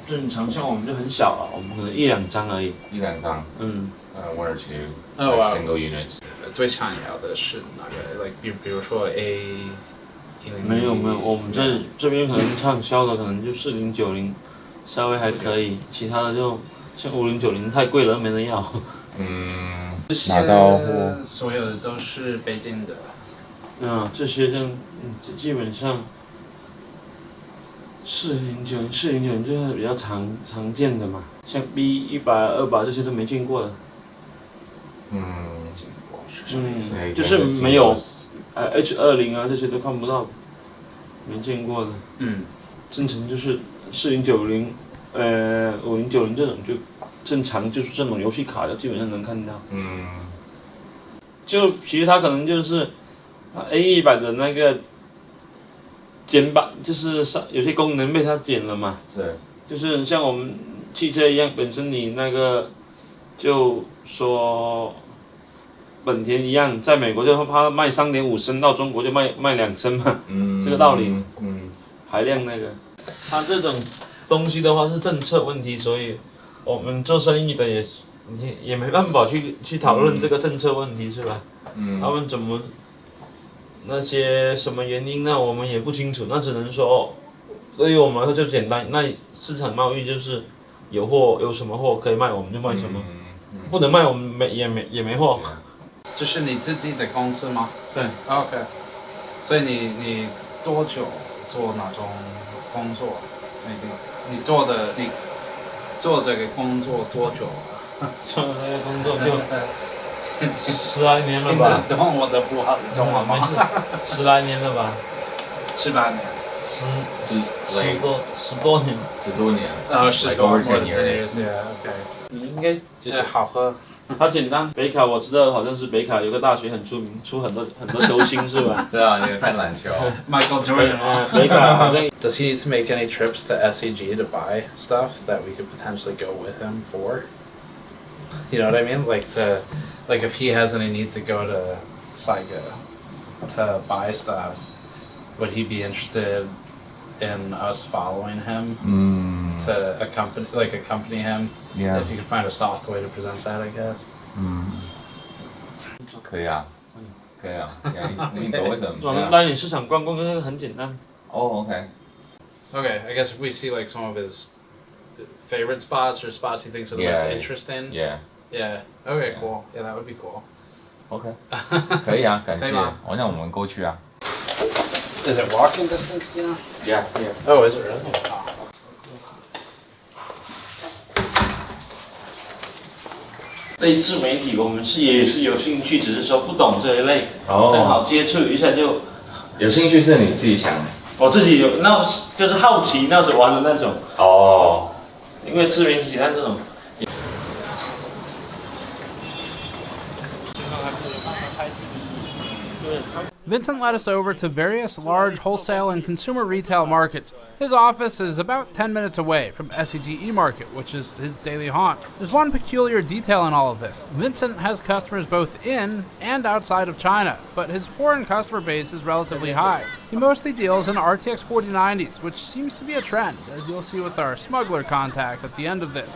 正常像我们就很小了，我们可能1-2张而已。1-2张。1 or 2. Oh, wow. Single units. 最常要的是哪个 ？Like 比如说 A。没有，我们这边可能畅销的可能就4090，稍微还可以，其他的就像5090太贵了，没人要。拿到货。所有的都是北京的。这些基本上409就是比较常见的嘛，像 B100、200这些都没见过的。就是没有H20啊这些都看不到，没见过的。正常就是4090、5090这种就正常，就是这种游戏卡的基本上能看到。就其实它可能就是A100的那个减版，就是有些功能被它减了嘛。是。就是像我们汽车一样，本身你那个就说本田一样，在美国就它卖3.5升，到中国就卖2升嘛。这个道理。排量那个，它这种东西的话是政策问题，所以我们做生意的也没办法去讨论这个政策问题，是吧？他们怎么那些什么原因呢？我们也不清楚，那只能说，对于我们来说就简单，那市场贸易就是有货有什么货可以卖我们就卖什么，不能卖我们也没货。这是你自己的公司吗？对。OK。所以你多久做哪种工作？你做这个工作多久了？做这个工作就10来年了吧。听得懂我的不好中文吗？没事，10来年了吧。18年。10多年。10多年。10多 10 years. OK。你应该就是好喝。它简单，北卡我知道，好像是北卡有个大学很出名，出很多球星是吧？知道，你有看篮球。Michael Jordan。北卡好像。Does he need to make any trips to SEG to buy stuff that we could potentially go with him for? You know what I mean? Like if he has any need to go to Saiga to buy stuff, would he be interested in us following him to accompany him? Yeah. If you could find a soft way to present that, I guess. 可以啊，可以啊，你go with them. 我们带你市场逛逛，这个很简单。Oh, okay. Okay, I guess if we see like some of his favorite spots or spots he thinks are the most interesting. Yeah. Yeah. Okay, cool. Yeah, that would be cool. OK. 可以啊，感谢。那我们过去啊。Is it walking distance, do you know? Yeah. Oh, is it really? Oh. 对自媒体，我们也是有兴趣，只是说不懂这一类，正好接触一下就。有兴趣是你自己想的？我自己有，那就是好奇闹着玩的那种。因为自媒体它这种。Vincent led us over to various large wholesale and consumer retail markets. His office is about 10 minutes away from SEG E-Market, which is his daily haunt. There's one peculiar detail in all of this. Vincent has customers both in and outside of China, but his foreign customer base is relatively high. He mostly deals in RTX 4090s, which seems to be a trend, as you'll see with our smuggler contact at the end of this.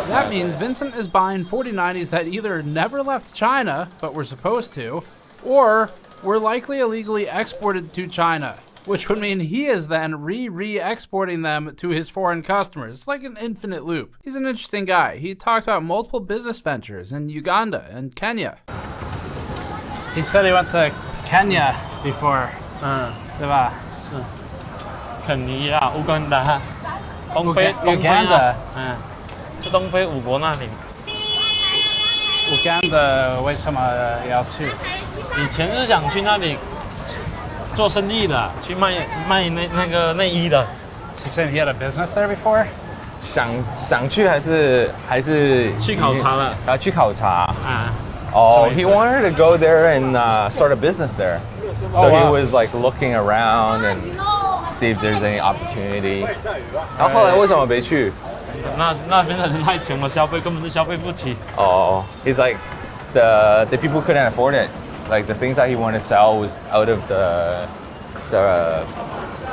That means Vincent is buying 4090s that either never left China, but were supposed to, or were likely illegally exported to China, which would mean he is then re-exporting them to his foreign customers. It's like an infinite loop. He's an interesting guy. He talks about multiple business ventures in Uganda and Kenya. He said he went to Kenya before. 对吧？肯尼亚、乌干达、东非 Uganda， 是东非5国那里。Uganda 为什么要去？以前是想去那里做生意的，去卖那个内衣的。He said he had a business there before. 想去还是去考察了？去考察。He wanted to go there and start a business there. So he was like looking around and see if there's any opportunity. 然后后来为什么没去？那边的人太穷了，消费根本是消费不起。He's like the people couldn't afford it. Like the things that he wanted to sell was out of the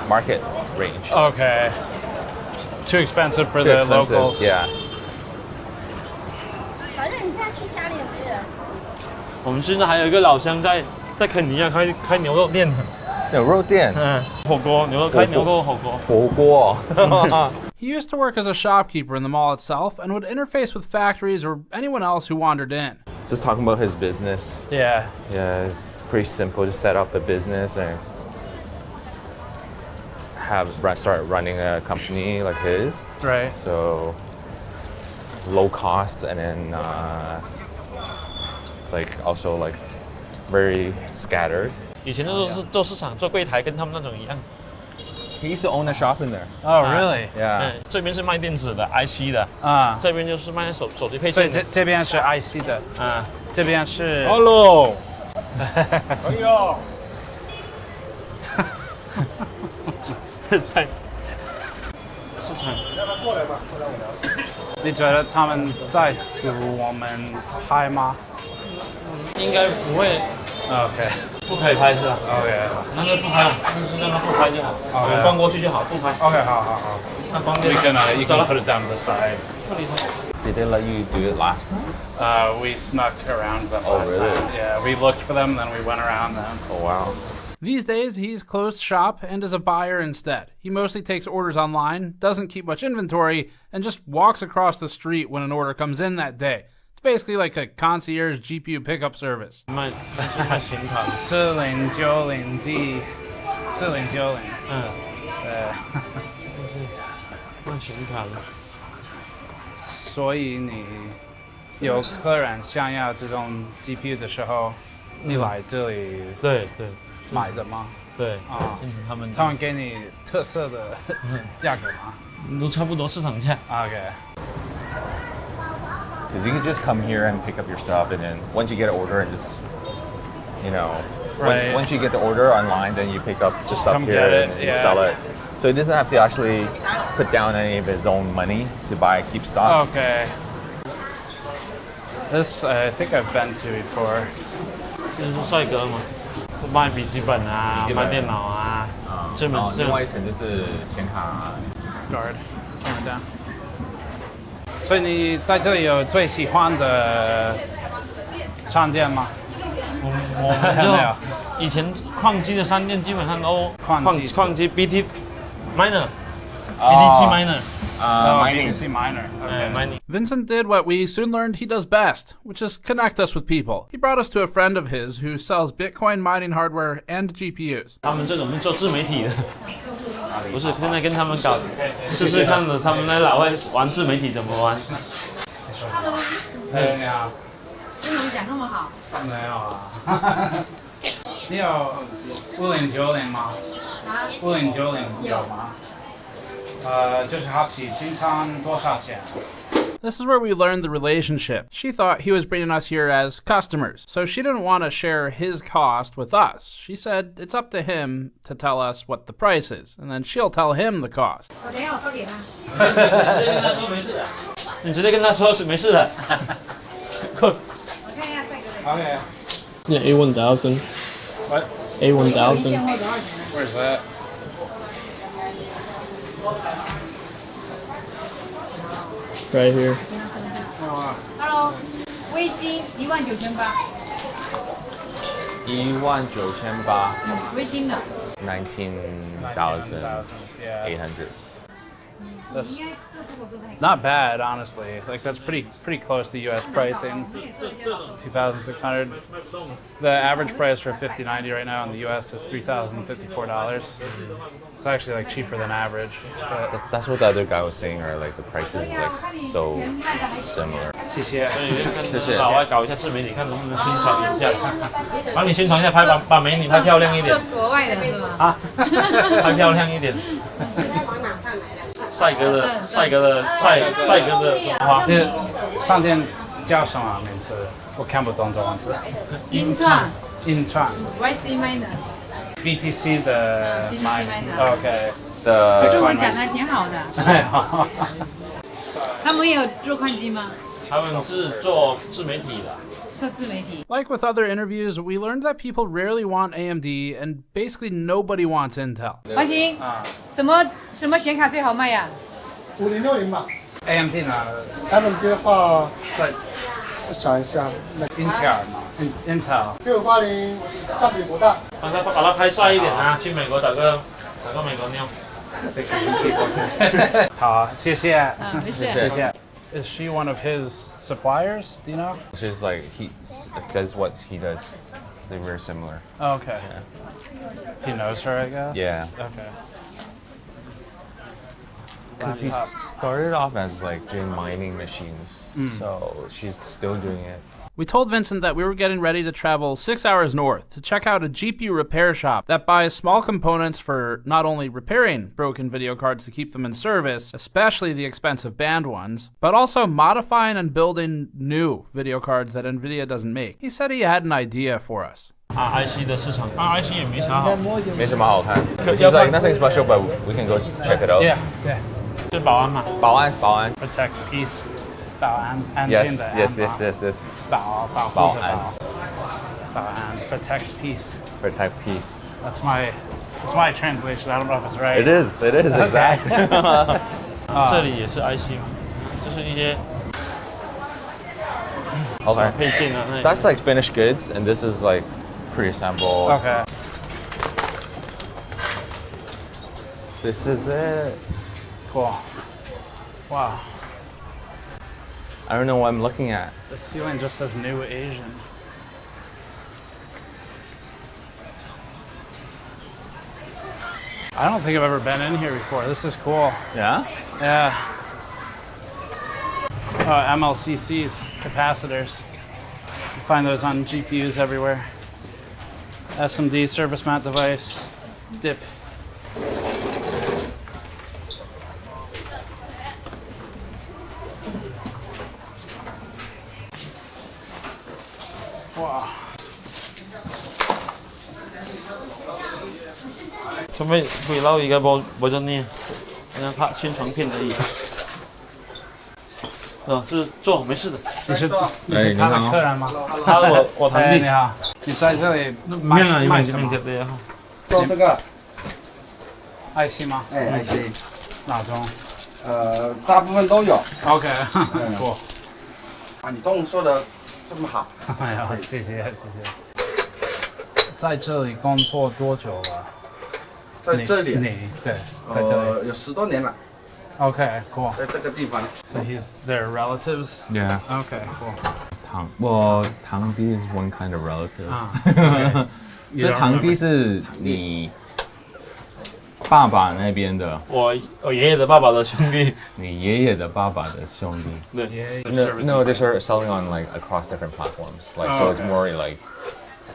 market range. Okay. Too expensive for the locals. Yeah. 反正你现在去家里也没人。我们现在还有一个老乡在肯尼亚开牛肉店。牛肉店？火锅牛肉开牛肉火锅。火锅。He used to work as a shopkeeper in the mall itself and would interface with factories or anyone else who wandered in. Just talking about his business. Yeah. Yeah, it's pretty simple to set up a business and start running a company like his. Right. So low cost, and then it's like also like very scattered. 以前都是做市场做柜台，跟他们那种一样。He used to own a shop in there. Oh, really? Yeah. 这边是卖电子的 IC 的啊，这边就是卖手机配所以件的。这边是 IC 的啊，这边是。Hello。哎呦。在市场。你觉得他们在乎我们拍吗？应该不会。OK。不可以拍是吧 ？OK。那就不拍了，就是让他不拍就好。我们逛过去就好，不拍。OK， 好。那方便。You can put it down to the side. Did they let you do it last time? We snuck around them Oh, last really? time. Yeah, we looked for them, then we went around them. Oh, wow. These days, he's closed shop and is a buyer instead. He mostly takes orders online, doesn't keep much inventory, and just walks across the street when an order comes in that day. It's basically like a concierge GPU pickup service. 卖显卡4090D 4090，对，卖显卡的。所以你有客人想要这种 GPU 的时候，你来这里对买的吗？对啊，他们给你特色的价格吗？都差不多市场价。OK。Because you can just come here and pick up your stuff, and then once you get an order and just, Right. once you get the order online, then you pick up the stuff Come here get it, and yeah. sell it. So he doesn't have to actually put down any of his own money to keep stock. Okay. This I think I've been to before. 就是帅哥嘛，卖笔记本啊，卖电脑啊，这门另外一层就是显卡 Guard, camera down. 所以你在这里有最喜欢的商店吗？我们就以前矿机的商店基本上都矿机 BT miner。BTC miner. BTC miner. Okay. Mining. Vincent did what we soon learned he does best, which is connect us with people. He brought us to a friend of his who sells Bitcoin mining hardware and GPUs. 他们这种是做自媒体的，不是现在跟他们搞试试看的，他们那老外玩自媒体怎么玩。你好。英文讲那么好？没有啊。你有5090吗？啊5090有吗？就是好奇经常多少钱？This is where we learned the relationship. She thought he was bringing us here as customers, so she didn't want to share his cost with us. She said it's up to him to tell us what the price is, and then she'll tell him the cost. 我等一下我发给他。你直接跟他说是没事的。我看一下帅哥的。Okay. Yeah, A1000. What? A1000. 现货多少钱？ Where's that? Right here. Hello，微星19800。19800. 微星的。19,800. That's not bad, honestly. Like that's pretty close to U.S. pricing. 2,600. The average price for 5090 right now in the U.S. is $3,054. It's actually like cheaper than average. But That's what the other guy was saying, or like the prices is like so similar. 谢谢。跟老外搞一下自媒体，看能不能宣传一下，帮你宣传一下，把美女拍漂亮一点。国外的是吗？啊，拍漂亮一点。帅哥的什么花？上件叫什么名字？我看不懂中文字。银创。银创。YC miner。BTC 的 miner。OK。中文讲的还挺好的。他们有做矿机吗？他们是做自媒体的。Like with other interviews, we learned that people rarely want AMD and basically nobody wants Intel. 华兴，什么显卡最好卖呀？5060吧。AMD 呢？AMD 的话，我想一下，Intel 嘛，Intel。6580占比不大。把它拍帅一点啊！去美国打个美国妞。好，谢谢。没事。谢谢。Is she one of his suppliers? Do you know? She's like he does what he does. They're very similar. Oh, okay. He knows her, I guess. Yeah. Okay. Because he started off as like doing mining machines, so she's still doing it. We told Vincent that we were getting ready to travel 6 hours north to check out a GPU repair shop that buys small components for not only repairing broken video cards to keep them in service, especially the expensive banned ones, but also modifying and building new video cards that Nvidia doesn't make. He said he had an idea for us. IC 的市场，IC 也没啥好，没什么好看。He's like nothing special, but we can go check it out. Yeah. Okay. 是保安嘛？保安。 Protect peace. 保安，安静的 Yes. 保护的保安 protect peace. Protect peace. That's my translation. I don't know if it's right. It is exactly. 这里也是 IC 嘛，就是一些 Okay. 配件啊。That's like finished goods, and this is like pre-assembled. Okay. This is it. Cool. Wow. I don't know what I'm looking at. The ceiling just says New Asian. I don't think I've ever been in here before. This is cool. Yeah? Yeah. MLCCs, capacitors. You find those on GPUs everywhere. SMD, service mount device, DIP. Wow. 做咩會撈而家播咗呢？好像拍宣傳片而已。是坐，没事的。你是他的客人吗？他我堂弟。你好，你在这里卖什么？做这个IC 吗？IC 哪种？大部分都有。OK， cool。啊，你中文说的这么好。哎呀，谢谢。在这里工作多久了？在这里？你对，在这里有10多年了。Okay, cool. 在这个地方。So he's their relatives? Yeah. Okay, cool. 堂弟 is one kind of relative. 所以堂弟是你爸爸那边的。我爷爷的爸爸的兄弟。你爷爷的爸爸的兄弟。对。No, they start selling on like across different platforms. Like so, it's more like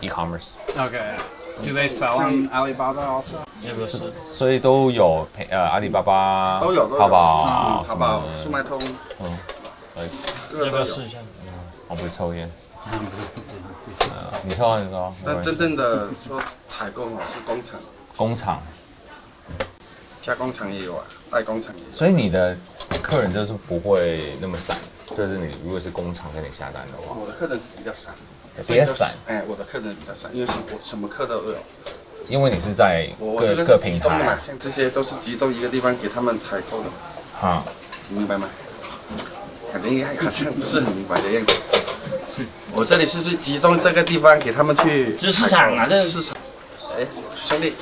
e-commerce. Okay. Do they sell on Alibaba also? 也不是，所以都有阿里巴巴、都有淘宝、淘宝、速卖通，要不要试一下？我不抽烟。你抽。那真正的说采购是工厂。工厂。加工厂也有啊，代工厂也有。所以你的客人就是不会那么散，就是你如果是工厂跟你下单的话。我的客人是比较散。比较散。我的客人比较散，因为我什么课都有。因为你是在各平台，像这些都是集中一个地方给他们采购的。啊，你明白吗？肯定好像不是很明白的样子。我这里是集中这个地方给他们去。这市场啊，这市场。哎，兄弟。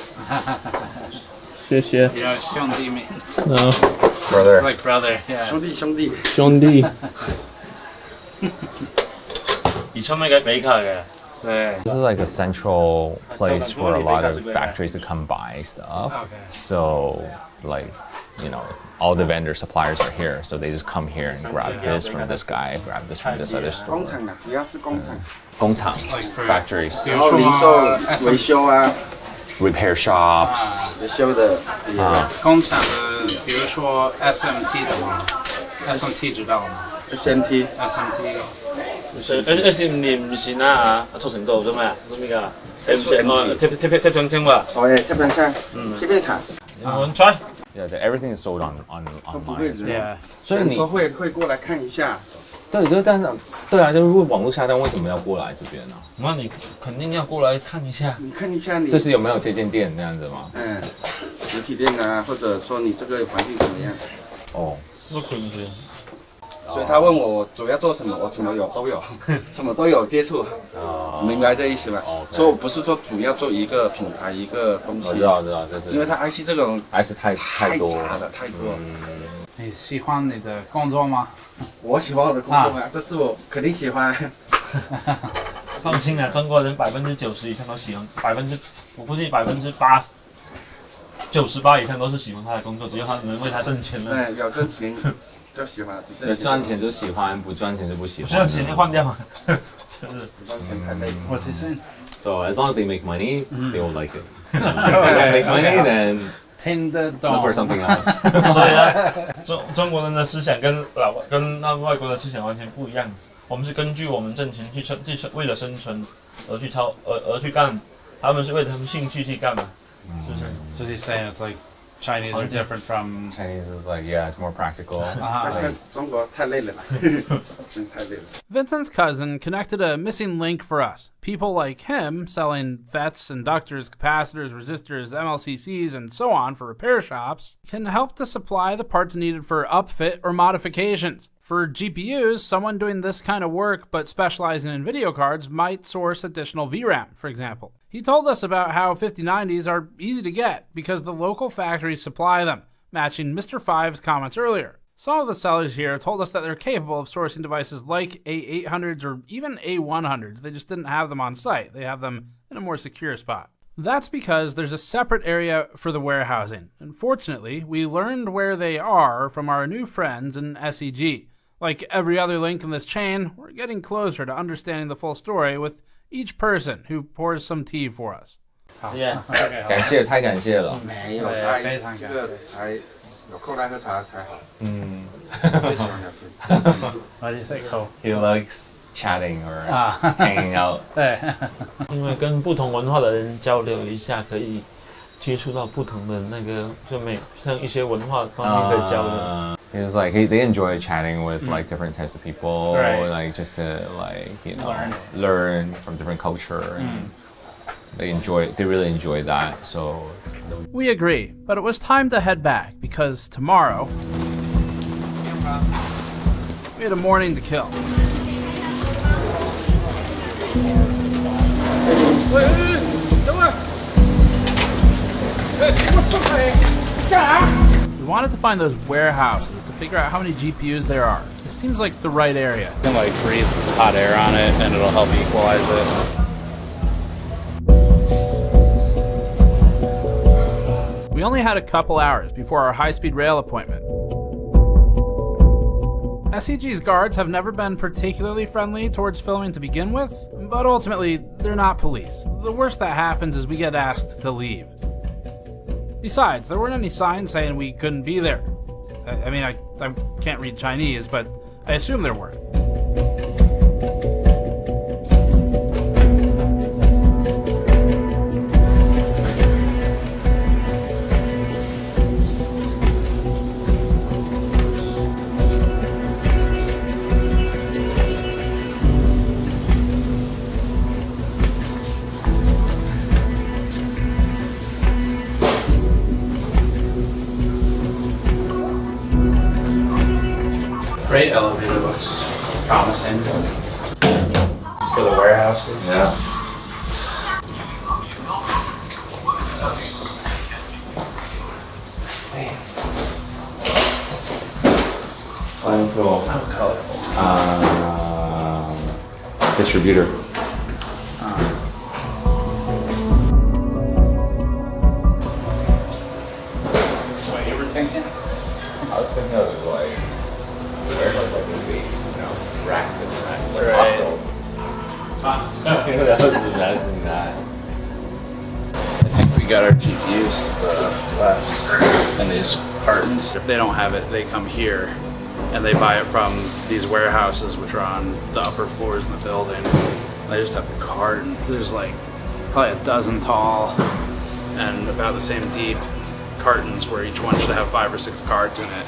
谢谢。Yeah, 兄弟 means. No. Brother. It's like brother. Yeah. 兄弟。而且咩嘅比卡嘅。This is like a central place for a lot of factories to come buy stuff. Okay. So, like, all the vendor suppliers are here, so they just come here and grab this from this guy, grab this from this other store. 工厂啊，主要是工厂。工厂 factories. 然后零售、维修啊 ，repair shops. 维修的。工厂的，比如说 SMT 的吗 ？SMT 知道吗 ？SMT。SMT 唔線啦嚇，促成做咗咩啊？做咩㗎？貼上清喎。哦，貼上清，貼片廠。我 try。Yeah, everything is sold online. Yeah. 所以你会过来看一下。对，但是对啊，就是如果网络下单，为什么要过来这边呢？那你肯定要过来看一下。你看一下你。这是有没有这间店那样子吗？实体店啊，或者说你这个环境怎么样？哦。都佢唔算。所以他问我主要做什么，我什么都有，什么都有接触，明白这意思吗？所以我不是说主要做一个品牌一个东西，我知道，因为它 IC 这种 IC 太多杂了，太多。你喜欢你的工作吗？我喜欢我的工作啊，这是我肯定喜欢。放心啦，中国人90%以上都喜欢，我估计80%、98%以上都是喜欢他的工作，只要他能为他挣钱了。对，有挣钱就喜欢，有赚钱就喜欢，不赚钱就不喜欢。不赚钱就换掉嘛，就是不赚钱太累。What's he saying? So as long as they make money, they will like it. If they don't make money, then 听得懂。 look for something else. 所以呢，中国人的思想跟外国的思想完全不一样。我们是根据我们挣钱去为了生存而去干，他们是为了他们兴趣去干嘛，是不是 So he's saying it's like Chinese are different from Chinese is like it's more practical. 中国太累了，真太累了。 Vincent's cousin connected a missing link for us. People like him selling FETs, inductors, capacitors, resistors, MLCCs, and so on for repair shops can help to supply the parts needed for upfit or modifications. For GPUs, someone doing this kind of work but specializing in video cards might source additional VRAM, for example. He told us about how 5090s are easy to get because the local factories supply them, matching Mr. Five's comments earlier. Some of the sellers here told us that they're capable of sourcing devices like A800s or even A100s. They just didn't have them on site. They have them in a more secure spot. That's because there's a separate area for the warehousing. Unfortunately, we learned where they are from our new friends in SEG. Like every other link in this chain, we're getting closer to understanding the full story with each person who pours some tea for us. 感谢，太感谢了。没有，非常感谢。这个才有空来喝茶才好。最喜欢聊天。Why do you say Cole? He likes chatting or hanging out. 对，因为跟不同文化的人交流一下，可以接触到不同的像一些文化方面可以交流。He was like they enjoy chatting with like different types of people, like just to learn from different culture, and they really enjoy that. So we agree, but it was time to head back because tomorrow we had a morning to kill. We wanted to find those warehouses to figure out how many GPUs there are. This seems like the right area. You can like breathe hot air on it and it'll help equalize it. We only had a couple hours before our high-speed rail appointment. SEG's guards have never been particularly friendly towards filming to begin with, but ultimately, they're not police. The worst that happens is we get asked to leave. Besides, there weren't any signs saying we couldn't be there. I mean, I can't read Chinese, but I assume there weren't. Freight elevator looks promising for the warehouses. Yeah. Cool. How colorful. Distributor. What you were thinking? I was thinking of like warehouses like the States, racks and racks, like Costco. I was imagining that. I think we got our GPUs to the left, and these cartons, if they don't have it, they come here, and they buy it from these warehouses, which are on the upper floors in the building. And they just have a carton. There's like probably a dozen tall, and about the same deep cartons where each one should have 5 or 6 cards in it.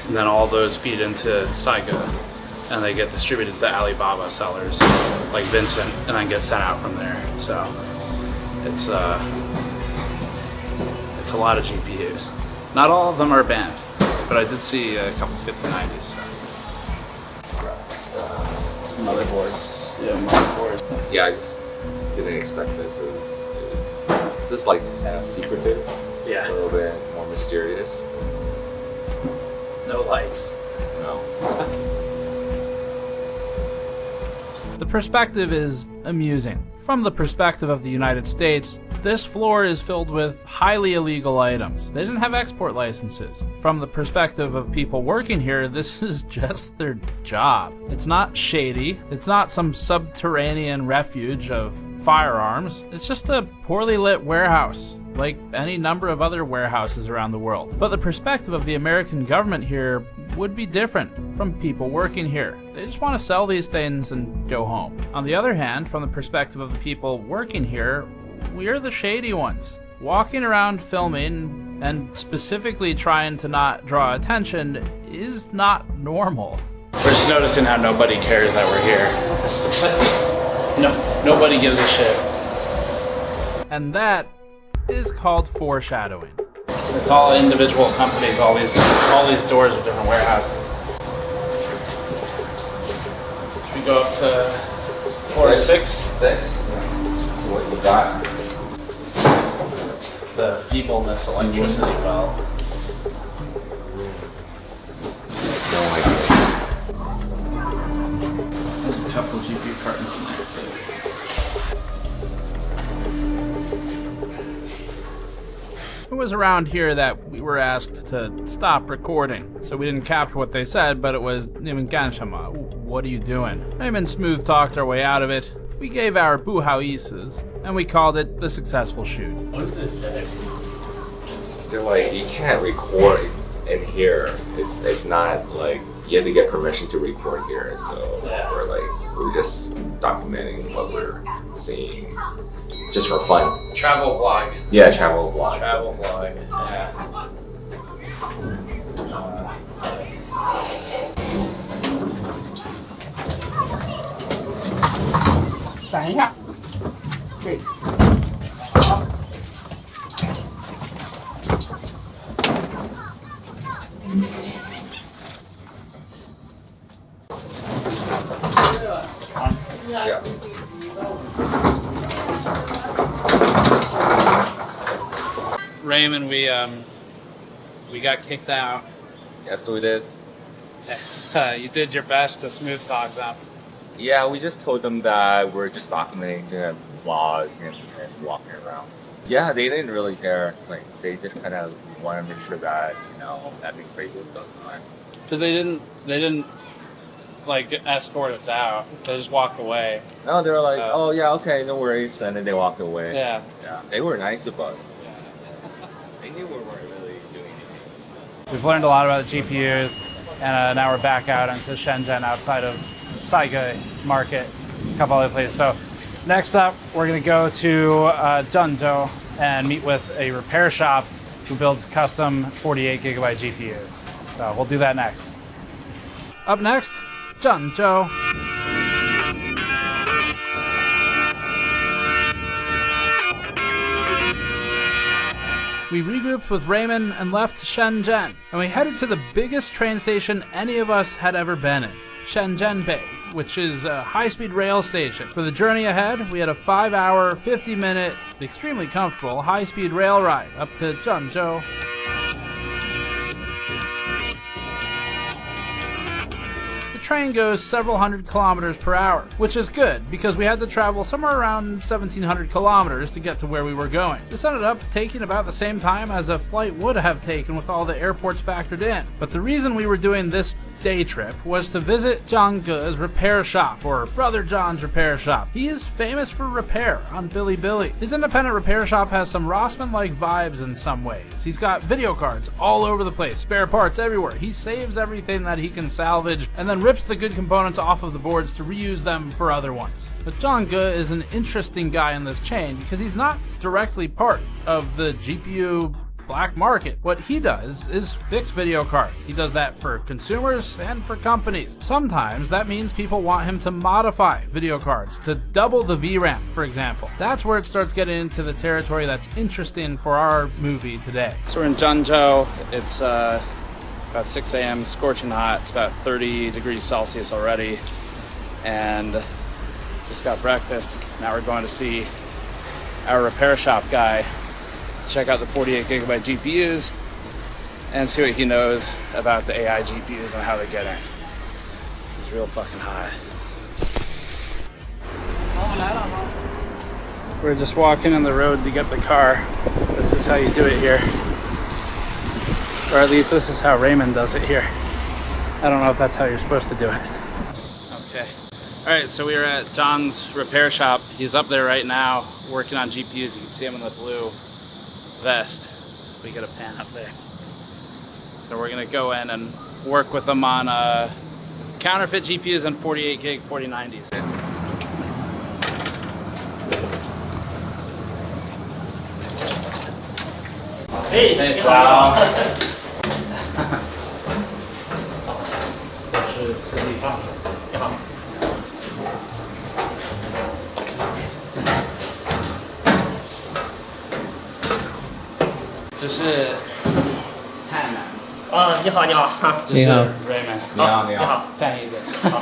And then all those feed into Saiga, and they get distributed to the Alibaba sellers, like Vincent, and then get sent out from there. So it's a lot of GPUs. Not all of them are banned, but I did see a couple 5090s. So. Motherboard. Yeah, motherboard. Yeah, I just didn't expect this. It was this like kind of secretive. Yeah. A little bit more mysterious. No lights. No. The perspective is amusing. From the perspective of the United States, this floor is filled with highly illegal items. They didn't have export licenses. From the perspective of people working here, this is just their job. It's not shady. It's not some subterranean refuge of firearms. It's just a poorly lit warehouse, like any number of other warehouses around the world. But the perspective of the American government here would be different from people working here. They just want to sell these things and go home. On the other hand, from the perspective of the people working here, we're the shady ones. Walking around filming and specifically trying to not draw attention is not normal. We're just noticing how nobody cares that we're here. Nobody gives a shit. And that is called foreshadowing. It's all individual companies, all these doors are different warehouses. Should we go up to floor 6? 6? That's what you got. The feebleness electricity well. No idea. There's a couple of GPU cartons in there too. It was around here that we were asked to stop recording, so we didn't capture what they said, but it was "Nimenganshama, what are you doing?" Raymond smooth talked our way out of it. We gave our buhauises, and we called it the successful shoot. What did they say? They're like, you can't record in here. It's not like you have to get permission to record here. So we're just documenting what we're seeing, just for fun. Travel vlog. Yeah, travel vlog. Travel vlog. Yeah. 闪一下，对。Yeah. Raymond, we got kicked out. Yes, we did. You did your best to smooth talk them. Yeah, we just told them that we're just documenting the vlog and walking around. Yeah, they didn't really care. Like, they just kind of wanted to make sure that, you know, nothing crazy was going on. Because they didn't like escort us out. They just walked away. No, they were like, oh yeah, okay, no worries, and then they walked away. Yeah. Yeah, they were nice about it. They knew we weren't really doing anything. We've learned a lot about the GPUs, and now we're back out into Shenzhen outside of Saiga Market, a couple other places. So next up, we're going to go to Zhengzhou and meet with a repair shop who builds custom 48 gigabyte GPUs. So we'll do that next. Up next, Zhengzhou. We regrouped with Raymond and left Shenzhen, and we headed to the biggest train station any of us had ever been in, Shenzhen Bay, which is a high-speed rail station. For the journey ahead, we had a 5-hour, 50-minute, extremely comfortable high-speed rail ride up to Zhengzhou. The train goes several hundred kilometers per hour, which is good because we had to travel somewhere around 1,700 kilometers to get to where we were going. This ended up taking about the same time as a flight would have taken with all the airports factored in. But the reason we were doing this day trip was to visit Zhang Ge's repair shop, or Brother John's repair shop. He is famous for repair on Bilibili. His independent repair shop has some Rossmann-like vibes in some ways. He's got video cards all over the place, spare parts everywhere. He saves everything that he can salvage and then rips the good components off of the boards to reuse them for other ones. But Zhang Ge is an interesting guy in this chain because he's not directly part of the GPU black market. What he does is fix video cards. He does that for consumers and for companies. Sometimes that means people want him to modify video cards to double the VRAM, for example. That's where it starts getting into the territory that's interesting for our movie today. So we're in Zhengzhou. It's about 6 a.m., scorching hot. It's about 30 degrees Celsius already. and just got breakfast. Now we're going to see our repair shop guy, check out the 48 gigabyte GPUs and see what he knows about the AI GPUs and how they get in. It's real fucking hot. We're just walking on the road to get the car. This is how you do it here. Or at least this is how Raymond does it here. I don't know if that's how you're supposed to do it. Okay. All right, so we are at John's repair shop. He's up there right now working on GPUs. You can see him in the blue vest. We get a pan up there. So we're gonna go in and work with them on counterfeit GPUs and 48 gig 4090s. Hey, 你你好。我是私立方。你好。这是太难。啊，你好，你好。这是 Raymond。你好，你好。翻译的。好。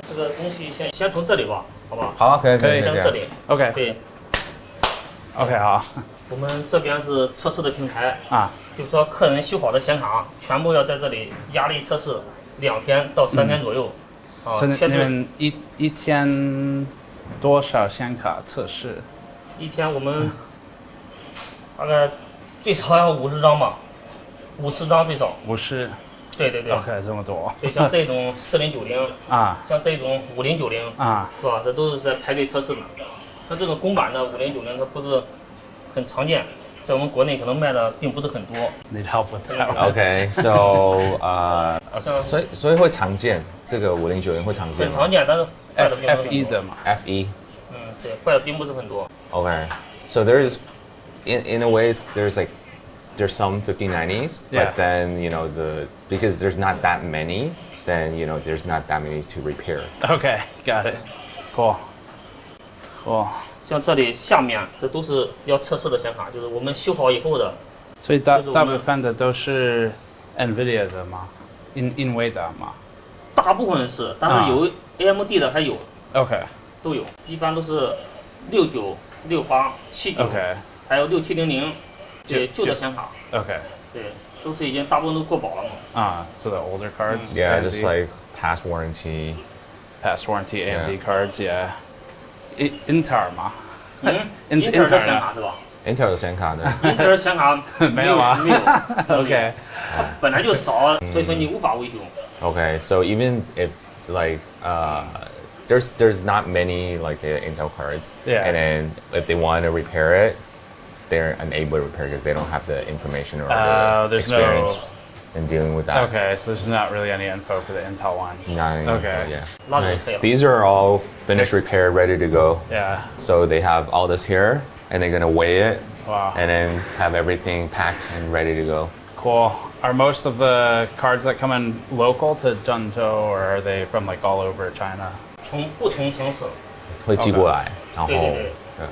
这个东西先从这里吧，好不好？好，可以，先这里。OK。对。OK， 好。我们这边是测试的平台啊，就是说客人修好的显卡全部要在这里压力测试2天到3天左右。啊，所以你们一天多少显卡测试？一天我们大概最少要50张吧，50张最少。50。对对对。OK， 这么多。对，像这种4090啊，像这种5090啊，是吧？这都是在排队测试的。像这种公版的5090，它不是很常见，在我们国内可能卖的并不是很多。Need help with that? Okay, so 所以会常见这个5090会常见吗？很常见，但是坏的并不是很多。F1的嘛。F1。嗯，对，坏的并不是很多。Okay, so there's in a way there's some 5090s, Yeah. but then because there's not that many, then there's not that many to repair. Okay, got it. Cool. Cool. 像这里下面这都是要测试的显卡，就是我们修好以后的。所以大部分的都是 Nvidia 的吗？Nvidia 吗？大部分是，但是有 AMD 的还有。OK。都有，一般都是69、68、79， OK， 还有6700这旧的显卡。OK。对，都是已经大部分都过保了嘛。啊，so the older cards. Yeah, just like past warranty. Past warranty AMD cards, yeah. Intel 吗？Intel 的显卡是吧？Intel 的显卡的。Intel 的显卡没有啊？没有。OK。本来就少，所以说你无法维修。Okay, so even if there's not many like the Intel cards, yeah. And then if they want to repair it, they're unable to repair because they don't have the information or the experience in dealing with that. Okay, so there's not really any info for the Intel ones. Not any okay. info, yeah. Nice. These are all finished, repaired, ready to go. Yeah. So they have all this here, and they're gonna weigh it, wow. And then have everything packed and ready to go. Cool. Are most of the cards that come in local to Zhengzhou, or are they from like all over China? 从不同城市会寄过来，然后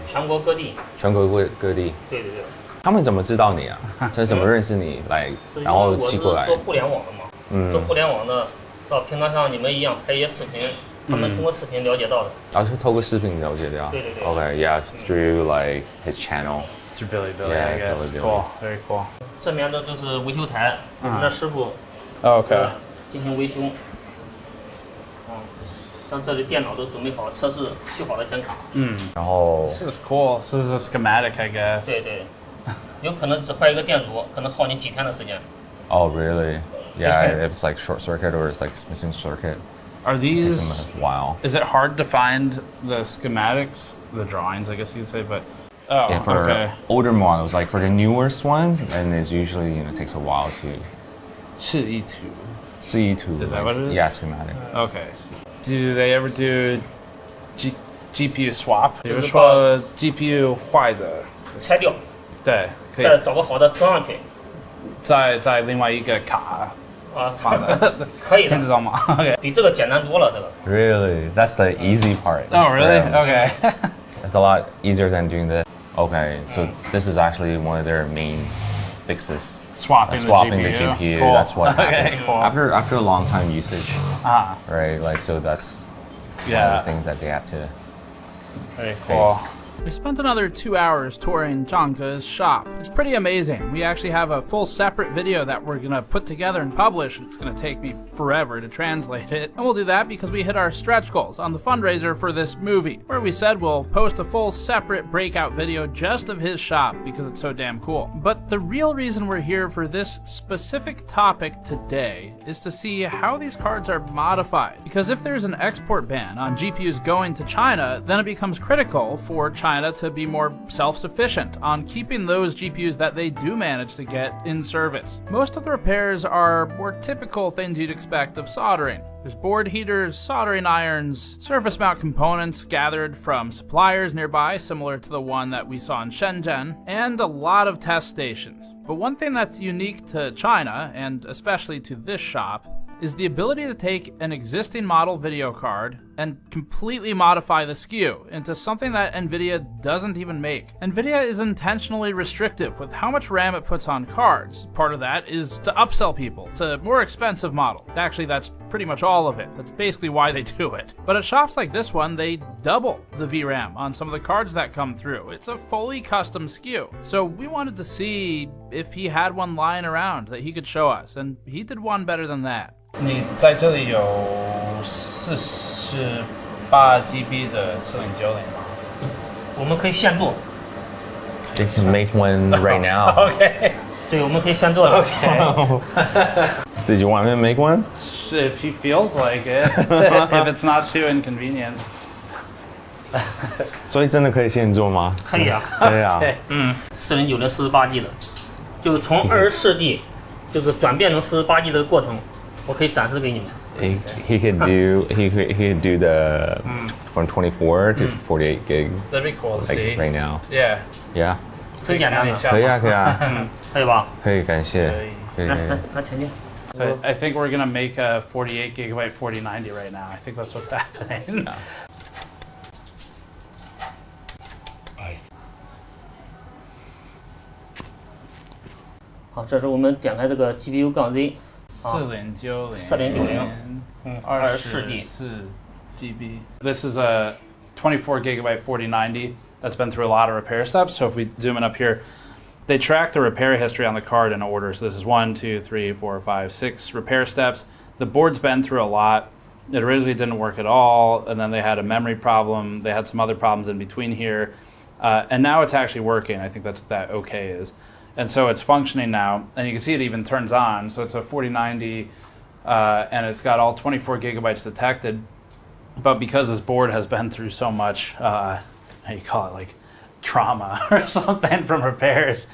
全国各地。全国各地。对对对。他们怎么知道你啊？他怎么认识你来，然后寄过来？做互联网的嘛，做互联网的，到平常像你们一样拍一些视频，他们通过视频了解到的。然后是透过视频了解的。对对对。Okay, yeah, through like his channel. Through Bilibili, I guess. Cool, very cool. 这边的就是维修台，我们的师傅。OK。进行维修。像这里电脑都准备好，测试修好的显卡。然后。This is cool. This is a schematic, I guess. 对对。有可能只坏一个电阻，可能耗你几天的时间。Oh really? Yeah, if it's like short circuit or it's like missing circuit. Are these? It takes them a while. Is it hard to find the schematics, the drawings, I guess you'd say, but. Oh, yeah, for okay. older models, like for the newest ones, and it's usually takes a while to. 4E2. Is that what it is? Yeah, schematic. Okay. Do they ever do GPU swap? 比如说 GPU 坏的，拆掉。对，可以。再找个好的装上去。在另外一个卡。放的。可以的。听得到吗 ？Okay. 比这个简单多了，这个。Really? That's the easy part. Oh, really? Okay. It's a lot easier than doing this. Okay, so this is actually one of their main fixes. Swapping the the GPU. Cool. That's what happens Cool. after a long time usage. Right, like so that's one of the things that they have to Very cool. face. We spent another 2 hours touring Zhangge's shop. It's pretty amazing. We actually have a full separate video that we're gonna put together and publish. It's gonna take me forever to translate it. And we'll do that because we hit our stretch goals on the fundraiser for this movie, where we said we'll post a full separate breakout video just of his shop because it's so damn cool. But the real reason we're here for this specific topic today is to see how these cards are modified. Because if there's an export ban on GPUs going to China, then it becomes critical for China to be more self-sufficient on keeping those GPUs that they do manage to get in service. Most of the repairs are more typical things you'd expect of soldering. There's board heaters, soldering irons, surface mount components gathered from suppliers nearby, similar to the one that we saw in Shenzhen, and a lot of test stations. But one thing that's unique to China, and especially to this shop, is the ability to take an existing model video card and completely modify the SKU into something that Nvidia doesn't even make. Nvidia is intentionally restrictive with how much RAM it puts on cards. Part of that is to upsell people to more expensive model. Actually, that's pretty much all of it. That's basically why they do it. But at shops like this one, they double the VRAM on some of the cards that come through. It's a fully custom SKU. So we wanted to see if he had one lying around that he could show us, and he did one better than that. 你在这里有48 GB 的4090吗？我们可以现做。 They can make one right now. Okay. 对，我们可以现做的。Okay. Did you want me to make one? If he feels like it, if it's not too inconvenient. 所以真的可以现做吗？可以啊。对啊。4090 48G 的，就是从24G 就是转变成48G 的过程。 我可以展示给你们。He could do the from 24 to 48 gig. That'd be cool to see. Right now. Yeah. Yeah. 很简单的。可以啊，可以啊。可以吧？可以，感谢。可以。来前进。 So I think we're gonna make a 48 gigabyte 4090 right now. I think that's what's happening. 好，这是我们点开这个 GPU 杠 Z。 4090 24 GB. This is a 24 gigabyte 4090 that's been through a lot of repair steps. So if we zoom in up here, they track the repair history on the card in order. So this is 1, 2, 3, 4, 5, 6 repair steps. The board's been through a lot. It originally didn't work at all, and then they had a memory problem. They had some other problems in between here, and now it's actually working. I think that's what that OK is. And so it's functioning now, and you can see it even turns on. So it's a 4090, and it's got all 24 gigabytes detected. But because this board has been through so much, how you call it, like trauma or something from repairs,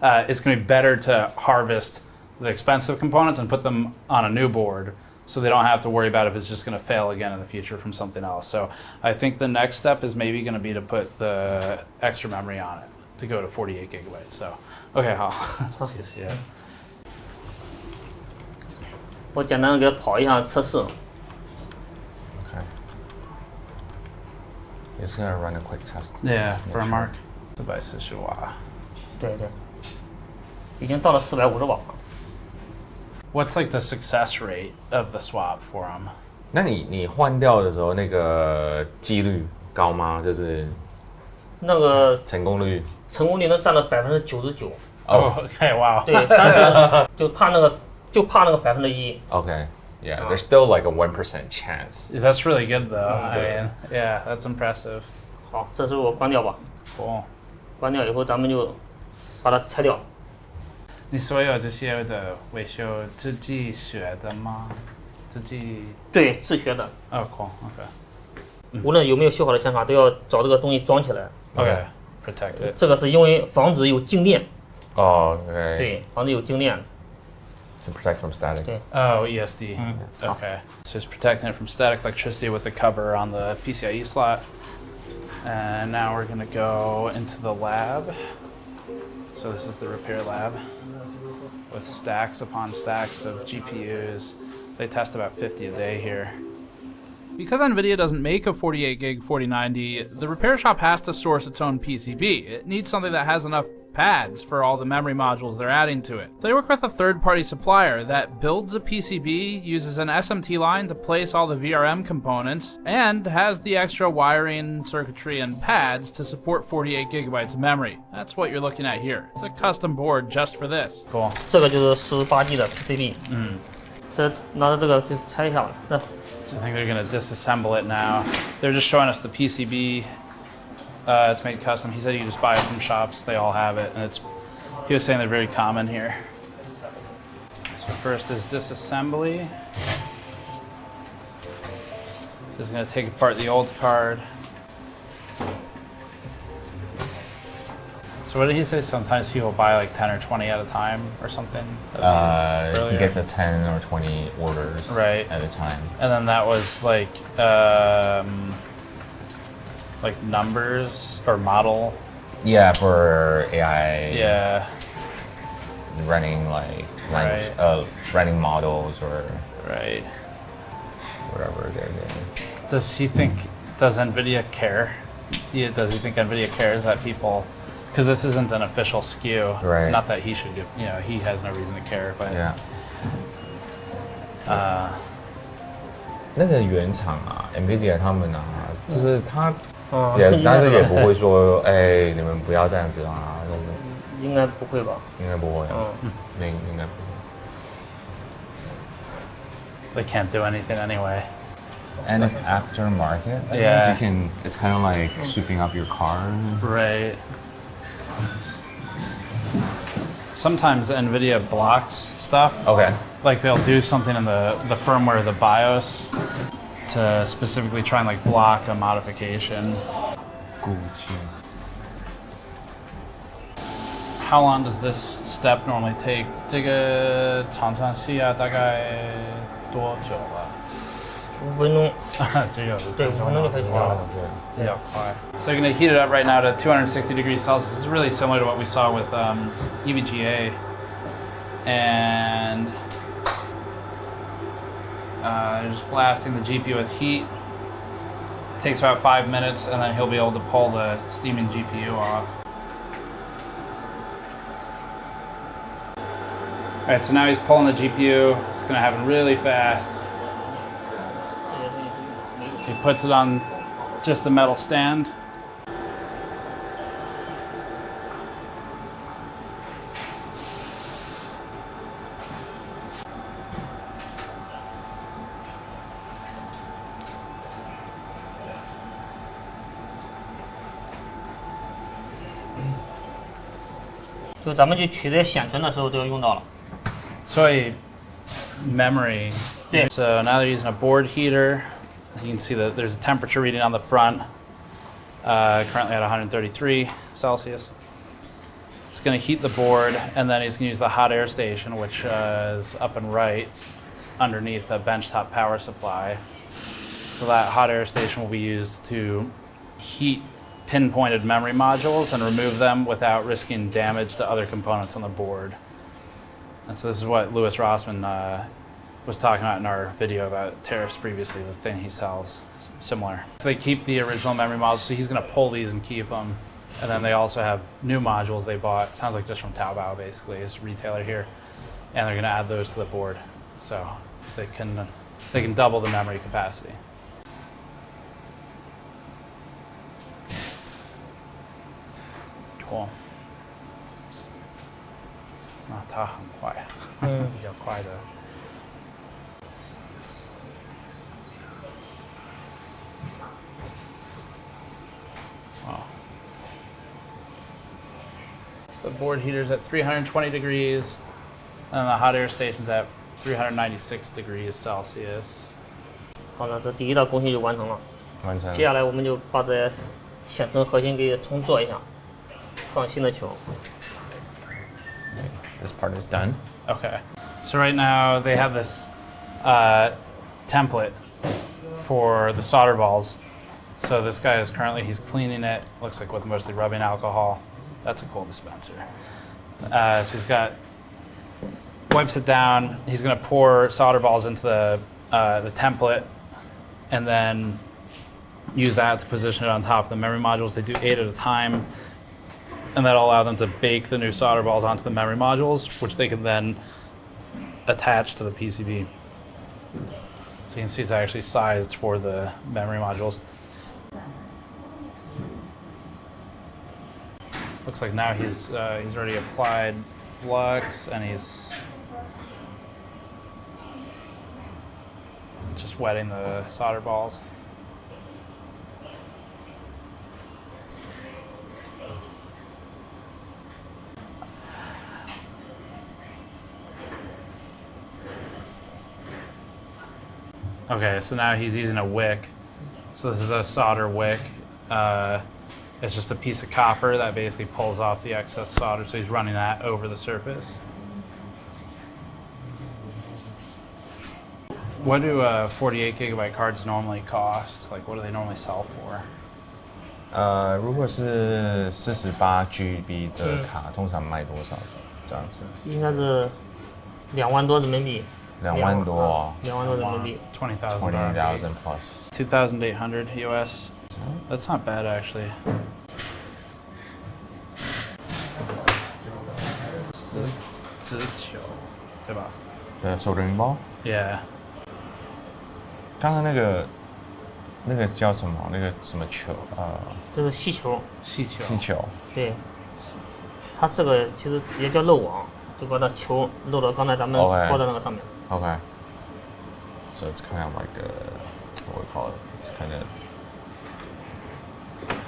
it's going to be better to harvest the expensive components and put them on a new board, so they don't have to worry about if it's just going to fail again in the future from something else. So I think the next step is maybe going to be to put the extra memory on it to go to 48 gigabytes. So. OK， 好，谢谢。我简单的给它跑一下测试。Okay. It's gonna run a quick test. Yeah, for Mark. 440瓦。对对。已经到了450瓦。What's like the success rate of the swap for him? 那你换掉的时候，那个几率高吗？就是那个成功率。 成功率能占到99%。哦 ，OK， 哇。对，但是就怕那个1%。Okay, yeah, there's still like a 1% chance. That's really good though. I mean, yeah, that's impressive. 好，这时候我关掉吧。Cool. 关掉以后，咱们就把它拆掉。你所有这些的维修自己学的吗？自己？对，自学的。哦 ，cool，OK。无论有没有修好的显卡，都要找这个东西装起来。OK。 Protect it. 这个是因为防止有静电。哦 ，OK。对，防止有静电。To protect from static. 对。Oh, ESD. Okay. So it's protecting it from static electricity with the cover on the PCIe slot. And now we're gonna go into the lab. So this is the repair lab with stacks upon stacks of GPUs. They test about 50 a day here. Because Nvidia doesn't make a 48 gig 4090, the repair shop has to source its own PCB. It needs something that has enough pads for all the memory modules they're adding to it. They work with a third-party supplier that builds a PCB, uses an SMT line to place all the VRM components, and has the extra wiring, circuitry, and pads to support 48 gigabytes of memory. That's what you're looking at here. It's a custom board just for this. Cool. 这个就是18G 的 PCB。这拿着这个就拆一下了。 So I think they're gonna disassemble it now. They're just showing us the PCB. It's made custom. He said you just buy it from shops. They all have it, and he was saying they're very common here. So first is disassembly. Just gonna take apart the old card. So what did he say? Sometimes people buy like 10 or 20 at a time or something? He gets a 10 or 20 orders at a time. And then that was like numbers or model. Yeah, for AI. Yeah. Running like language, running models or whatever they're doing. Does Nvidia care? Does he think Nvidia cares that people? Because this isn't an official SKU. Right. Not that he should give. He has no reason to care. But yeah. 那个原厂啊 ，Nvidia 他们啊，就是他但是也不会说，哎，你们不要这样子啊，就是。应该不会吧？应该不会。应该不They会。can't do anything anyway. And it's aftermarket. Yeah. It's kind of like souping up your car. Right. Sometimes Nvidia blocks stuff. Okay. Like they'll do something in the firmware, the BIOS, to specifically try and like block a modification. How long does this step normally take? 这个常常需要大概多久了？5分钟。只有对，5分钟就可以做了。比较快。So you're going to heat it up right now to 260 degrees Celsius. This is really similar to what we saw with EVGA. And just blasting the GPU with heat. Takes about 5 minutes, and then he'll be able to pull the steaming GPU off. All right, so now he's pulling the GPU. It's going to happen really fast. He puts it on just a metal stand. So 咱们去取这些显存的时候都要用到了。所以 memory. Yeah. So now they're using a board heater. You can see that there's a temperature reading on the front, currently at 133 Celsius. It's going to heat the board, and then he's going to use the hot air station, which is up and right underneath a benchtop power supply. So that hot air station will be used to heat pinpointed memory modules and remove them without risking damage to other components on the board. And so this is what Louis Rossmann was talking about in our video about tariffs previously, the thing he sells, similar. So they keep the original memory modules, so he's going to pull these and keep them. And then they also have new modules they bought, sounds like just from Taobao basically, it's a retailer here. And they're going to add those to the board. So they can double the memory capacity. Cool. 它很快，比较快的。Wow. So the board heater's at 320 degrees, and the hot air station's at 396 degrees Celsius. 好了，这第一道工序就完成了。完成了。接下来我们就把这显存核心给重做一下，放新的球。This part is done. Okay. So right now they have this template for the solder balls. So this guy is he's cleaning it, looks like with mostly rubbing alcohol. That's a cool dispenser. So he's wipes it down. He's gonna pour solder balls into the template, and then use that to position it on top of the memory modules. They do 8 at a time, and that'll allow them to bake the new solder balls onto the memory modules, which they can then attach to the PCB. So you can see it's actually sized for the memory modules. Looks like now he's already applied flux, and he's just wetting the solder balls. Okay, so now he's using a wick. So this is a solder wick. It's just a piece of copper that basically pulls off the excess solder, so he's running that over the surface. What do 48 gigabyte cards normally cost? Like, what do they normally sell for? 如果是48GB 的卡，通常卖多少？这样子？应该是2万多人民币。2万多。2万多人民币。20,000 plus. 2,800 US. That's not bad actually. 19，对吧？ The soldering ball. Yeah. 刚刚那个叫什么？那个什么球？这是气球。气球。气球。对。它这个其实也叫漏网，就把那球漏到刚才咱们抛在那个上面。Okay. So it's kind of like what we call it. It's kind of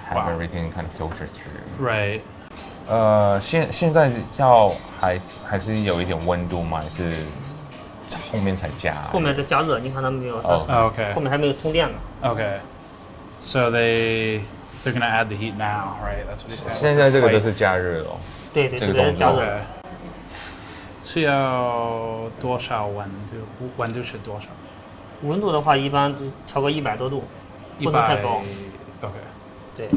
have everything kind of filtered through. Right. 现在要还是有一点温度吗？还是后面才加？后面就加热，你看他们没有？ Okay. 后面还没有通电呢。Okay. So they're gonna add the heat now, right? That's what he said. 现在这个就是加热了。对，这个加热。是要多少温度？温度是多少？温度的话，一般调个100多度，不能太高。Okay. 对。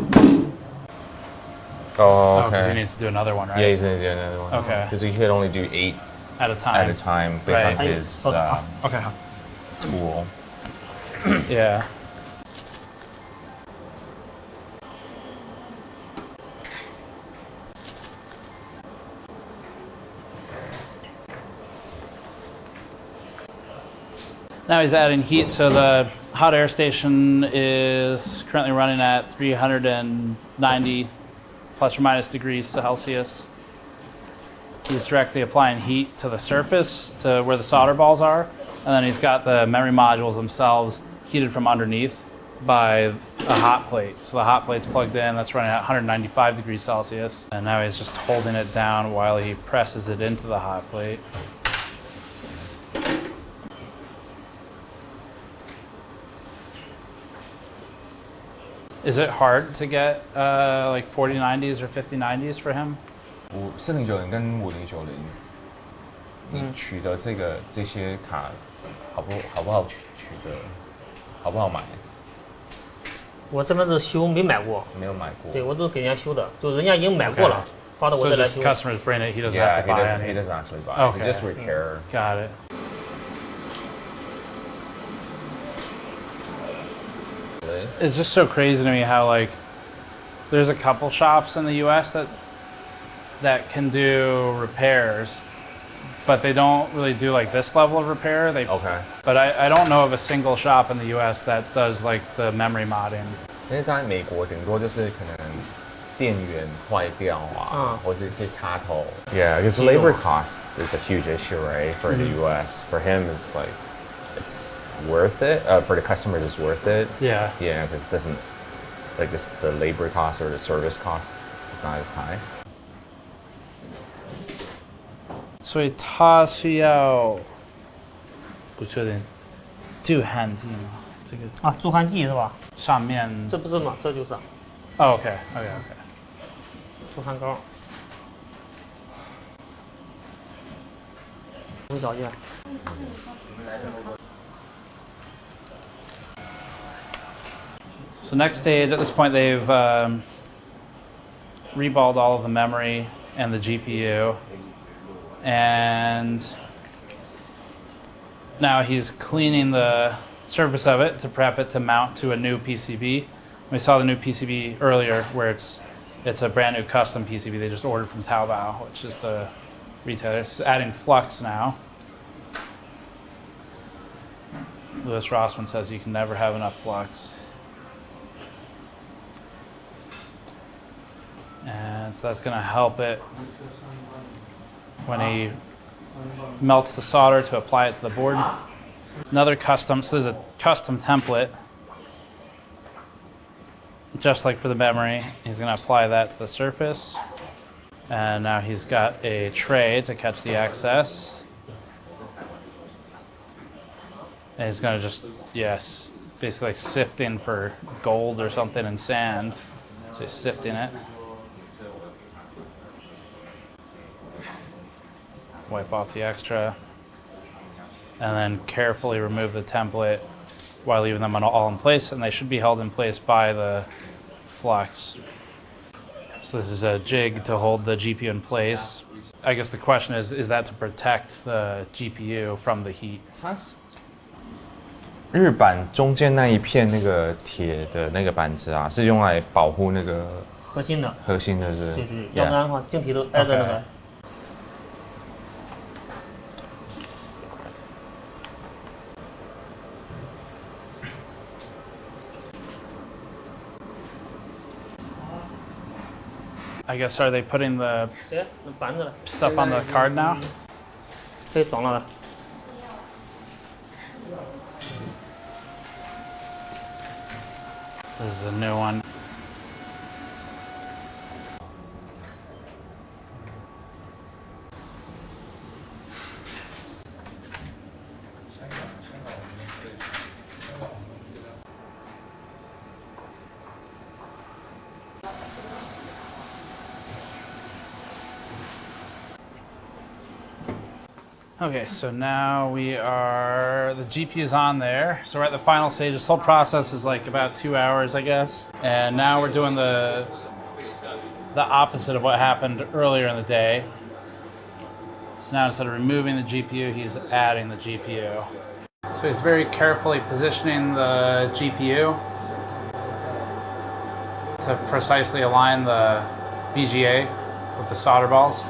Oh, okay. Because he needs to do another one, right? Yeah, he's gonna do another one. Okay. Because he could only do 8 at a time based on his okay. tool. Yeah. Now he's adding heat, so the hot air station is currently running at 390 plus or minus degrees Celsius. He's directly applying heat to the surface, to where the solder balls are, and then he's got the memory modules themselves heated from underneath by a hot plate. So the hot plate's plugged in, that's running at 195 degrees Celsius, and now he's just holding it down while he presses it into the hot plate. Is it hard to get like 4090s or 5090s for him? 4090跟5090，你取得这些卡好不好取得？好不好买？我这边是修，没买过。没有买过。对，我都给人家修的，就人家已经买过了，发到我这来修。So just customers bring it, he doesn't have to buy it. He doesn't actually buy it. He just repair. Got it. It's just so crazy to me how like there's a couple shops in the U.S. that can do repairs, but they don't really do like this level of repair. But I don't know of a single shop in the U.S. that does like the memory modding. 因为在美国顶多就是可能电源坏掉啊，或者一些插头。Yeah, because labor cost is a huge issue, right? For the U.S. For him, it's like it's worth it. For the customers, it's worth it. Yeah. Yeah, because it doesn't like the labor cost or the service cost is not as high. 所以他需要不确定镀焊剂吗？这个啊，镀焊剂是吧？上面这不是吗？这就是。哦 ，OK。镀焊膏。吴小姐。So next stage, at this point, they've reballed all of the memory and the GPU. And now he's cleaning the surface of it to prep it to mount to a new PCB. We saw the new PCB earlier where it's a brand new custom PCB they just ordered from Taobao, which is the retailer. It's adding flux now. Louis Rossmann says you can never have enough flux. And so that's going to help it when he melts the solder to apply it to the board. Another custom, so there's a custom template, just like for the memory. He's going to apply that to the surface. And now he's got a tray to catch the excess. And he's going to just, yes, basically like sifting for gold or something in sand. So he's sifting it. Wipe off the extra. And then carefully remove the template while leaving them all in place. And they should be held in place by the flux. So this is a jig to hold the GPU in place. I guess the question is that to protect the GPU from the heat? 日板中间那一片那个铁的那个板子啊，是用来保护那个核心的是。对，要不然的话，晶体都挨着那个。I guess are they putting the stuff on the card now? 可以装了的。This is a new one. Okay, so now the GPU is on there. So we're at the final stage. This whole process is like about 2 hours, I guess. And now we're doing the opposite of what happened earlier in the day. So now instead of removing the GPU, he's adding the GPU. So he's very carefully positioning the GPU to precisely align the BGA with the solder balls.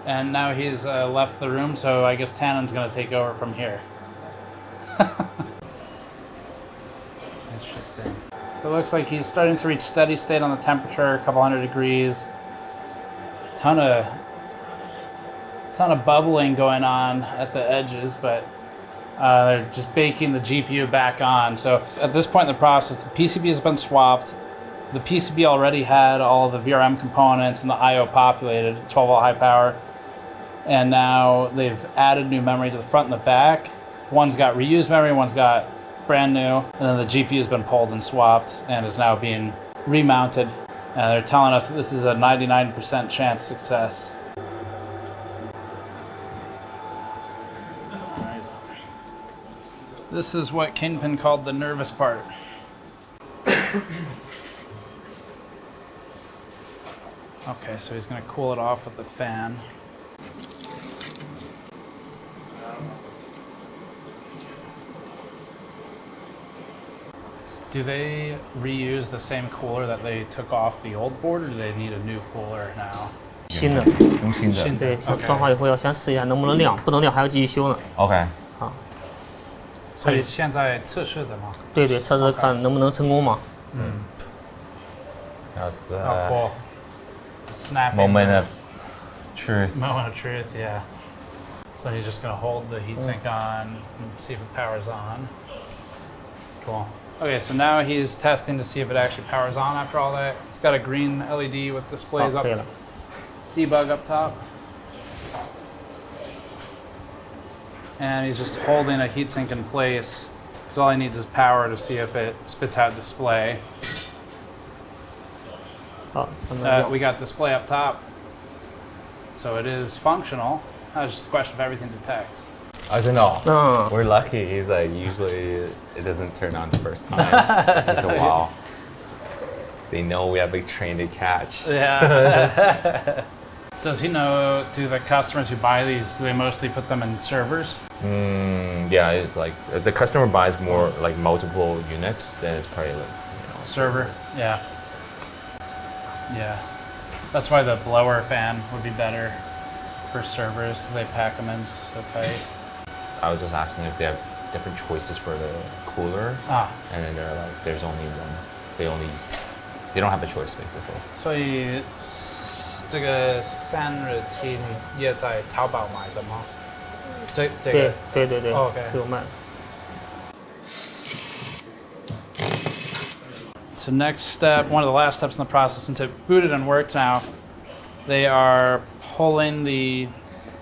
And now he's left the room, so I guess Tannen's going to take over from here. Interesting. So it looks like he's starting to reach steady state on the temperature, a couple hundred degrees. Ton of bubbling going on at the edges, but they're just baking the GPU back on. So at this point in the process, the PCB has been swapped. The PCB already had all the VRM components and the I/O populated, 12-volt high power. And now they've added new memory to the front and the back. One's got reused memory, one's got brand new. And then the GPU has been pulled and swapped and is now being remounted. And they're telling us that this is a 99% chance success. This is what Kingpin called the nervous part. Okay, so he's gonna cool it off with the fan. Do they reuse the same cooler that they took off the old board, or do they need a new cooler now? 新的，用新的。对，装好以后要先试一下能不能亮，不能亮还要继续修呢。OK。好。所以现在测试的吗？对，测试看能不能成功嘛。That's the cool. Snapping moment of truth. Moment of truth, yeah. So he's just gonna hold the heatsink on and see if it powers on. Cool. Okay, so now he's testing to see if it actually powers on after all that. It's got a green LED with displays up, debug up top. And he's just holding a heatsink in place because all he needs is power to see if it spits out display. We got display up top, so it is functional. Now it's just a question of everything detects. I don't know. We're lucky. He's like usually it doesn't turn on the first time. It's a while. They know we have a train to catch. Yeah. Does he know, do the customers who buy these, do they mostly put them in servers? Yeah, it's like if the customer buys more like multiple units, then it's probably like server. Yeah. Yeah. That's why the blower fan would be better for servers because they pack them in so tight. I was just asking if they have different choices for the cooler, and then they're like, there's only one. They don't have a choice basically. 所以这个327你也在淘宝买的吗？这个对 OK 有卖。So next step, one of the last steps in the process, since it booted and worked now, they are pulling the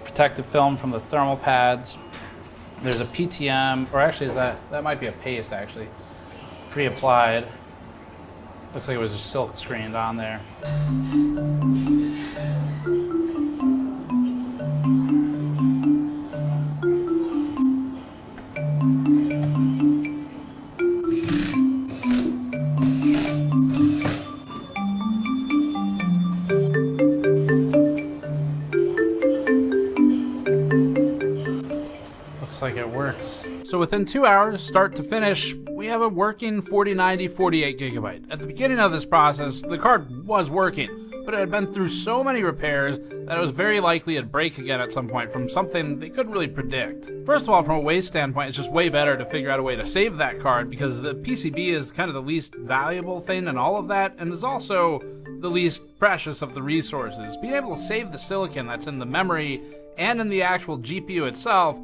protective film from the thermal pads. There's a PTM, or actually that might be a paste actually, pre-applied. Looks like it was just silk screened on there. Looks like it works. So within 2 hours, start to finish, we have a working 4090 48 gigabyte. At the beginning of this process, the card was working, but it had been through so many repairs that it was very likely it'd break again at some point from something they couldn't really predict. First of all, from a waste standpoint, it's just way better to figure out a way to save that card because the PCB is kind of the least valuable thing in all of that, and is also the least precious of the resources. Being able to save the silicon that's in the memory and in the actual GPU itself,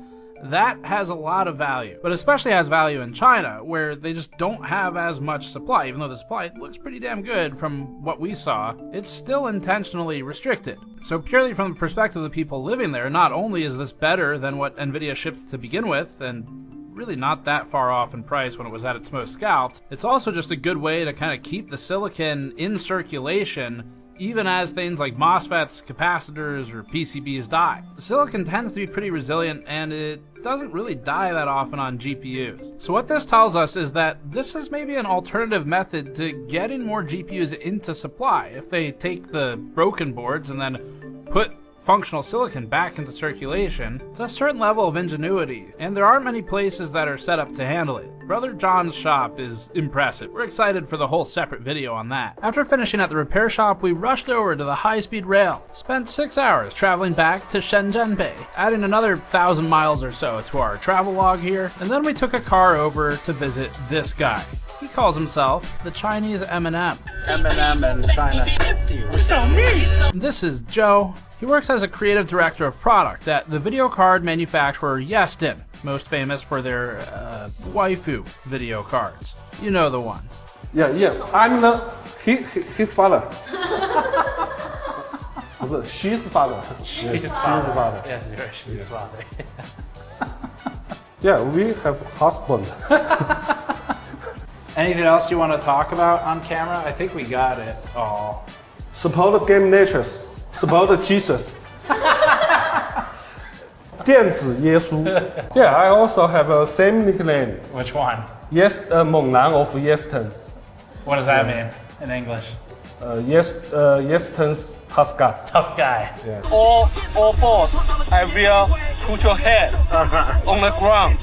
that has a lot of value, but especially has value in China, where they just don't have as much supply. Even though the supply looks pretty damn good from what we saw, it's still intentionally restricted. So purely from the perspective of the people living there, not only is this better than what Nvidia shipped to begin with, and really not that far off in price when it was at its most scalped, it's also just a good way to kind of keep the silicon in circulation even as things like MOSFETs, capacitors, or PCBs die. The silicon tends to be pretty resilient, and it doesn't really die that often on GPUs. So what this tells us is that this is maybe an alternative method to getting more GPUs into supply. If they take the broken boards and then put functional silicon back into circulation, it's a certain level of ingenuity, and there aren't many places that are set up to handle it. Brother John's shop is impressive. We're excited for the whole separate video on that. After finishing at the repair shop, we rushed over to the high-speed rail, spent 6 hours traveling back to Shenzhen Bay, adding another 1,000 miles or so to our travel log here, and then we took a car over to visit this guy. He calls himself the Chinese Eminem. Eminem and China. So mean! This is Joe. He works as a creative director of product at the video card manufacturer Yeston, most famous for their waifu video cards. You know the ones. Yeah, I'm his father. She's father. She's father. Yes, you're she's father. Yeah, we have husband. Anything else you want to talk about on camera? I think we got it all. Support game Nexus. Support Jesus. 电子耶稣. Yeah, I also have a same nickname. Which one? Yes, 猛男 of Yeston. What does that mean in English? Yeston's tough guy. Tough guy. Yeah. All fours, I will put your head on the ground.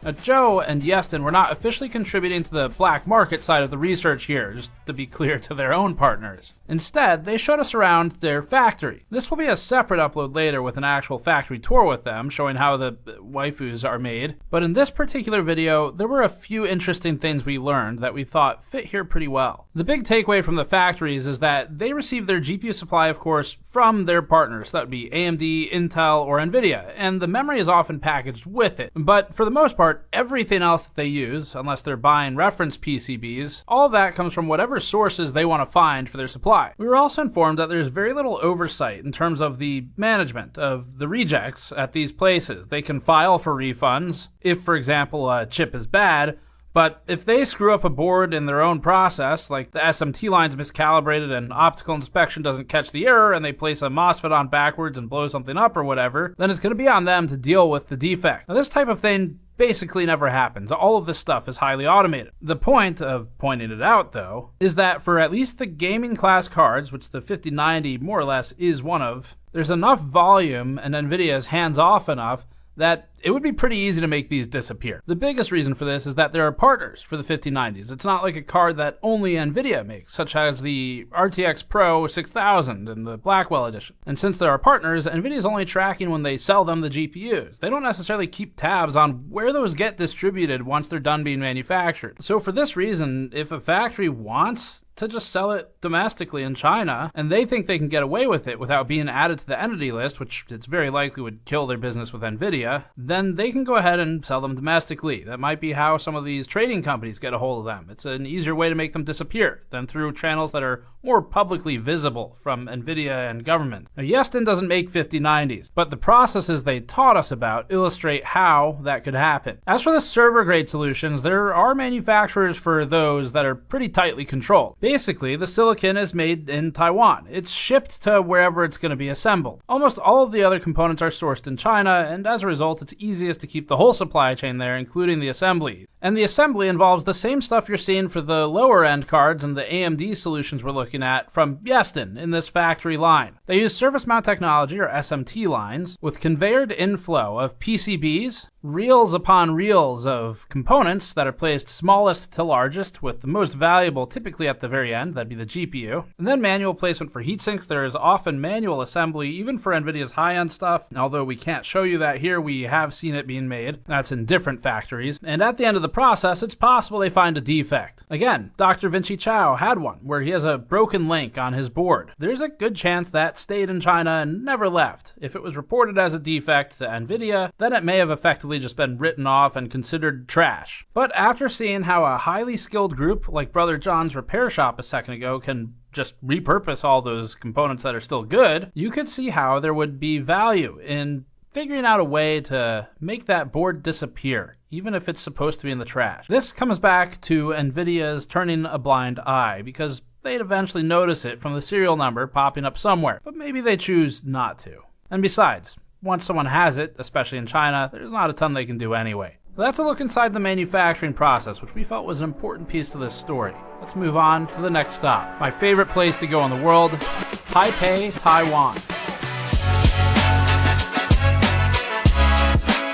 Now, Joe and Yeston were not officially contributing to the black market side of the research here, just to be clear to their own partners. Instead, they showed us around their factory. This will be a separate upload later with an actual factory tour with them, showing how the waifus are made. But in this particular video, there were a few interesting things we learned that we thought fit here pretty well. The big takeaway from the factories is that they receive their GPU supply, of course, from their partners. That would be AMD, Intel, or Nvidia, and the memory is often packaged with it. But for the most part, everything else that they use, unless they're buying reference PCBs, all of that comes from whatever sources they want to find for their supply. We were also informed that there's very little oversight in terms of the management of the rejects at these places. They can file for refunds if, for example, a chip is bad, But if they screw up a board in their own process, like the SMT line's miscalibrated and optical inspection doesn't catch the error and they place a MOSFET on backwards and blow something up or whatever, then it's going to be on them to deal with the defect. Now, this type of thing basically never happens. All of this stuff is highly automated. The point of pointing it out, though, is that for at least the gaming class cards, which the 5090 more or less is one of, there's enough volume and Nvidia is hands-off enough that it would be pretty easy to make these disappear. The biggest reason for this is that there are partners for the 5090s. It's not like a card that only Nvidia makes, such as the RTX Pro 6000 and the Blackwell edition. And since there are partners, Nvidia is only tracking when they sell them the GPUs. They don't necessarily keep tabs on where those get distributed once they're done being manufactured. So for this reason, if a factory wants to just sell it domestically in China, and they think they can get away with it without being added to the entity list, which it's very likely would kill their business with Nvidia, then they can go ahead and sell them domestically. That might be how some of these trading companies get a hold of them. It's an easier way to make them disappear than through channels that are more publicly visible from Nvidia and government. Now, Yeston doesn't make 5090s, but the processes they taught us about illustrate how that could happen. As for the server-grade solutions, there are manufacturers for those that are pretty tightly controlled. Basically, the silicon is made in Taiwan. It's shipped to wherever it's going to be assembled. Almost all of the other components are sourced in China, and as a result, it's easiest to keep the whole supply chain there, including the assembly. And the assembly involves the same stuff you're seeing for the lower end cards and the AMD solutions we're looking at from Yeston in this factory line. They use surface mount technology, or SMT lines, with conveyored inflow of PCBs, reels upon reels of components that are placed smallest to largest, with the most valuable typically at the very end, that'd be the GPU, and then manual placement for heatsinks. There is often manual assembly, even for Nvidia's high-end stuff. Although we can't show you that here, we have seen it being made. That's in different factories. And at the end of the process, it's possible they find a defect. Again, Dr. Vinci Chao had one, where he has a broken link on his board. There's a good chance that stayed in China and never left. If it was reported as a defect to Nvidia, then it may have effectively just been written off and considered trash. But after seeing how a highly skilled group like Brother John's repair shop a second ago can just repurpose all those components that are still good, you could see how there would be value in figuring out a way to make that board disappear, even if it's supposed to be in the trash. This comes back to Nvidia's turning a blind eye, because they'd eventually notice it from the serial number popping up somewhere, but maybe they choose not to. And besides, once someone has it, especially in China, there's not a ton they can do anyway. That's a look inside the manufacturing process, which we felt was an important piece to this story. Let's move on to the next stop. My favorite place to go in the world, Taipei, Taiwan.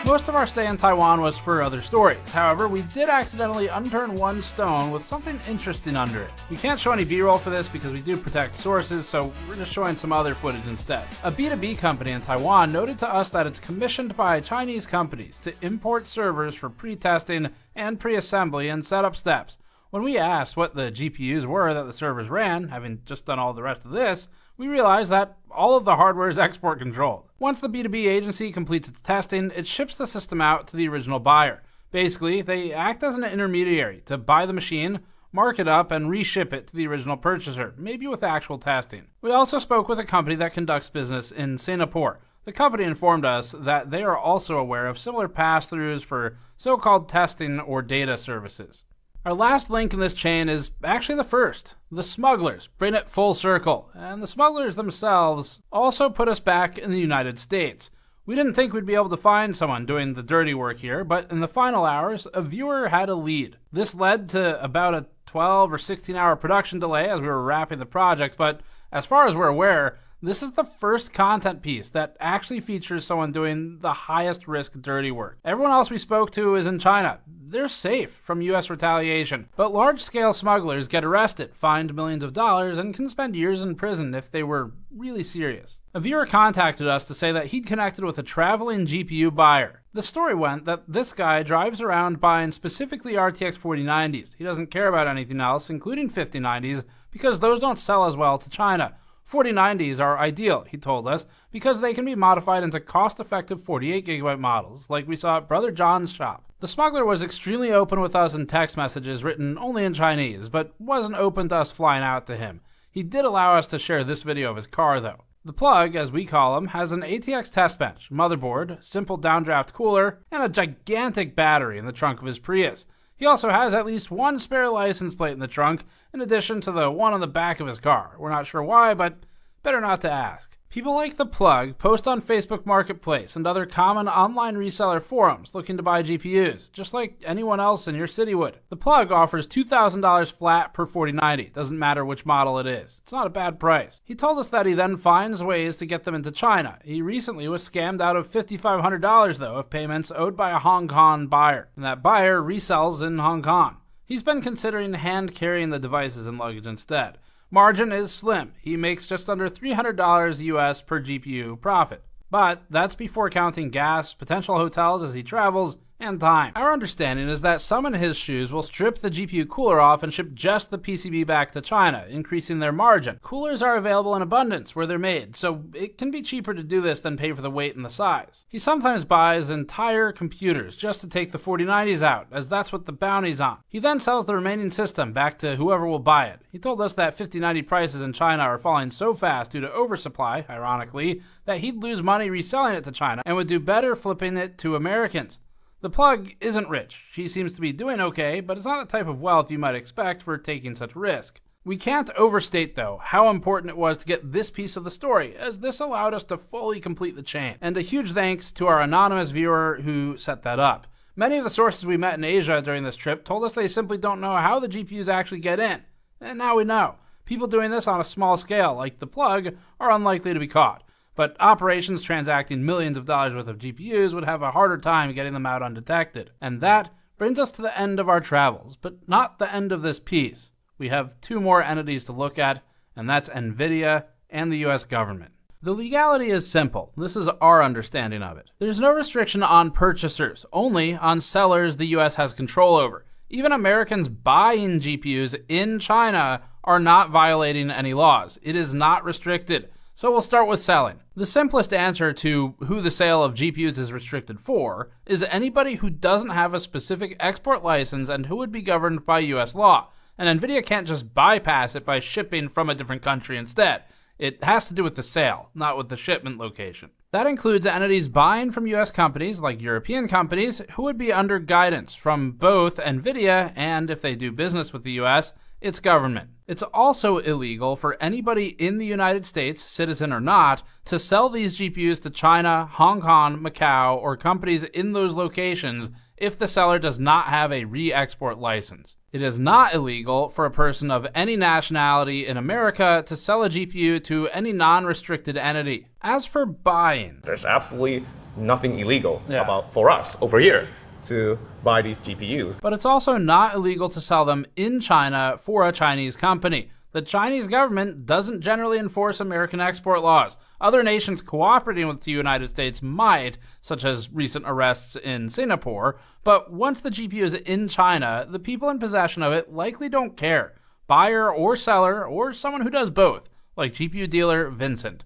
Most of our stay in Taiwan was for other stories. However, we did accidentally unturn one stone with something interesting under it. We can't show any B-roll for this because we do protect sources, so we're just showing some other footage instead. A B2B company in Taiwan noted to us that it's commissioned by Chinese companies to import servers for pre-testing and pre-assembly and setup steps. When we asked what the GPUs were that the servers ran, having just done all the rest of this, we realized that all of the hardware is export controlled. Once the B2B agency completes its testing, it ships the system out to the original buyer. Basically, they act as an intermediary to buy the machine, mark it up, and reship it to the original purchaser, maybe with actual testing. We also spoke with a company that conducts business in Singapore. The company informed us that they are also aware of similar pass-throughs for so-called testing or data services. Our last link in this chain is actually the first. The smugglers bring it full circle, and the smugglers themselves also put us back in the United States. We didn't think we'd be able to find someone doing the dirty work here, but in the final hours, a viewer had a lead. This led to about a 12 or 16 hour production delay as we were wrapping the project, but as far as we're aware, this is the first content piece that actually features someone doing the highest risk dirty work. Everyone else we spoke to is in China. They're safe from US retaliation, but large-scale smugglers get arrested, fined millions of dollars, and can spend years in prison if they were really serious. A viewer contacted us to say that he'd connected with a traveling GPU buyer. The story went that this guy drives around buying specifically RTX 4090s. He doesn't care about anything else, including 5090s, because those don't sell as well to China. 4090s are ideal, he told us, because they can be modified into cost-effective 48GB models, like we saw at Brother John's shop. The smuggler was extremely open with us in text messages written only in Chinese, but wasn't open to us flying out to him. He did allow us to share this video of his car, though. The plug, as we call him, has an ATX test bench, motherboard, simple downdraft cooler, and a gigantic battery in the trunk of his Prius. He also has at least one spare license plate in the trunk, in addition to the one on the back of his car. We're not sure why, but better not to ask. People like The Plug post on Facebook Marketplace and other common online reseller forums looking to buy GPUs, just like anyone else in your city would. The Plug offers $2,000 flat per 4090, doesn't matter which model it is. It's not a bad price. He told us that he then finds ways to get them into China. He recently was scammed out of $5,500 though of payments owed by a Hong Kong buyer, and that buyer resells in Hong Kong. He's been considering hand carrying the devices and luggage instead. Margin is slim. He makes just under $300 US per GPU profit. But that's before counting gas, potential hotels as he travels, and time. Our understanding is that some in his shoes will strip the GPU cooler off and ship just the PCB back to China, increasing their margin. Coolers are available in abundance where they're made, so it can be cheaper to do this than pay for the weight and the size. He sometimes buys entire computers just to take the 4090s out, as that's what the bounty's on. He then sells the remaining system back to whoever will buy it. He told us that 5090 prices in China are falling so fast due to oversupply, ironically, that he'd lose money reselling it to China and would do better flipping it to Americans. The Plug isn't rich. She seems to be doing okay, but it's not the type of wealth you might expect for taking such risk. We can't overstate, though, how important it was to get this piece of the story, as this allowed us to fully complete the chain. And a huge thanks to our anonymous viewer who set that up. Many of the sources we met in Asia during this trip told us they simply don't know how the GPUs actually get in. And now we know. People doing this on a small scale, like The Plug, are unlikely to be caught. But operations transacting millions of dollars worth of GPUs would have a harder time getting them out undetected. And that brings us to the end of our travels, but not the end of this piece. We have two more entities to look at, and that's Nvidia and the US government. The legality is simple. This is our understanding of it. There's no restriction on purchasers, only on sellers the US has control over. Even Americans buying GPUs in China are not violating any laws. It is not restricted. So we'll start with selling. The simplest answer to who the sale of GPUs is restricted for is anybody who doesn't have a specific export license and who would be governed by US law. And Nvidia can't just bypass it by shipping from a different country instead. It has to do with the sale, not with the shipment location. That includes entities buying from US companies like European companies who would be under guidance from both Nvidia and, if they do business with the US, its government. It's also illegal for anybody in the United States, citizen or not, to sell these GPUs to China, Hong Kong, Macau, or companies in those locations if the seller does not have a re-export license. It is not illegal for a person of any nationality in America to sell a GPU to any non-restricted entity. As for buying, there's absolutely nothing illegal about for us over here to buy these GPUs. But it's also not illegal to sell them in China for a Chinese company. The Chinese government doesn't generally enforce American export laws. Other nations cooperating with the United States might, such as recent arrests in Singapore, but once the GPU is in China, the people in possession of it likely don't care. Buyer or seller, or someone who does both, like GPU dealer Vincent.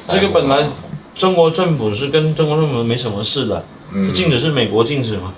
这个本来中国政府是跟中国政府没什么事的，禁止是美国禁止嘛，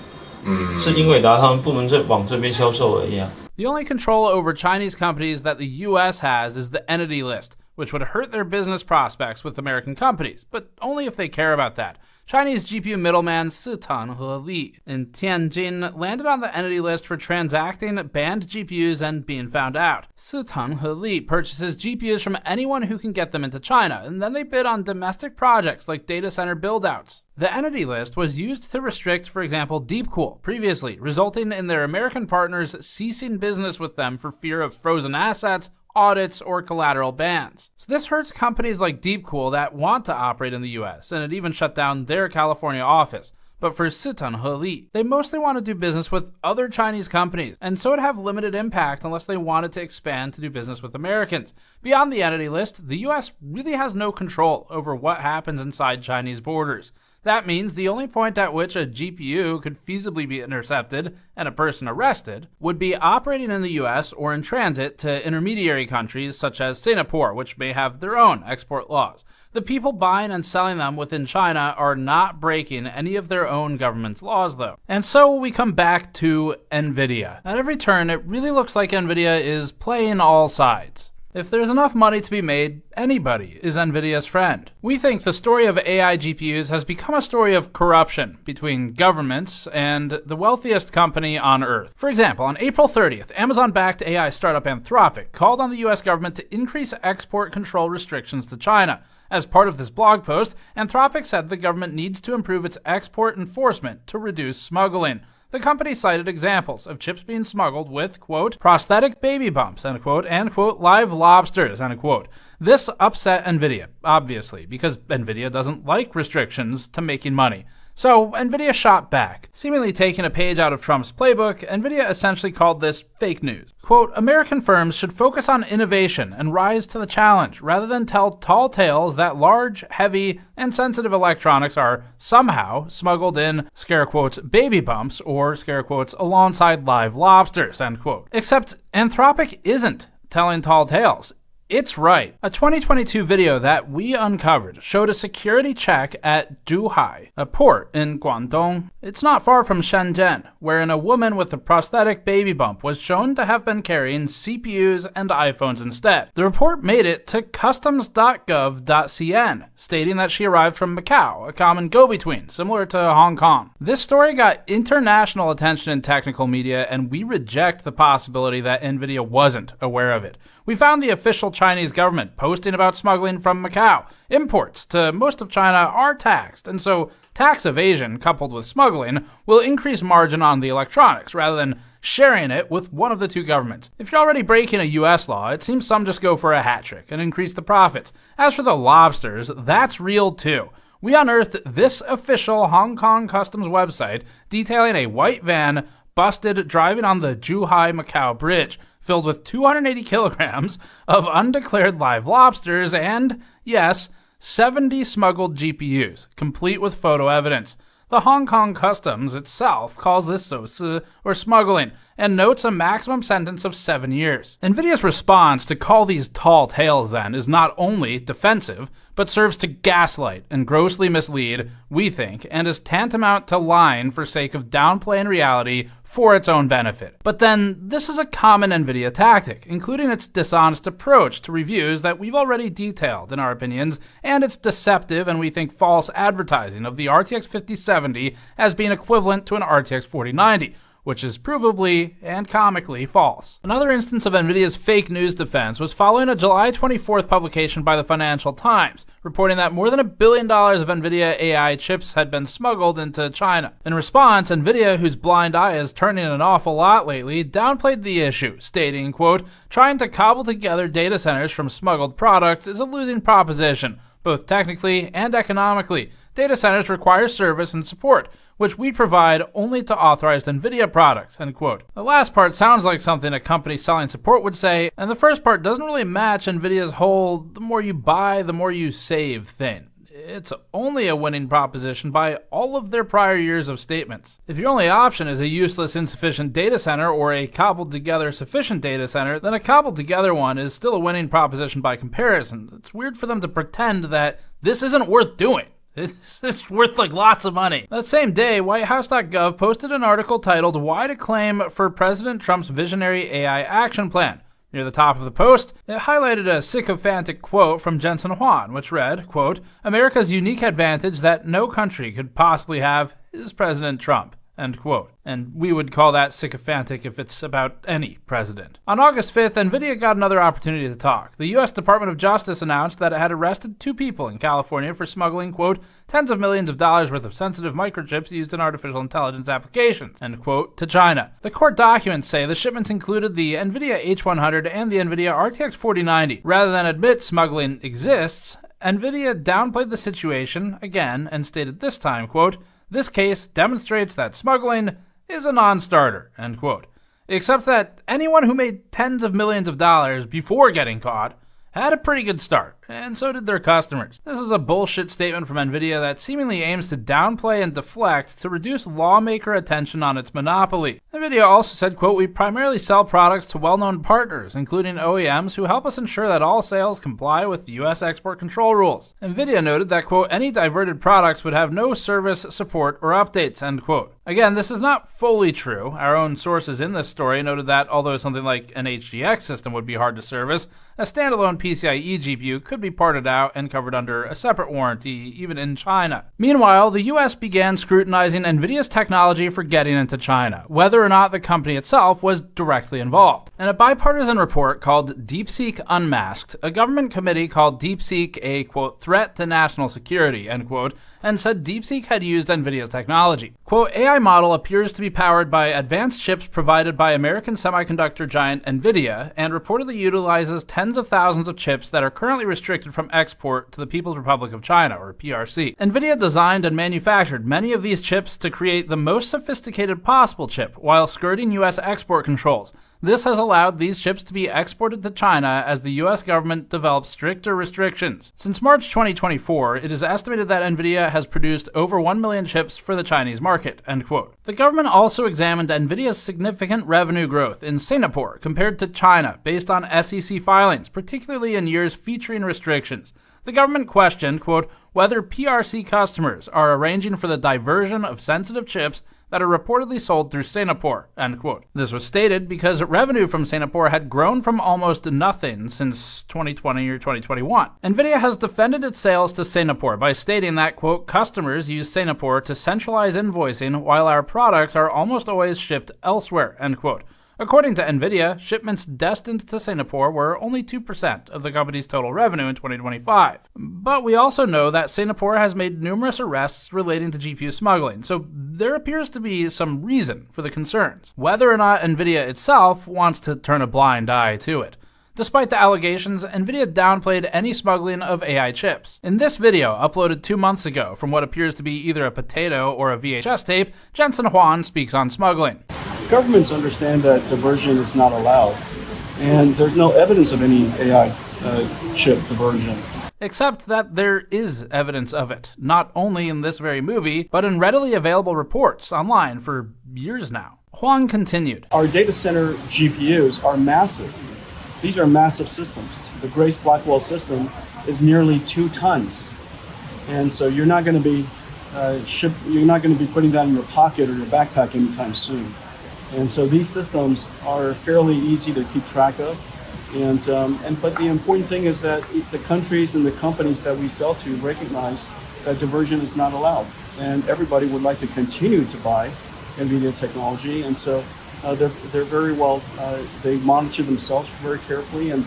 是英伟达他们不能再往这边销售而已啊。The only control over Chinese companies that the US has is the entity list, which would hurt their business prospects with American companies, but only if they care about that. Chinese GPU middleman Sitan He in Tianjin landed on the entity list for transacting banned GPUs and being found out. Sitan He purchases GPUs from anyone who can get them into China, and then they bid on domestic projects like data center build-outs. The entity list was used to restrict, for example, Deepcool previously, resulting in their American partners ceasing business with them for fear of frozen assets, audits, or collateral bans. So this hurts companies like Deepcool that want to operate in the US, and it even shut down their California office. But for Sitan He, they mostly want to do business with other Chinese companies, and so it'd have limited impact unless they wanted to expand to do business with Americans. Beyond the entity list, the US really has no control over what happens inside Chinese borders. That means the only point at which a GPU could feasibly be intercepted and a person arrested would be operating in the US or in transit to intermediary countries such as Singapore, which may have their own export laws. The people buying and selling them within China are not breaking any of their own government's laws, though. And so we come back to Nvidia. At every turn, it really looks like Nvidia is playing all sides. If there's enough money to be made, anybody is Nvidia's friend. We think the story of AI GPUs has become a story of corruption between governments and the wealthiest company on Earth. For example, on April 30th, Amazon-backed AI startup Anthropic called on the US government to increase export control restrictions to China. As part of this blog post, Anthropic said the government needs to improve its export enforcement to reduce smuggling. The company cited examples of chips being smuggled with, quote, prosthetic baby bumps, end quote, and, quote, live lobsters, end quote. This upset Nvidia, obviously, because Nvidia doesn't like restrictions to making money. So Nvidia shot back. Seemingly taking a page out of Trump's playbook, Nvidia essentially called this fake news. Quote, American firms should focus on innovation and rise to the challenge, rather than tell tall tales that large, heavy, and sensitive electronics are somehow smuggled in, scare quotes, baby bumps, or scare quotes, alongside live lobsters, end quote. Except Anthropic isn't telling tall tales. It's right. A 2022 video that we uncovered showed a security check at Zhuhai, a port in Guangdong. It's not far from Shenzhen, wherein a woman with a prosthetic baby bump was shown to have been carrying CPUs and iPhones instead. The report made it to customs.gov.cn, stating that she arrived from Macau, a common go-between, similar to Hong Kong. This story got international attention in technical media, and we reject the possibility that Nvidia wasn't aware of it. We found the official Chinese government posting about smuggling from Macau. Imports to most of China are taxed, and so tax evasion coupled with smuggling will increase margin on the electronics rather than sharing it with one of the two governments. If you're already breaking a US law, it seems some just go for a hat trick and increase the profits. As for the lobsters, that's real too. We unearthed this official Hong Kong customs website detailing a white van busted driving on the Zhuhai-Macau bridge, filled with 280 kilograms of undeclared live lobsters and, yes, 70 smuggled GPUs, complete with photo evidence. The Hong Kong Customs itself calls this sosu, or smuggling, and notes a maximum sentence of 7 years. Nvidia's response to call these tall tales, then, is not only defensive, but serves to gaslight and grossly mislead, we think, and is tantamount to lying for sake of downplaying reality for its own benefit. But then, this is a common Nvidia tactic, including its dishonest approach to reviews that we've already detailed in our opinions, and its deceptive and we think false advertising of the RTX 5070 as being equivalent to an RTX 4090. Which is provably and comically false. Another instance of Nvidia's fake news defense was following a July 24th publication by the Financial Times, reporting that more than $1 billion of Nvidia AI chips had been smuggled into China. In response, Nvidia, whose blind eye is turning an awful lot lately, downplayed the issue, stating, quote, trying to cobble together data centers from smuggled products is a losing proposition, both technically and economically. Data centers require service and support, which we provide only to authorized Nvidia products, end quote. The last part sounds like something a company selling support would say, and the first part doesn't really match Nvidia's whole the more you buy, the more you save thing. It's only a winning proposition by all of their prior years of statements. If your only option is a useless, insufficient data center or a cobbled together sufficient data center, then a cobbled together one is still a winning proposition by comparison. It's weird for them to pretend that this isn't worth doing. It's worth like lots of money. That same day, WhiteHouse.gov posted an article titled Why to Claim for President Trump's Visionary AI Action Plan. Near the top of the post, it highlighted a sycophantic quote from Jensen Huang, which read, quote, America's unique advantage that no country could possibly have is President Trump, end quote. And we would call that sycophantic if it's about any president. On August 5th, Nvidia got another opportunity to talk. The U.S. Department of Justice announced that it had arrested 2 people in California for smuggling, quote, tens of millions of dollars worth of sensitive microchips used in artificial intelligence applications, end quote, to China. The court documents say the shipments included the Nvidia H100 and the Nvidia RTX 4090. Rather than admit smuggling exists, Nvidia downplayed the situation again and stated this time, quote, this case demonstrates that smuggling is a non-starter, end quote. Except that anyone who made tens of millions of dollars before getting caught had a pretty good start, and so did their customers. This is a bullshit statement from Nvidia that seemingly aims to downplay and deflect to reduce lawmaker attention on its monopoly. Nvidia also said, quote, "We primarily sell products to well-known partners, including OEMs who help us ensure that all sales comply with the U.S. export control rules." Nvidia noted that, quote, "Any diverted products would have no service, support, or updates," end quote. Again, this is not fully true. Our own sources in this story noted that although something like an HGX system would be hard to service, a standalone PCIe GPU could be parted out and covered under a separate warranty, even in China. Meanwhile, the US began scrutinizing Nvidia's technology for getting into China, whether or not the company itself was directly involved. In a bipartisan report called DeepSeek Unmasked, a government committee called DeepSeek a, quote, "threat to national security," end quote, and said DeepSeek had used Nvidia's technology. Quote, "AI model appears to be powered by advanced chips provided by American semiconductor giant Nvidia and reportedly utilizes tens of thousands of chips that are currently restricted from export to the People's Republic of China, or PRC. Nvidia designed and manufactured many of these chips to create the most sophisticated possible chip while skirting US export controls. This has allowed these chips to be exported to China as the US government develops stricter restrictions. Since March 2024, it is estimated that Nvidia has produced over 1 million chips for the Chinese market," end quote. The government also examined Nvidia's significant revenue growth in Singapore compared to China based on SEC filings, particularly in years featuring restrictions. The government questioned, quote, "whether PRC customers are arranging for the diversion of sensitive chips that are reportedly sold through Singapore," end quote. This was stated because revenue from Singapore had grown from almost nothing since 2020 or 2021. Nvidia has defended its sales to Singapore by stating that, quote, "customers use Singapore to centralize invoicing while our products are almost always shipped elsewhere," end quote. According to Nvidia, shipments destined to Singapore were only 2% of the company's total revenue in 2025. But we also know that Singapore has made numerous arrests relating to GPU smuggling, so there appears to be some reason for the concerns, whether or not Nvidia itself wants to turn a blind eye to it. Despite the allegations, Nvidia downplayed any smuggling of AI chips. In this video, uploaded 2 months ago from what appears to be either a potato or a VHS tape, Jensen Huang speaks on smuggling. Governments understand that diversion is not allowed, and there's no evidence of any AI chip diversion. Except that there is evidence of it, not only in this very movie, but in readily available reports online for years now. Huang continued. Our data center GPUs are massive. These are massive systems. The Grace Blackwell system is nearly 2 tons. And so you're not going to be putting that in your pocket or your backpack anytime soon. And so these systems are fairly easy to keep track of. But the important thing is that the countries and the companies that we sell to recognize that diversion is not allowed. And everybody would like to continue to buy NVIDIA technology. And so they're very well, they monitor themselves very carefully, and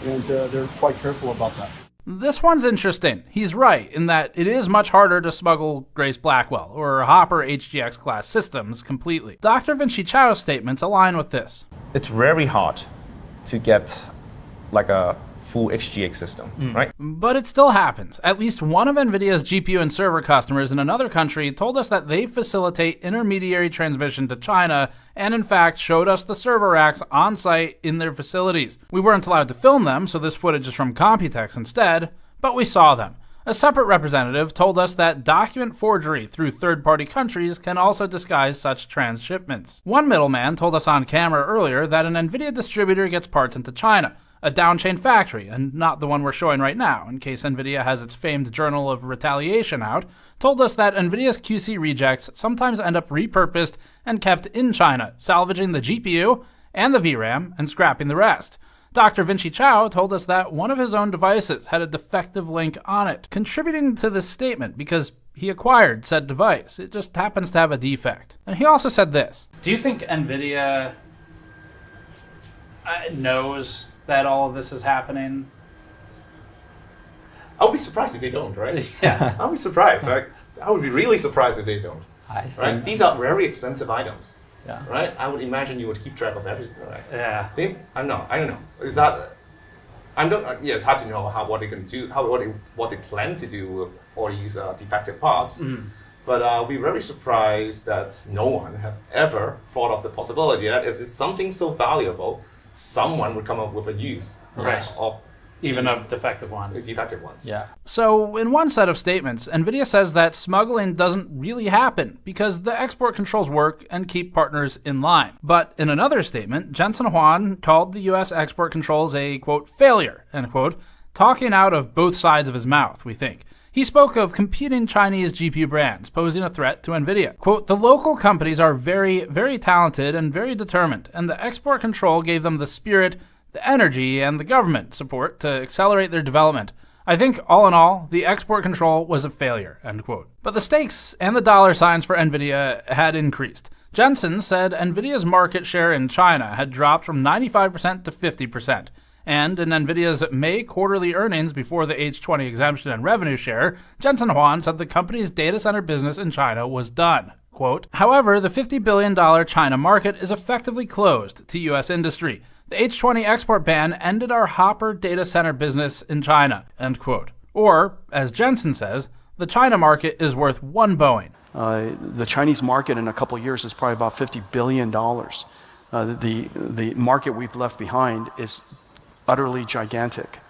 they're quite careful about that. This one's interesting. He's right in that it is much harder to smuggle Grace Blackwell or Hopper HGX class systems completely. Dr. Vinci Chao's statements align with this. It's very hard to get like a full HGX system, right? But it still happens. At least one of NVIDIA's GPU and server customers in another country told us that they facilitate intermediary transmission to China and in fact showed us the server racks on site in their facilities. We weren't allowed to film them, so this footage is from Computex instead, but we saw them. A separate representative told us that document forgery through third-party countries can also disguise such transshipments. One middleman told us on camera earlier that an NVIDIA distributor gets parts into China, a downchain factory, and not the one we're showing right now, in case NVIDIA has its famed Journal of Retaliation out, told us that NVIDIA's QC rejects sometimes end up repurposed and kept in China, salvaging the GPU and the VRAM and scrapping the rest. Dr. Vinci Chao told us that one of his own devices had a defective link on it, contributing to this statement because he acquired said device. It just happens to have a defect. And he also said this. Do you think NVIDIA knows that all of this is happening? I would be surprised if they don't, right? Yeah. I would be surprised. Right? I would be really surprised if they don't. I see. Right? These are very expensive items. Yeah. Right? I would imagine you would keep track of everything, right? Yeah. I don't know. Is that? Yeah, it's hard to know what they can do, what they plan to do with all these defective parts. But I'll be very surprised that no one have ever thought of the possibility that if it's something so valuable, someone would come up with a use of Even a defective one. Defective ones. Yeah. So, in one set of statements, Nvidia says that smuggling doesn't really happen because the export controls work and keep partners in line. But in another statement, Jensen Huang called the US export controls a, quote, failure, end quote, talking out of both sides of his mouth, we think. He spoke of competing Chinese GPU brands posing a threat to Nvidia. Quote, the local companies are very, very talented and very determined, and the export control gave them the spirit, the energy, and the government support to accelerate their development. I think, all in all, the export control was a failure, end quote. But the stakes and the dollar signs for Nvidia had increased. Jensen said Nvidia's market share in China had dropped from 95% to 50%. And in Nvidia's May quarterly earnings before the H20 exemption and revenue share, Jensen Huang said the company's data center business in China was done. Quote, however, the $50 billion China market is effectively closed to U.S. industry. The H20 export ban ended our Hopper data center business in China, end quote. Or, as Jensen says, the China market is worth one Boeing. The Chinese market in a couple of years is probably about $50 billion. The market we've left behind is utterly gigantic.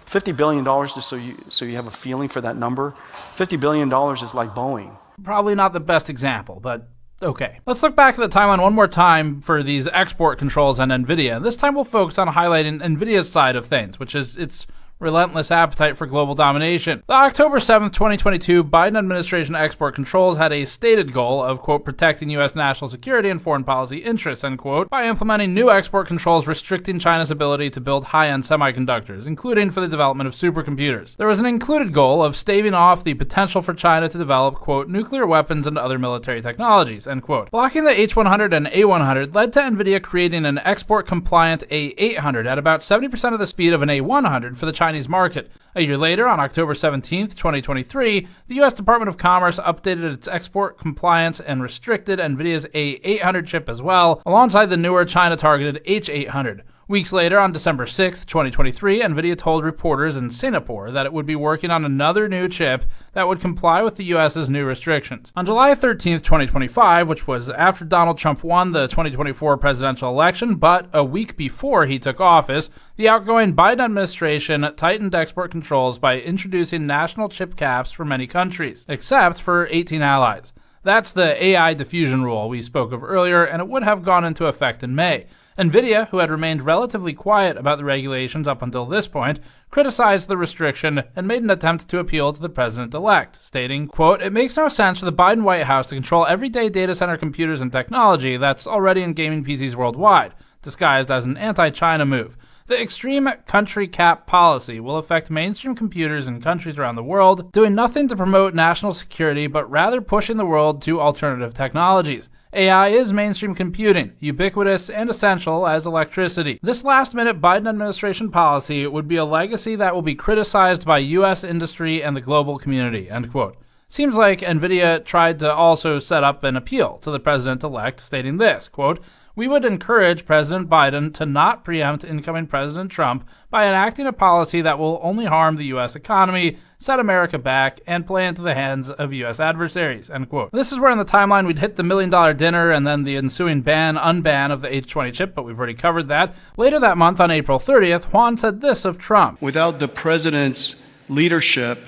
$50 billion, just so you have a feeling for that number, $50 billion is like Boeing. Probably not the best example, but okay. Let's look back at the timeline one more time for these export controls and Nvidia. This time we'll focus on highlighting Nvidia's side of things, which is its relentless appetite for global domination. The October 7th, 2022 Biden administration export controls had a stated goal of, quote, protecting U.S. national security and foreign policy interests, end quote, by implementing new export controls restricting China's ability to build high-end semiconductors, including for the development of supercomputers. There was an included goal of staving off the potential for China to develop, quote, nuclear weapons and other military technologies, end quote. Blocking the H100 and A100 led to Nvidia creating an export-compliant A800 at about 70% of the speed of an A100 for the Chinese market. A year later, on October 17th, 2023, the U.S. Department of Commerce updated its export compliance and restricted Nvidia's A800 chip as well, alongside the newer China-targeted H800. Weeks later, on December 6, 2023, Nvidia told reporters in Singapore that it would be working on another new chip that would comply with the U.S.'s new restrictions. On July 13, 2025, which was after Donald Trump won the 2024 presidential election, but a week before he took office, the outgoing Biden administration tightened export controls by introducing national chip caps for many countries, except for 18 allies. That's the AI diffusion rule we spoke of earlier, and it would have gone into effect in May. Nvidia, who had remained relatively quiet about the regulations up until this point, criticized the restriction and made an attempt to appeal to the president-elect, stating, quote, it makes no sense for the Biden White House to control everyday data center computers and technology that's already in gaming PCs worldwide, disguised as an anti-China move. The extreme country cap policy will affect mainstream computers in countries around the world, doing nothing to promote national security, but rather pushing the world to alternative technologies. AI is mainstream computing, ubiquitous and essential as electricity. This last-minute Biden administration policy would be a legacy that will be criticized by U.S. industry and the global community, end quote. Seems like Nvidia tried to also set up an appeal to the president-elect, stating this, quote, we would encourage President Biden to not preempt incoming President Trump by enacting a policy that will only harm the U.S. economy, set America back, and play into the hands of U.S. adversaries, end quote. This is where in the timeline we'd hit the $1 million dinner and then the ensuing unban of the H20 chip, but we've already covered that. Later that month, on April 30th, Huang said this of Trump. Without the president's leadership,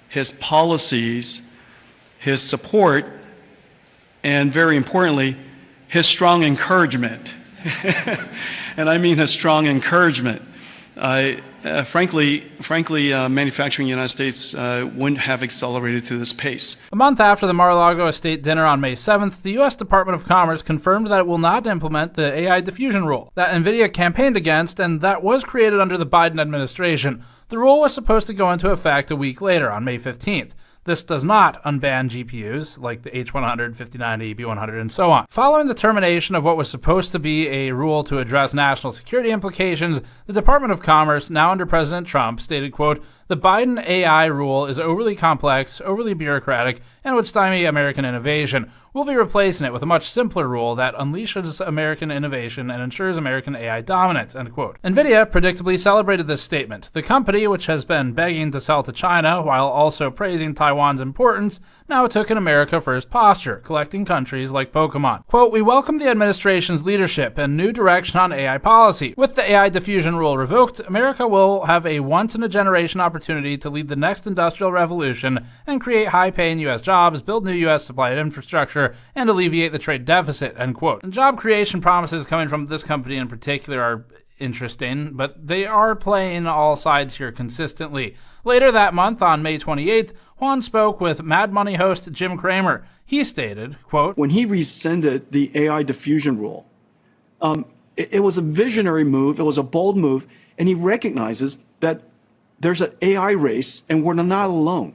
his policies, his support, and very importantly, his strong encouragement, and I mean his strong encouragement. Frankly, manufacturing in the United States wouldn't have accelerated to this pace. A month after the Mar-a-Lago estate dinner on May 7th, the U.S. Department of Commerce confirmed that it will not implement the AI diffusion rule that Nvidia campaigned against and that was created under the Biden administration. The rule was supposed to go into effect a week later, on May 15th. This does not unban GPUs like the H100, 5090, B100, and so on. Following the termination of what was supposed to be a rule to address national security implications, the Department of Commerce, now under President Trump, stated, quote, The Biden AI rule is overly complex, overly bureaucratic, and would stymie American innovation. We'll be replacing it with a much simpler rule that unleashes American innovation and ensures American AI dominance, end quote. Nvidia predictably celebrated this statement. The company, which has been begging to sell to China while also praising Taiwan's importance, now took an America first posture, collecting countries like Pokemon. Quote, "We welcome the administration's leadership and new direction on AI policy. With the AI diffusion rule revoked, America will have a once-in-a-generation opportunity to lead the next industrial revolution and create high-paying U.S. jobs, build new U.S. supply infrastructure, and alleviate the trade deficit," end quote. And job creation promises coming from this company in particular are interesting, but they are playing all sides here consistently. Later that month, on May 28th, Juan spoke with Mad Money host Jim Cramer. He stated, quote, "When he rescinded the AI diffusion rule, it was a visionary move, it was a bold move, and he recognizes that there's an AI race and we're not alone.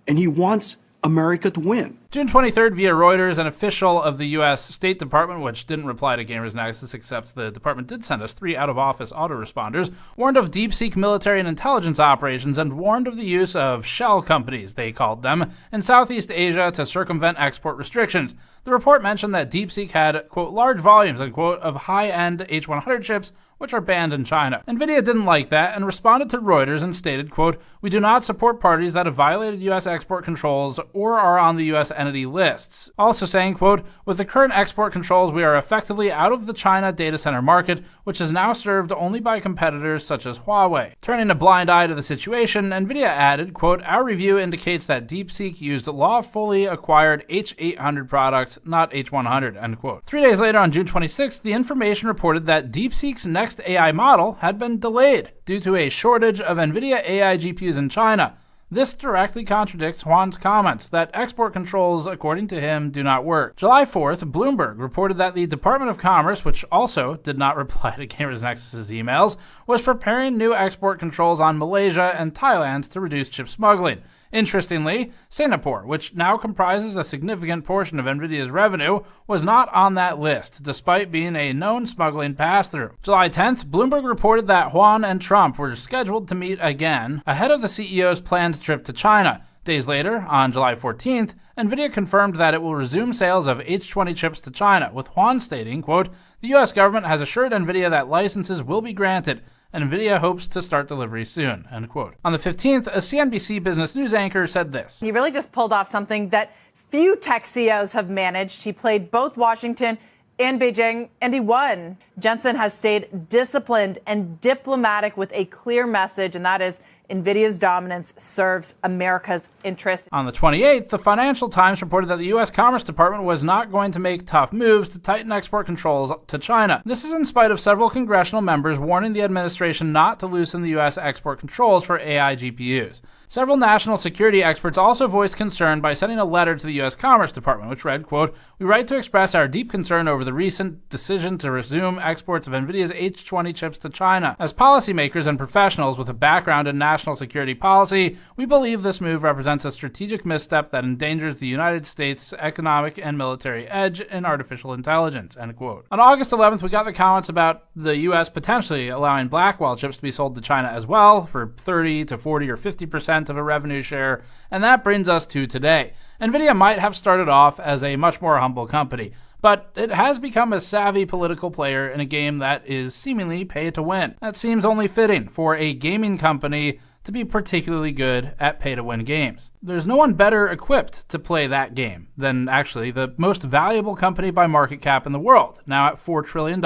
And he wants America to win." June 23rd, via Reuters, an official of the U.S. State Department, which didn't reply to Gamers Nexus, except the department did send us 3 out-of-office autoresponders, warned of deep-seek military and intelligence operations and warned of the use of shell companies, they called them, in Southeast Asia to circumvent export restrictions. The report mentioned that DeepSeek had, quote, "large volumes," unquote, of high-end H100 chips, which are banned in China. Nvidia didn't like that and responded to Reuters and stated, quote, "We do not support parties that have violated U.S. export controls or are on the U.S. entity lists." Also saying, quote, "With the current export controls, we are effectively out of the China data center market, which is now served only by competitors such as Huawei." Turning a blind eye to the situation, Nvidia added, quote, "Our review indicates that DeepSeek used lawfully acquired H800 products, not H100, end quote. 3 days later, on June 26th, the information reported that DeepSeek's next AI model had been delayed due to a shortage of Nvidia AI GPUs in China. This directly contradicts Juan's comments that export controls, according to him, do not work. July 4th, Bloomberg reported that the Department of Commerce, which also did not reply to Gamers Nexus's emails, was preparing new export controls on Malaysia and Thailand to reduce chip smuggling. Interestingly, Singapore, which now comprises a significant portion of Nvidia's revenue, was not on that list, despite being a known smuggling pass-through. July 10th, Bloomberg reported that Juan and Trump were scheduled to meet again ahead of the CEO's planned trip to China. Days later, on July 14th, Nvidia confirmed that it will resume sales of H20 chips to China, with Juan stating, quote, "The U.S. government has assured Nvidia that licenses will be granted. Nvidia hopes to start delivery soon," end quote. On the 15th, a CNBC Business News anchor said this. He really just pulled off something that few tech CEOs have managed. He played both Washington and Beijing, and he won. Jensen has stayed disciplined and diplomatic with a clear message, and that is Nvidia's dominance serves America's interests. On the 28th, the Financial Times reported that the U.S. Commerce Department was not going to make tough moves to tighten export controls to China. This is in spite of several congressional members warning the administration not to loosen the U.S. export controls for AI GPUs. Several national security experts also voiced concern by sending a letter to the U.S. Commerce Department, which read, quote, "We write to express our deep concern over the recent decision to resume exports of Nvidia's H20 chips to China. As policymakers and professionals with a background in national security policy, we believe this move represents a strategic misstep that endangers the United States' economic and military edge in artificial intelligence," end quote. On August 11th, we got the comments about the U.S. potentially allowing Blackwell chips to be sold to China as well for 30 to 40 or 50% of a revenue share, and that brings us to today. Nvidia might have started off as a much more humble company, but it has become a savvy political player in a game that is seemingly pay to win. That seems only fitting for a gaming company to be particularly good at pay-to-win games. There's no one better equipped to play that game than actually the most valuable company by market cap in the world, now at $4 trillion,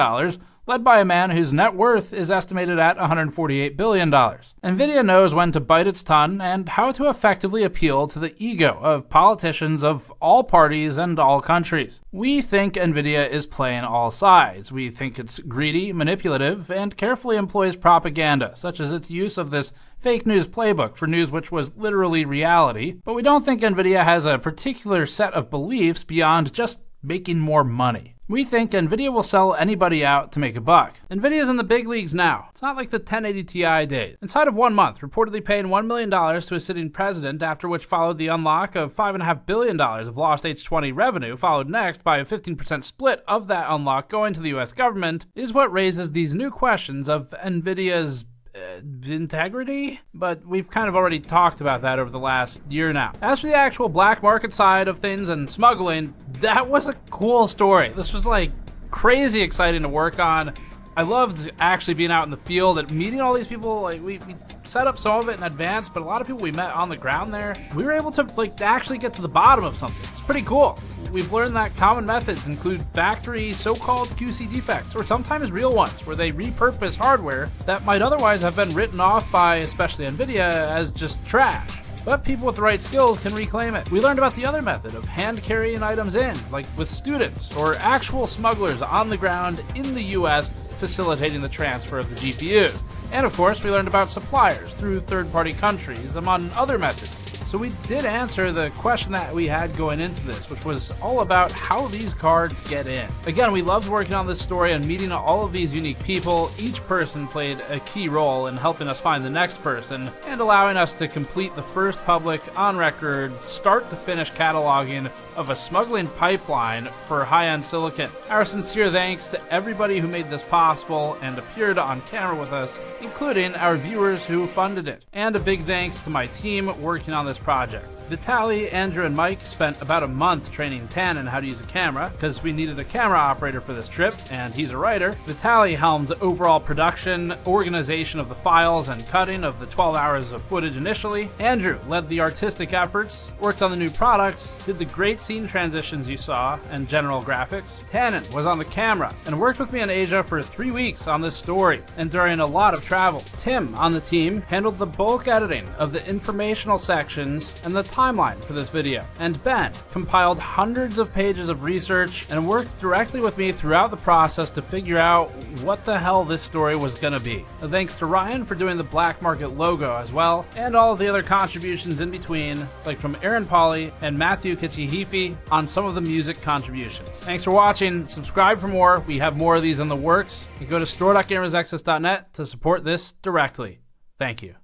led by a man whose net worth is estimated at $148 billion. Nvidia knows when to bite its tongue and how to effectively appeal to the ego of politicians of all parties and all countries. We think Nvidia is playing all sides. We think it's greedy, manipulative, and carefully employs propaganda, such as its use of this fake news playbook for news which was literally reality. But we don't think Nvidia has a particular set of beliefs beyond just making more money. We think Nvidia will sell anybody out to make a buck. Nvidia's in the big leagues now. It's not like the 1080 Ti days. Inside of 1 month, reportedly paying $1 million to a sitting president, after which followed the unlock of $5.5 billion of lost H20 revenue, followed next by a 15% split of that unlock going to the US government, is what raises these new questions of Nvidia's integrity, but we've kind of already talked about that over the last year now. As for the actual black market side of things and smuggling, that was a cool story. This was like crazy exciting to work on. I loved actually being out in the field and meeting all these people. Like we set up some of it in advance, but a lot of people we met on the ground there, we were able to like actually get to the bottom of something. It's pretty cool. We've learned that common methods include factory so-called QC defects, or sometimes real ones, where they repurpose hardware that might otherwise have been written off by especially Nvidia as just trash. But people with the right skills can reclaim it. We learned about the other method of hand carrying items in, like with students or actual smugglers on the ground in the US facilitating the transfer of the GPUs. And of course, we learned about suppliers through third-party countries, among other methods. So we did answer the question that we had going into this, which was all about how these cards get in. Again, we loved working on this story and meeting all of these unique people. Each person played a key role in helping us find the next person and allowing us to complete the first public, on-record, start-to-finish cataloging of a smuggling pipeline for high-end silicon. Our sincere thanks to everybody who made this possible and appeared on camera with us, including our viewers who funded it. And a big thanks to my team working on this project. Vitaly, Andrew, and Mike spent about a month training Tannen how to use a camera, because we needed a camera operator for this trip, and he's a writer. Vitaly helmed overall production, organization of the files, and cutting of the 12 hours of footage initially. Andrew led the artistic efforts, worked on the new products, did the great scene transitions you saw, and general graphics. Tannen was on the camera, and worked with me in Asia for 3 weeks on this story, and during a lot of travel. Tim, on the team, handled the bulk editing of the informational sections and the timeline for this video. And Ben compiled hundreds of pages of research and worked directly with me throughout the process to figure out what the hell this story was gonna be. Thanks to Ryan for doing the black market logo as well, and all of the other contributions in between, like from Aaron Pauly and Matthew Kichihifi on some of the music contributions. Thanks for watching. Subscribe for more. We have more of these in the works. You go to store.gamersnexus.net to support this directly. Thank you.